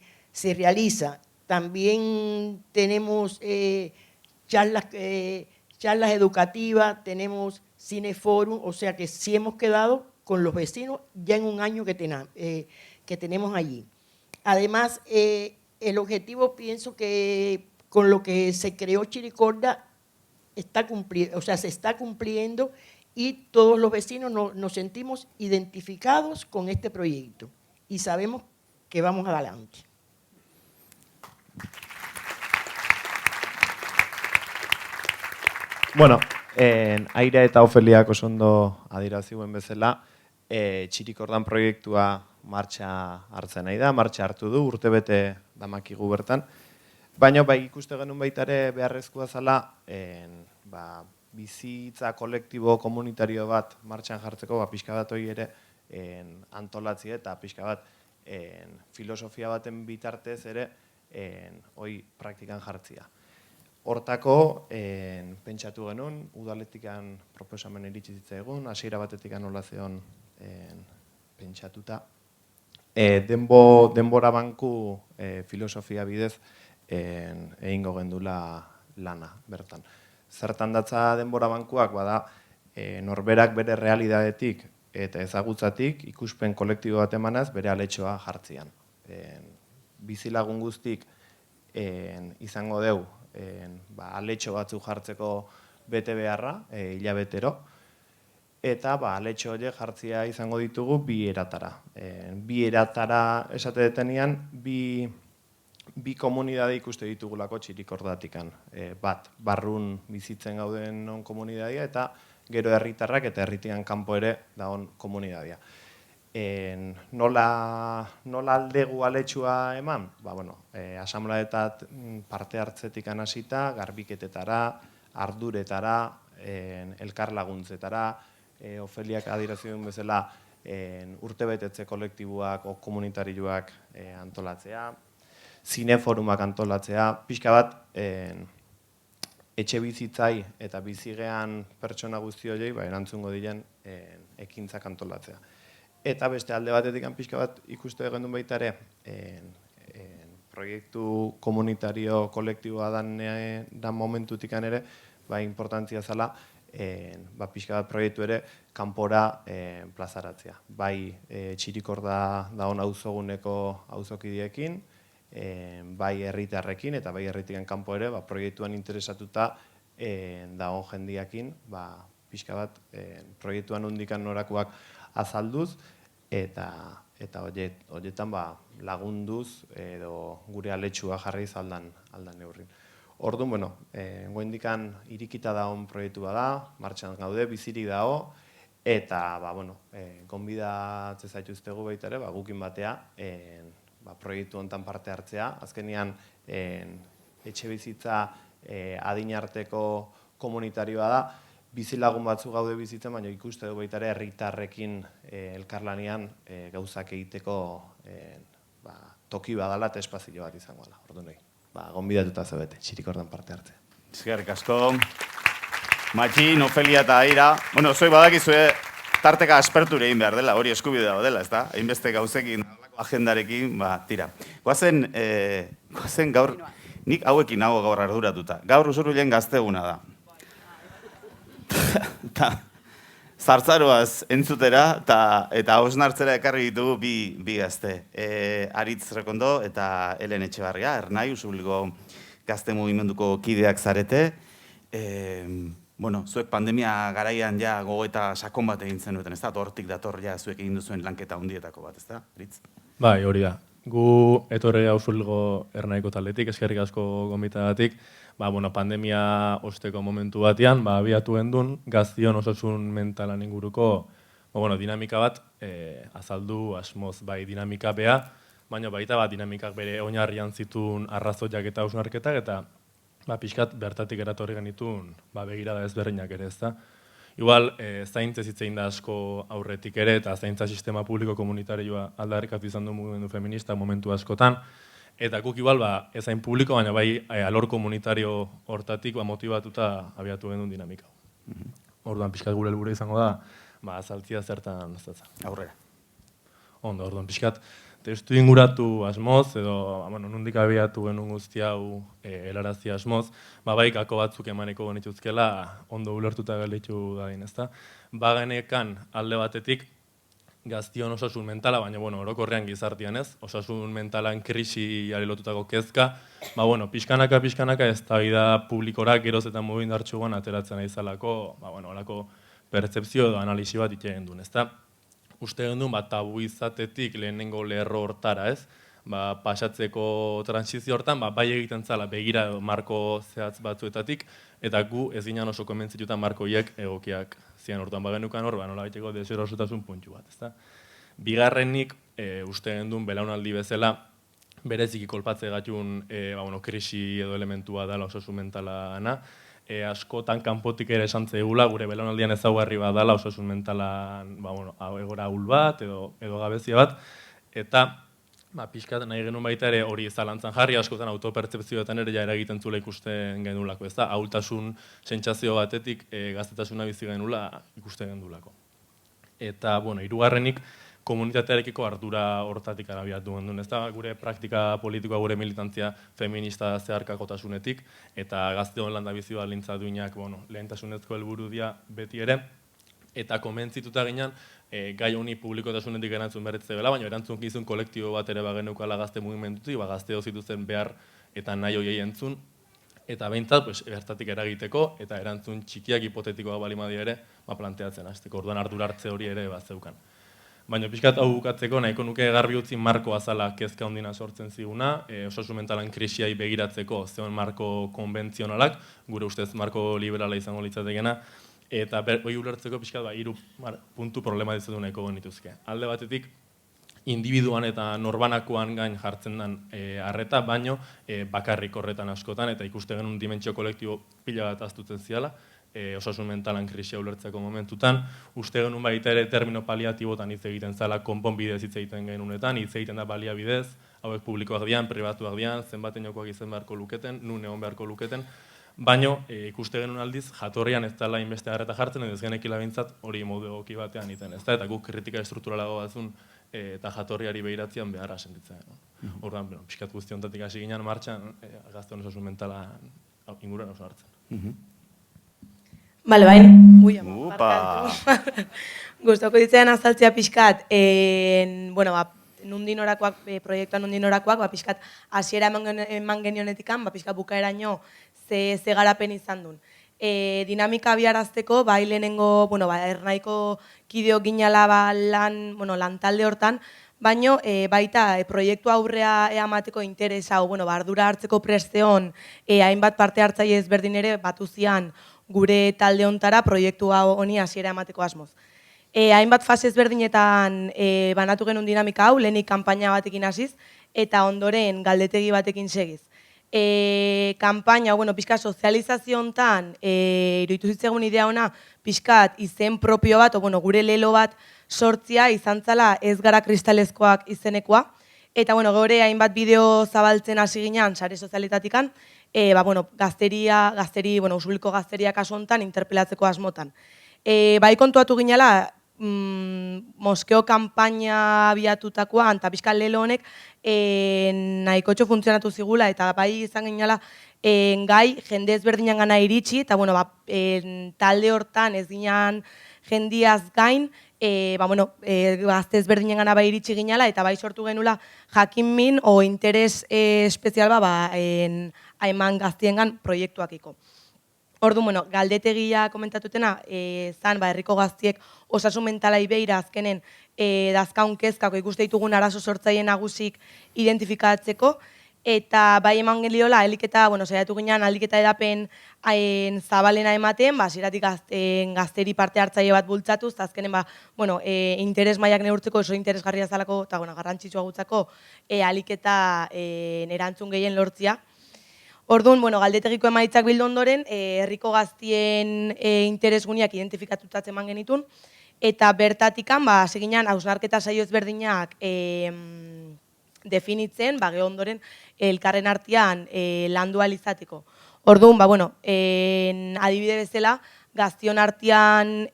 realiza. También tenemos charlas educativas, tenemos cineforum, o sea que sí hemos quedado con los vecinos ya en 1 año que tenemos allí. Además, el objetivo, pienso que con lo que se creó Txirikorda, se está cumpliendo y todos los vecinos nos sentimos identificados con este proyecto y sabemos que vamos adelante. Bueno, Aira eta Ofeliak oso ondo adierazioen bezala, Txirikordan proiektua martxa hartzen nahi da, martxa hartu du, urtebete damakigu bertan. Baina ikuste genuen baita ere beharrezkoa zela bizitza kolektibo komunitario bat martxan jartzeko pixka bat hori ere antolatzea eta pixka bat filosofia baten bitartez ere hori praktikan jartzea. Hortako pentsatu genuen, udaletikan proposamen iritsi zitzaigun, hasiera batetikan nola zeon pentsatuta. Denbora banku filosofia bidez egingo gendula lana bertan. Zertan datza denbora bankuak, bada norberak bere realidadetik eta ezagutzatik ikuspen kolektibo bat emanaz bere aletxoa jartzean. Bizilagun guztik izango deu aletxo batzuk jartzeko bete beharra, hilabetero, eta aletxo horiek jartzea izango ditugu 2 eratara. 2 eratara esate detenean, bi komunidade ikuste ditugulako Txirikordatikan. Bat, barrun bizitzen gauden non komunidadea eta gero herritarrak eta herritikan kanpo ere dagoen komunidadea. nola aldegu aletxua eman? Asamlaetat parte hartzetik hasita, garbiketetara, arduretara, elkar laguntzetara, Ofeliak adierazi duen bezala urtebetetze kolektiboak o komunitarioak antolatzea, zineforumak antolatzea, pixka bat etxe bizitzai eta bizigean pertsona guzti horiei erantzungo diren ekintzak antolatzea. Eta beste alde batetik pixka bat ikuste egon duen baita ere, proiektu komunitario kolektiboa dan momentutik ere, importantzia zala, pixka bat proiektu ere kanpora plazaratzea. Bai Txirikorda dagoen auzoguneko auzokidiekin, bai herritarrekin eta bai herritikan kanpo ere proiektuan interesatuta dagoen jendiakin, pixka bat proiektuan nondikan norakoak azalduz eta horietan lagunduz edo gure aletxua jarri aldan neurrin. Orduan, goendikan irikita dagoen proiektua da, martxan gaude, bizirik dago, eta gonbidatzen zaituztegu baita ere, gukin batea, proiektu honetan parte hartzea. Azkenean, etxe bizitza adinarteko komunitarioa da, bizilagun batzu gaude bizitzen, baina ikuste du baita ere herritarrekin elkarlanean gauzak egiteko toki badala eta espazio bat izango dela. Orduan nahi. Gonbidatuta zabete, Txirikordan parte hartzea. Eskerrik asko. Matxin, Ofelia eta Aira. Zuek badakizue tarteka asperture egin behar dela, hori eskubide dago dela, ezta? Hainbeste gauzekin, agendarekin, tira. Goazen gaur, nik hauekin nago gaur arduratuta. Gaur Usurbilen gazteguna da. Zartzaroaz entzutera eta hausnartzera ekarri ditugu bi gazte. Aritz Rekondo eta Helen Etxebarria, Ernai, Usurbilgo gazte mugimenduko kideak zarete. Zuek pandemia garaian gogoeta sakon bat egin zenuten, ez da? Hortik dator zuek egin duzuen lanketa hundietako bat, ez da, Aritz? Bai, hori da. Gu etorri Usurbilgo Ernaiko taldetik, eskerrik asko gonbitagatik, pandemia osteko momentu batean, abiatu gendun, gaztion osasun mentalan inguruko dinamika bat azaldu asmoz dinamika beha, baina baita dinamikak bere oinarrian zituen arrazoiak eta hausnarketak, eta pixkat bertatik eratorri genituen begirada ezberdinak ere, ez da. Igual, zaintza zitzein da asko aurretik ere, eta zaintza sistema publiko komunitarioa aldarrikatu izan du mugimendu feminista momentu askotan, eta guk igual, ezain publiko, baina alor komunitario hortatik motibatuta abiatu gendun dinamika. Orduan, pixkat gure helburu izango da, azaltzia zertan zatzen. Aurrera. Ondo, orduan, pixkat, testu inguratu asmoz, edo nondik abiatu genuen guzti hau helarazi asmoz, gako batzuk emaneko genituzkela ondo ulertuta gelditu da din, ezta? Genekan alde batetik gaztion osasun mentala, baina orokorrean gizartian ez, osasun mentalan krisiari lotutako kezka, pixkanaka eztabaida publikorak geroz eta mugindartsuan ateratzen aizalako, olako pertzepzio edo analisi bat itxegen duen, ezta? Uste gendun, tabu izatetik lehenengo lerro hortara, ez? Pasatzeko transizio hortan, bai egiten zala begira marko zehatz batzuetatik, eta gu ez ginen oso konbentzituta markoiek egokiak zian hortan bagenukan hor, nola baiteko deserosotasun puntu bat, ezta? Bigarrenik, uste gendun, belaunaldi bezala, bereziki kolpatze gatun krisi edo elementua dela osasun mentalana, askotan kanpotik ere esan zegula, gure belaunaldian ezaugarri bat dela osasun mentalan egora ahul bat edo gabezia bat, eta pixkat nahi genuen baita ere hori zalantzan jarri, askotan autopertzepzioetan ere eragiten zula ikusten genulako, ez da? Ahultasun sentsazio batetik gaztetasuna bizi genula ikusten genulako. Eta, hirugarrenik, komunitatearekiko ardura hortatik arabiatu gendun, ez da? Gure praktika politikoa, gure militantzia feminista zeharkakotasunetik, eta gazteon landa bizi baldintza duinak lehentasunezko helburu dia beti ere, eta konbentzituta ginen, gai honi publikotasunetik erantzun berretze bela, baina erantzun kolektibo bat ere bagenukala gazte mugimendutik, gazteo zituzen behar eta nahi hoiei entzun, eta behintzat, bertatik eragiteko, eta erantzun txikiak hipotetikoak balimadia ere, planteatzen hasteko, orduan ardura hartze hori ere bat zeukan. Baina pixkat hau bukatzeko, nahiko nuke garbi utzi marko azala kezka ondina sortzen ziguna, osasun mentalan krisiai begiratzeko zeon marko konbentzionalak, gure ustez marko liberala izango litzatekena, Eta hori ulertzeko pixkat, hiru puntu problema dizutu nahiko genituzke. Alde batetik, individuan eta norbanakoan gain jartzen den arreta, baino bakarrik horretan askotan, eta ikuste genuen dimentsio kolektibo pila bat aztutzen ziala, osasun mentalan krisia ulertzeko momentutan, uste genuen baita ere termino paliatibotan hitz egiten zala, konponbidez hitz egiten genunetan, hitz egiten da baliabidez, hauek publikoak dian, pribatuak dian, zenbateinokoak izan beharko luketen, nun egon beharko luketen, baino ikuste genuen aldiz, jatorrian ez dela inbeste arreta jartzen, edo ez genekila bintzat hori modu egoki batean iten, ez da, eta guk kritika estrukturalago batzun eta jatorriari behiratzean beharra sentitzen. Orduan, pixkat guztiontatik hasi ginen martxan, gazte osasun mentala inguruan oso hartzen. Bale, bain, gustoko ditzen azaltzea pixkat, nundinorakoak, proiektuan nundinorakoak, pixkat, hasiera eman genionetikan, pixkat bukaeraino ze garapen izan duen. Dinamika abiarazteko, lehenengo, ernaiko kideo ginala lan talde hortan, baino baita proiektu aurrea eamateko interesa, ardura hartzeko presteon, hainbat parte hartzaile ezberdin ere batu zian gure talde hontara proiektu honi hasiera emateko asmoz. Hainbat fase ezberdinetan banatu genuen dinamika hau, lehenik kanpaina batekin hasiz, eta ondoren galdetegi batekin segiz. Kanpaina, pixkat sozializazio hontan, iruditu zitzegun idea ona, pixkat izen propio bat, gure lelo bat sortzia izan zala ez gara kristalezkoak izenekoa, eta gore hainbat bideo zabaltzen hasi ginean, sare sozialitatikan, gazteri, usuliko gazteria kasu hontan interpelatzeko asmotan. Bai kontuatu ginela, moskeo kanpaina abiatutakoa, eta pixkat lelo honek nahikotxo funtzionatu zigula, eta bai izan ginela gai jende ezberdinan gana iritsi, eta talde hortan ez ginen jendiaz gain, gazte ezberdinen gana bai iritsi ginela, eta bai sortu genula jakin min o interes espezial eman gaztiengan proiektuakiko. Orduan, galdetegia komentatutena, zan, herriko gaztiek osasun mentalai beira azkenen dazkaun kezkako ikuste ditugun arazo sortzaile nagusik identifikatzeko, eta bai eman geliola, heliketa, saiatu ginean aldiketa edapen zabalena ematen, ziratik gazteri parte hartzaile bat bultzatuz, azkenen, interes mailak neurtzeko, oso interesgarria zalako, eta garrantzitsua gutzako, aliketa erantzun gehien lortzia. Orduan, galdetegiko emaitzak bildu ondoren, herriko gaztien interesguniak identifikatutatzen eman genitun, eta bertatikan, hasi ginen, hausnarketa saio ezberdinak definitzen, gero ondoren, elkarren artean landu ahal izateko. Orduan, adibide bezala, gaztion artean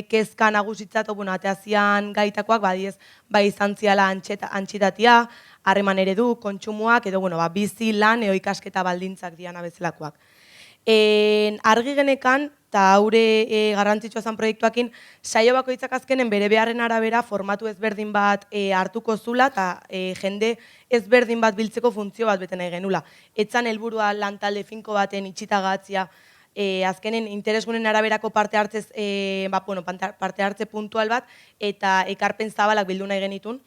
kezka nagusitzat, ateazian gaitakoak, bai izan ziala antxitatia, harreman eredu, kontsumoak, edo bizi lan eo ikasketa baldintzak diana bezalakoak. Argi genekan, eta haure garrantzitsua zen proiektuakin, saio bakoitzak azkenen bere beharren arabera formatu ezberdin bat hartuko zula, eta jende ezberdin bat biltzeko funtzio bat beten nahi genula. Etzan helburua lan talde finko baten itxitagatzia, azkenen interesgunen araberako parte hartze puntual bat, eta ekarpen zabalak bildu nahi genitun.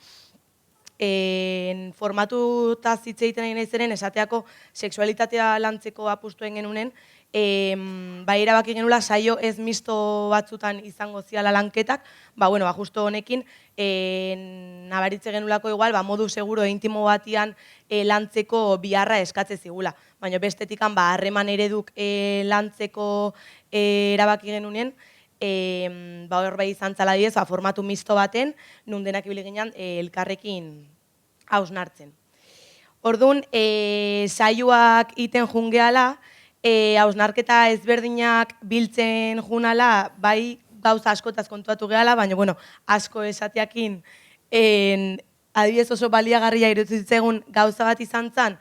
Formatu eta zitze egiten nahi nahi esateako sexualitatea lantzeko apustuen genunen, bai erabaki genula saio ez misto batzutan izango ziala lanketak, justo honekin nabaritze genulako igual, modu seguro intimo batian lantzeko biharra eskatze zigula. Baina bestetikan harreman ereduk lantzeko erabaki genunen, hor bai izan zala diez, formatu misto baten, nun denak ibili ginen elkarrekin hausnartzen. Orduan, saioak iten jungeala, hausnarketa ezberdinak biltzen junala, bai gauza askotaz kontuatu gehala, baina asko esateakin, adibidez oso baliagarria iruditzegun gauza bat izan zen,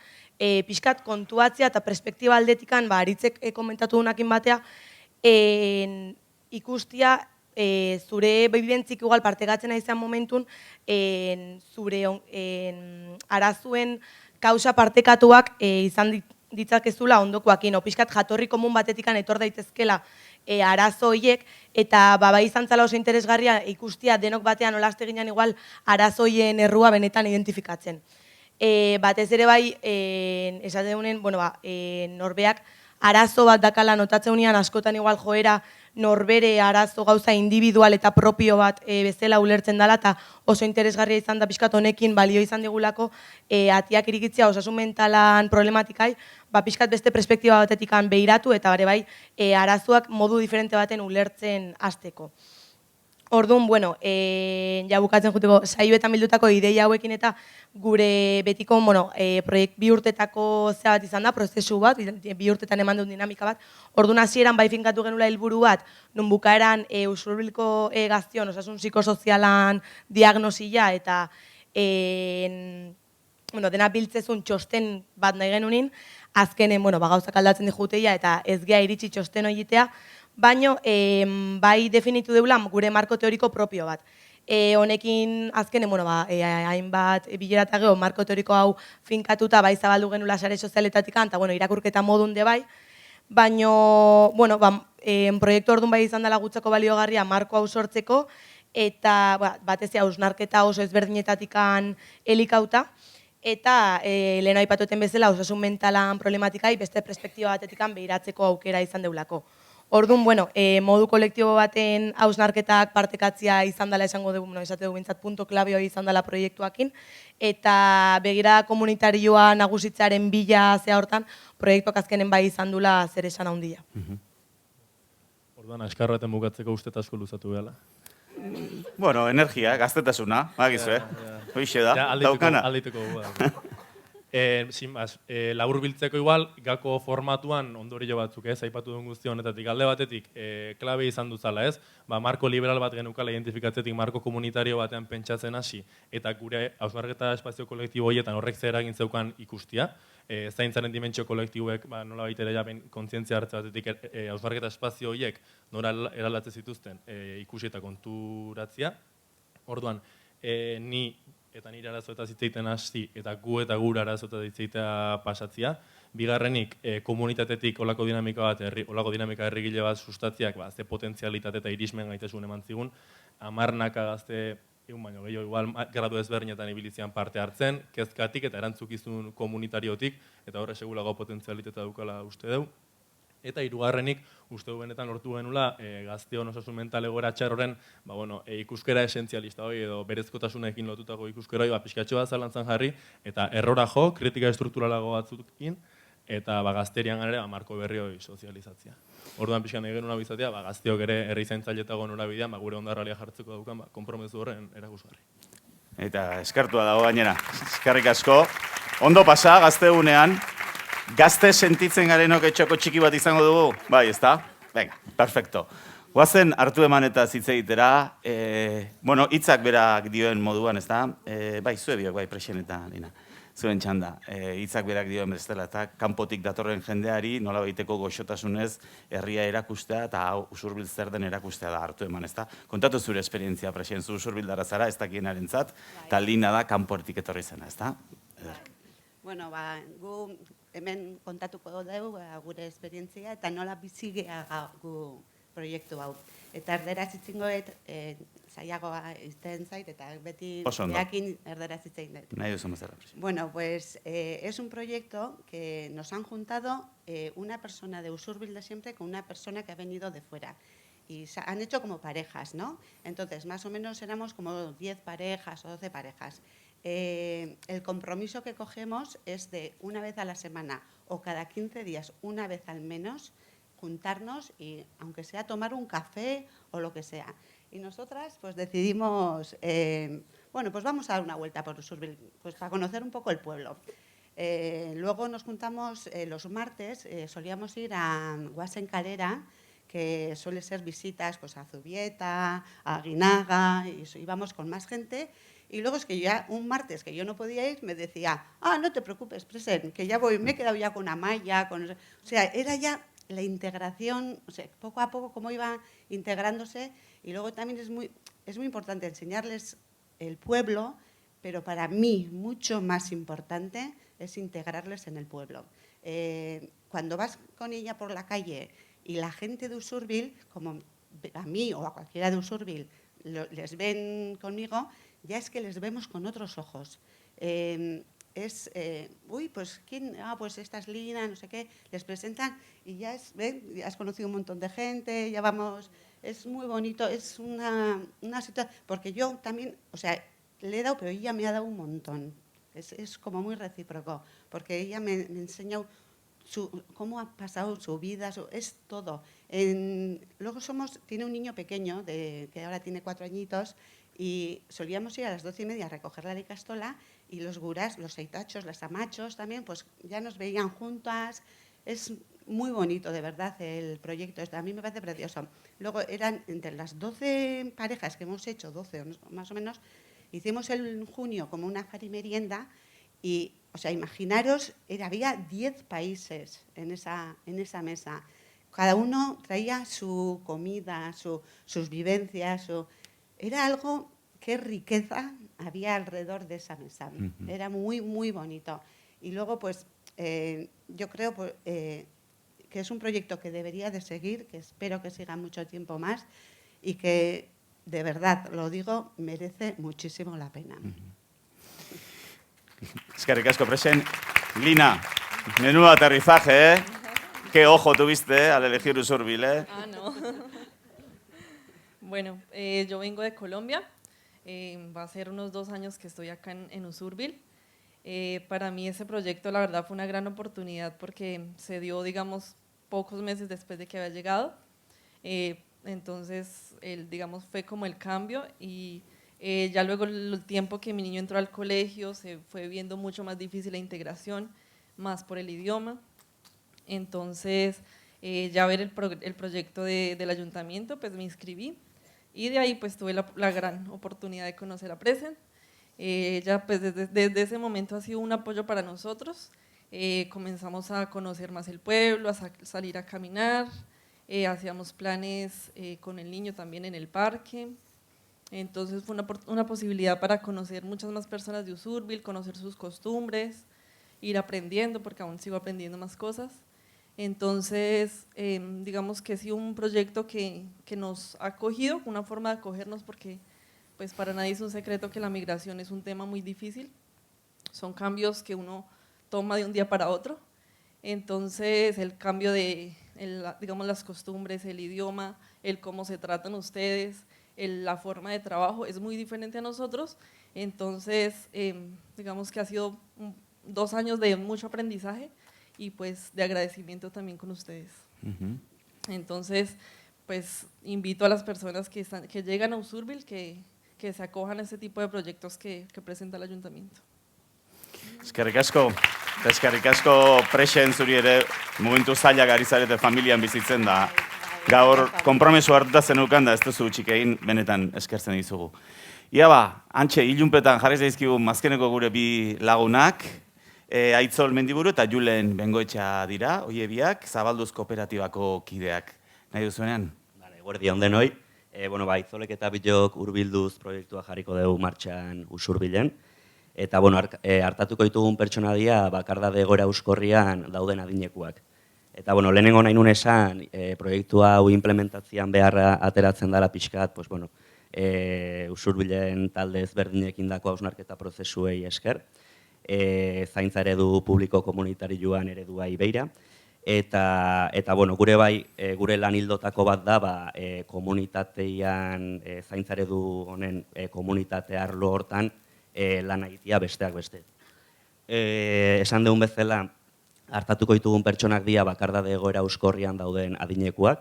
pixkat kontuatzea eta perspektiba aldetikan, aritzek komentatu dunakin batea, ikustia, zure bibentzik igual partegatzen izan momentun, zure arazuen kausa partekatuak izan ditzakezula ondokoakin, pixkat jatorri komun batetikan etor daitezkela arazo horiek, eta bai izan zala oso interesgarria ikustia denok batean olazte ginen igual arazoien errua benetan identifikatzen. Batez ere bai, esateunen, norbeak arazo bat dakala notatzen unean askotan igual joera norbere arazo gauza individual eta propio bat bezala ulertzen dela, eta oso interesgarria izan da pixkat honekin balio izan digulako atiak irikitzia osasun mentalan problematikai, pixkat beste perspektiba batetik behiratu eta bare bai arazoak modu diferente baten ulertzen hasteko. Orduan, bueno, ja bukatzen juteko saioetan bildutako ideia hauekin eta gure betiko, bueno, bi urtetako zea bat izan da, prozesu bat, bi urtetan eman duen dinamika bat. Orduan hasieran bai finkatu genula helburu bat, non bukaeran Usurbilko gaztion osasun psikosozialan diagnosia eta dena biltzezun txosten bat nahi genunin, azkenen, gauzak aldatzen dijuteia eta ez gea iritsi txosten horitea, baina bai definitu deula gure marko teoriko propio bat. Honekin azkenen, hainbat bilerata geho marko teoriko hau finkatuta bai zabaldu genula sare sozialetatik eta irakurketa modun de bai, baina proiektu orduan bai izan dela gutzeko baliogarria marko hau sortzeko eta batez hausnarketa oso ezberdinetatik elikauta, eta lehen aipatuten bezala osasun mentalan problematikai beste perspektiba batetik behiratzeko aukera izan deulako. Orduan, modu kolektibo baten hausnarketak partekatzia izan dela esango dugu, esate dugu bintzat punto klabeo izan dela proiektuakin, eta begira komunitarioa nagusitzaren bila zea hortan, proiektuak azkenen bai izan dula zer esan handia. Orduan, askarraten bukatzeko uste asko luzatu behala. Bueno, energia, gaztetasuna, bagizue. Hoixe da, daukana. Aldeituko gugu. Sin más, labur biltzeko igual, gako formatuan ondorio batzuk ez, aipatu duen guzti honetatik. Alde batetik, klabe izan duzala ez, marko liberal bat genukala identifikatzetik marko komunitario batean pentsatzen hasi, eta gure hausnarketa espazio kolektibo horietan horrek zer egin zeukan ikustia, zaintzaren dimentsio kolektiboek nola baitere jaben kontzientzia hartze batetik hausnarketa espazio horiek nora eraldatzen zituzten ikusi eta konturatzia. Orduan, ni eta nire arazoetaz hitzeiten hasi eta gu eta gure arazoetaz hitzeitea pasatzia. Bigarrenik, komunitatetik olako dinamika herrigile bat sustatziak, ze potentzialitate eta irismen gaitasun eman zigun, 10 gazte, baino gehiago igual, gradu ezberdinetan ibilizian parte hartzen, kezkatik eta erantzukizun komunitariotik, eta horre segulago potentzialitatea dukala uste dugu. Eta hirugarrenik, uste du benetan lortu genula, gazteon osasun mental egoera txarroren, ikuskera esentzialista hori edo berezkotasunekin lotutako ikuskera hori, pixkatxo bat zalantzan jarri, eta errora jo, kritika estrukturalago batzukin, eta gazterian ere marko berri hori sozializatzia. Orduan pixkan egin genuen abizatea, gazteok ere herri zaintzailetago norabidean, gure ondarralia jartzeko daukan, konpromezu horren erakusgarri. Eta eskartua dago gainera, eskarrik asko. Ondo pasa, gazteunean. Gazte sentitzen garenok etxoko txiki bat izango dugu? Bai, ez da? Venga, perfecto. Guazen hartu eman eta hitz egitera, hitzak berak dioen moduan, ez da? Bai, zue biok, bai, presidenetan, Lina. Zuen txanda, hitzak berak dioen bezala, eta kanpotik datorren jendeari nola baiteko goxotasunez herria erakustea eta Usurbil zer den erakustea da hartu eman, ez da? Kontatu zure esperientzia, presiden, zu Usurbildara zara, ez dakienarentzat, eta Lina da kanpotik etorri zena, ez da? Bueno, gu hemen kontatuko dugu gure esperientzia eta nola bizigea gu proiektu hau. Eta erderaz itzingoet, zaiagoa izten zait, eta beti jakin erderaz itzein dut. Nahi duzu mazera. Bueno, pues es un proyecto que nos han juntado una persona de Usurbil de siempre con una persona que ha venido de fuera. Y han hecho como parejas, ¿no? Entonces, más o menos éramos como 10 parejas o 12 parejas. El compromiso que cogemos es de una vez a la semana o cada 15 días, una vez al menos, juntarnos y aunque sea tomar un café o lo que sea. Y nosotras pues decidimos, pues vamos a dar una vuelta por Usurbil, pues para conocer un poco el pueblo. Luego nos juntamos los martes, solíamos ir a Guasen Calera, que suele ser visitas pues, a Zubieta, a Guinaga, y íbamos con más gente. Y luego es que ya un martes que yo no podía ir, me decía, no te preocupes, Presen, que ya voy, me he quedado ya con Amaya, o sea, era ya la integración, o sea, poco a poco cómo iba integrándose. Y luego también es muy importante enseñarles el pueblo, pero para mí mucho más importante es integrarles en el pueblo. Cuando vas con ella por la calle y la gente de Usurbil, como a mí o a cualquiera de Usurbil, les ven conmigo, ya es que les vemos con otros ojos. es, uy, pues, ¿quién? Ah, pues esta es Lina, no sé qué, les presentan y ya es, ¿ven? Ya has conocido un montón de gente, ya vamos, es muy bonito, es una situación, porque yo también, o sea, le he dado, pero ella me ha dado un montón, es como muy recíproco, porque ella me enseña cómo ha pasado su vida, es todo. Luego tiene un niño pequeño, que ahora tiene 4 añitos, y solíamos ir a las 12:30 a recoger la Icastola y los guras, los aitachos, las amachos también, pues ya nos veían juntas. Es muy bonito, de verdad, el proyecto. A mí me parece precioso. Luego eran entre las 12 parejas que hemos hecho, 12 más o menos, hicimos en junio como una farimerienda y, o sea, imaginaros, había 10 países en esa mesa. Cada uno traía su comida, sus vivencias, era algo, qué riqueza había alrededor de esa mesa. Era muy, muy bonito. Y luego, pues, yo creo que es un proyecto que debería de seguir, que espero que siga mucho tiempo más y que, de verdad, lo digo, merece muchísimo la pena. Eskerrik asko, presen. Lina, menudo aterrizaje, ¿eh? Qué ojo tuviste al elegir Usurbil, ¿eh? Ah, no. Bueno, yo vengo de Colombia, va a ser unos 2 años que estoy acá en Usurbil. Para mí ese proyecto la verdad fue una gran oportunidad porque se dio, digamos, pocos meses después de que había llegado. Entonces, digamos, fue como el cambio y ya luego el tiempo que mi niño entró al colegio se fue viendo mucho más difícil la integración, más por el idioma. Entonces, ya ver el proyecto del ayuntamiento, pues me inscribí y de ahí pues tuve la gran oportunidad de conocer a Present. Ya pues desde ese momento ha sido un apoyo para nosotros. Comenzamos a conocer más el pueblo, a salir a caminar, hacíamos planes con el niño también en el parque. Entonces fue una posibilidad para conocer muchas más personas de Usurbil, conocer sus costumbres, ir aprendiendo, porque aún sigo aprendiendo más cosas. Entonces, digamos que ha sido un proyecto que nos ha acogido, una forma de acogernos, porque pues para nadie es un secreto que la migración es un tema muy difícil, son cambios que uno toma de un día para otro. Entonces, el cambio de, digamos, las costumbres, el idioma, el cómo se tratan ustedes, la forma de trabajo es muy diferente a nosotros. Entonces, digamos que ha sido 2 años de mucho aprendizaje y pues de agradecimiento también con ustedes. Entonces, pues invito a las personas que llegan a Usurbil que se acojan a este tipo de proyectos que presenta el ayuntamiento. Eskerrik asko, eta eskerrik asko Presen zuri ere momentu zailak ari zarete familian bizitzen da. Gaur konpromiso hartuta zenukan da ez duzu txik egin, benetan eskertzen dizugu. Ia ba, antxe, ilunpetan jarri zaizkigu mazkeneko gure bi lagunak, Aitzol Mendiburu eta Julen Bengoetxea dira, hoie biak, Zabalduz Kooperatibako kideak. Nahi duzuenean? Eguerdi on denoi. Aitzolek eta Bilok Urbilduz proiektua jarriko dugu martxan Usurbilen. Eta hartatuko ditugun pertsona dira bakardade egoera euskorrian dauden adinekuak. Eta lehenengo nahi nun esan, proiektu hau implementatzean beharra ateratzen dela pixkat, Usurbilen talde ezberdinekin dako hausnarketa prozesuei esker, zaintza eredu publiko komunitarioan eredua ibeira, eta gure gure lan hildotako bat da, komunitatean, zaintza eredu honen komunitate arlo hortan lan egitea besteak beste. Esan dugun bezala, hartatuko ditugun pertsonak dira bakardade egoera euskorrian dauden adinekuak,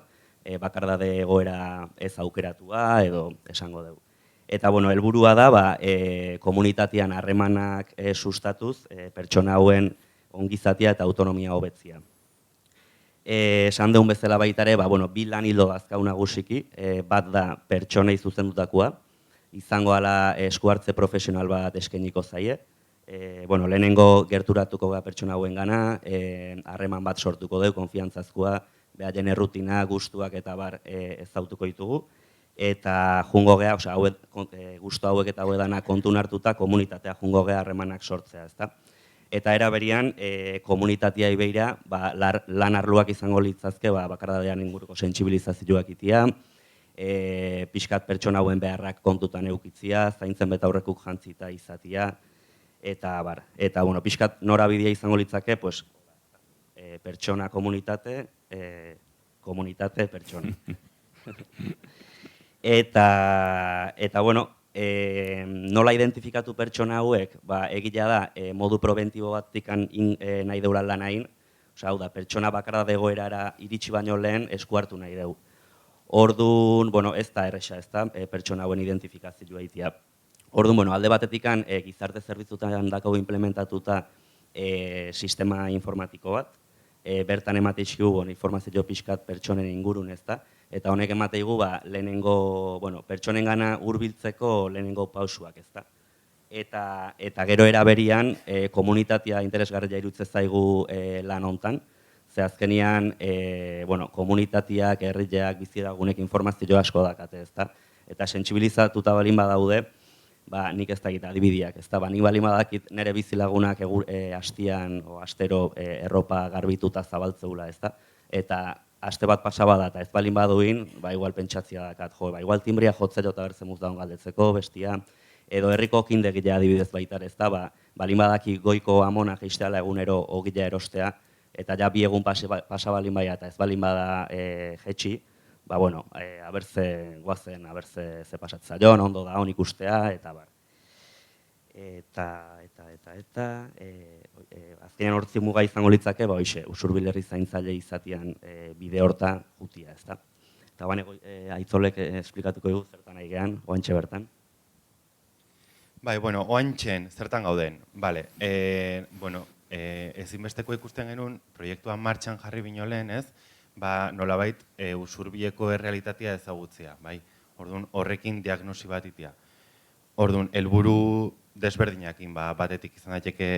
bakardade egoera ez aukeratua edo esango dugu. Eta helburua da komunitatean harremanak sustatuz pertsona hauen ongizatea eta autonomia hobetzea. Esan dugun bezala baita ere, bi lan hildo dazkau nagusiki, bat da pertsonei zuzendutakoa, izango ala eskuhartze profesional bat eskainiko zaie. Lehenengo gerturatuko ga pertsona hauen gana, harreman bat sortuko dugu, konfiantzazkoa, behaien errutina, gustuak eta bar ezautuko ditugu. Eta jungo geha, gustu hauek eta hauek dana kontun hartuta, komunitatea jungo geha harremanak sortzea, ezta? Eta era berian, komunitatea ibeira, lan arloak izango litzazke, bakardadean inguruko sentsibilizazioak itia, pixkat pertsona hauen beharrak kontutan eukitzia, zaintzen betaurrekuk jantzita izatia, eta bar. Eta, bueno, pixkat norabidea izango litzake, pues, pertsona, komunitate, pertsona. Eta, bueno, nola identifikatu pertsona hauek, egila da, modu preventibo batik nahi deura lan hain, hau da, pertsona bakarra degoerara iritsi baino lehen esku hartu nahi deu. Orduan, bueno, ez da erresa, ez da, pertsona hauen identifikazioa itia. Orduan, bueno, alde batetikan gizarte zerbitzutan dakago implementatuta sistema informatiko bat, bertan emateigu informazio pixkat pertsonen ingurun, ez da, eta honek emateigu lehenengo, bueno, pertsonen gana hurbiltzeko lehenengo pausuak, ez da. Eta gero eraberian, komunitatea interesgarria iruditzen zaigu lan hontan, ze azkenian, bueno, komunitateak, herriak, bizilagunek informazio asko dakate, ez da. Eta sentsibilizatuta balin badaude, nik ez dakit adibideak, ez da, nik balin badakit nire bizilagunak hastian o astero erropa garbituta zabaltzeula, ez da. Eta aste bat pasabada eta ez balin baduin, igual pentsatzia dakat, igual timbria jotzero eta bertzen muz daun galdetzeko, bestia, edo herriko kindegilea adibidez baitar, ez da, balin badaki goiko amona geisteala egunero ogila erostea, eta ja bi egun pasa balin baia eta ez balin bada jetxi, bueno, abertze guazen, abertze ze pasatzaion, ondo da, hon ikustea, eta bar. Azkenean hortzi muga izango litzake, Usurbil herri zaintzaile izatian bide horta jutia, ez da. Eta Aitzolek esplikatuko dugu zertan nahi gehan, oantxe bertan. Bueno, oantxen zertan gauden, bale. Bueno, ezinbesteko ikusten genuen, proiektuan martxan jarri bino lehen, ez? Nolabait Usurbileko errealitatea ezagutzea, bai? Orduan, horrekin diagnosi bat itia. Orduan, helburu desberdinakin, batetik izan daiteke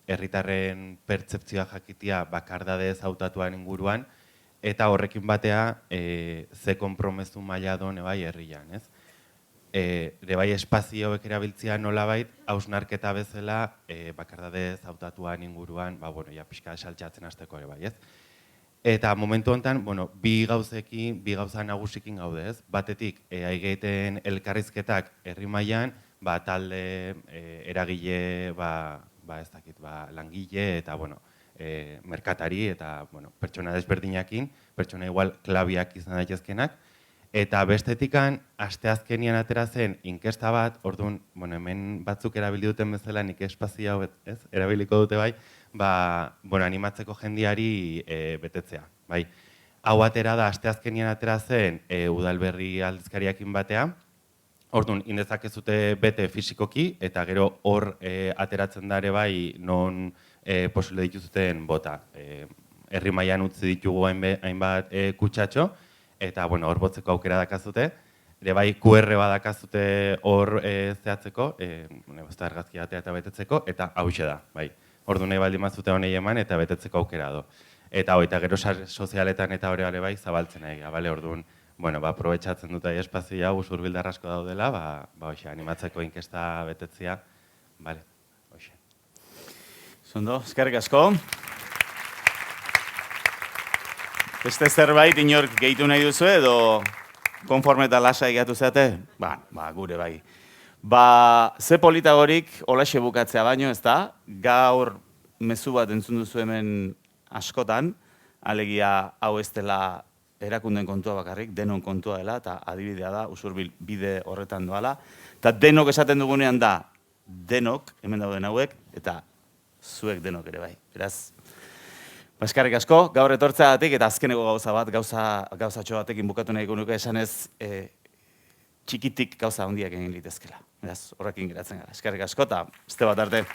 herritarren pertzeptzioa jakitia bakardadez hautatuan inguruan, eta horrekin batea ze konpromezu maila doan herrian, ez? Bai espazioek erabiltzea nolabait, hausnarketa bezala bakardadez hautatuan inguruan, pixka saltxatzen hasteko ere bai, ez? Eta momentu honetan, bi gauza nagusikin gaude, ez? Batetik, aigeiten elkarrizketak herri mailan, talde, eragile, ez dakit, langile eta, merkatari eta, pertsona desberdinakin, pertsona igual klabiak izan daitezkenak. Eta bestetikan, asteazkenian atera zen inkesta bat, orduan, hemen batzuk erabili duten bezala, nik espazio hau, ez? Erabiliko dute bai, animatzeko jendiari betetzea, bai. Hau atera da, asteazkenian atera zen Udalberri aldizkariakin batea, orduan, indezakezute bete fisikoki, eta gero hor ateratzen dare bai non posible dituzuten bota. Herri mailan utzi ditugu hainbat kutsatxo, eta hor botzeko aukera dakazute, ere bai QR badakazute hor zehatzeko, argazki batea eta betetzeko, eta hauxe da, bai. Orduan nahi baldin mazute honei eman eta betetzeko aukera do. Eta gero sozialetan eta hori bai zabaltzen nahi, orduan, aprobetxatzen dut espazio hau Usurbilder asko daudela, animatzeko inkesta betetzea, hoxe. Zondo, eskerrik asko. Beste zerbait inork gehitu nahi duzu edo konforme eta lasa egatu zeate? Gure bai. Ze politagorik holaxe bukatzea baino, ez da? Gaur mezu bat entzun duzu hemen askotan, alegia hau ez dela erakunden kontua bakarrik, denon kontua dela, eta adibidea da, Usurbil bide horretan doala. Eta denok esaten dugunean da, denok, hemen dauden hauek, eta zuek denok ere bai. Beraz, eskerrik asko, gaur etortzeagatik eta azkeneko gauza bat, gauzatxo batekin bukatu nahiko nuke esanez, txikitik gauza handiak egin litezkela. Beraz, horrekin geratzen gara. Eskerrik asko eta beste bat arte.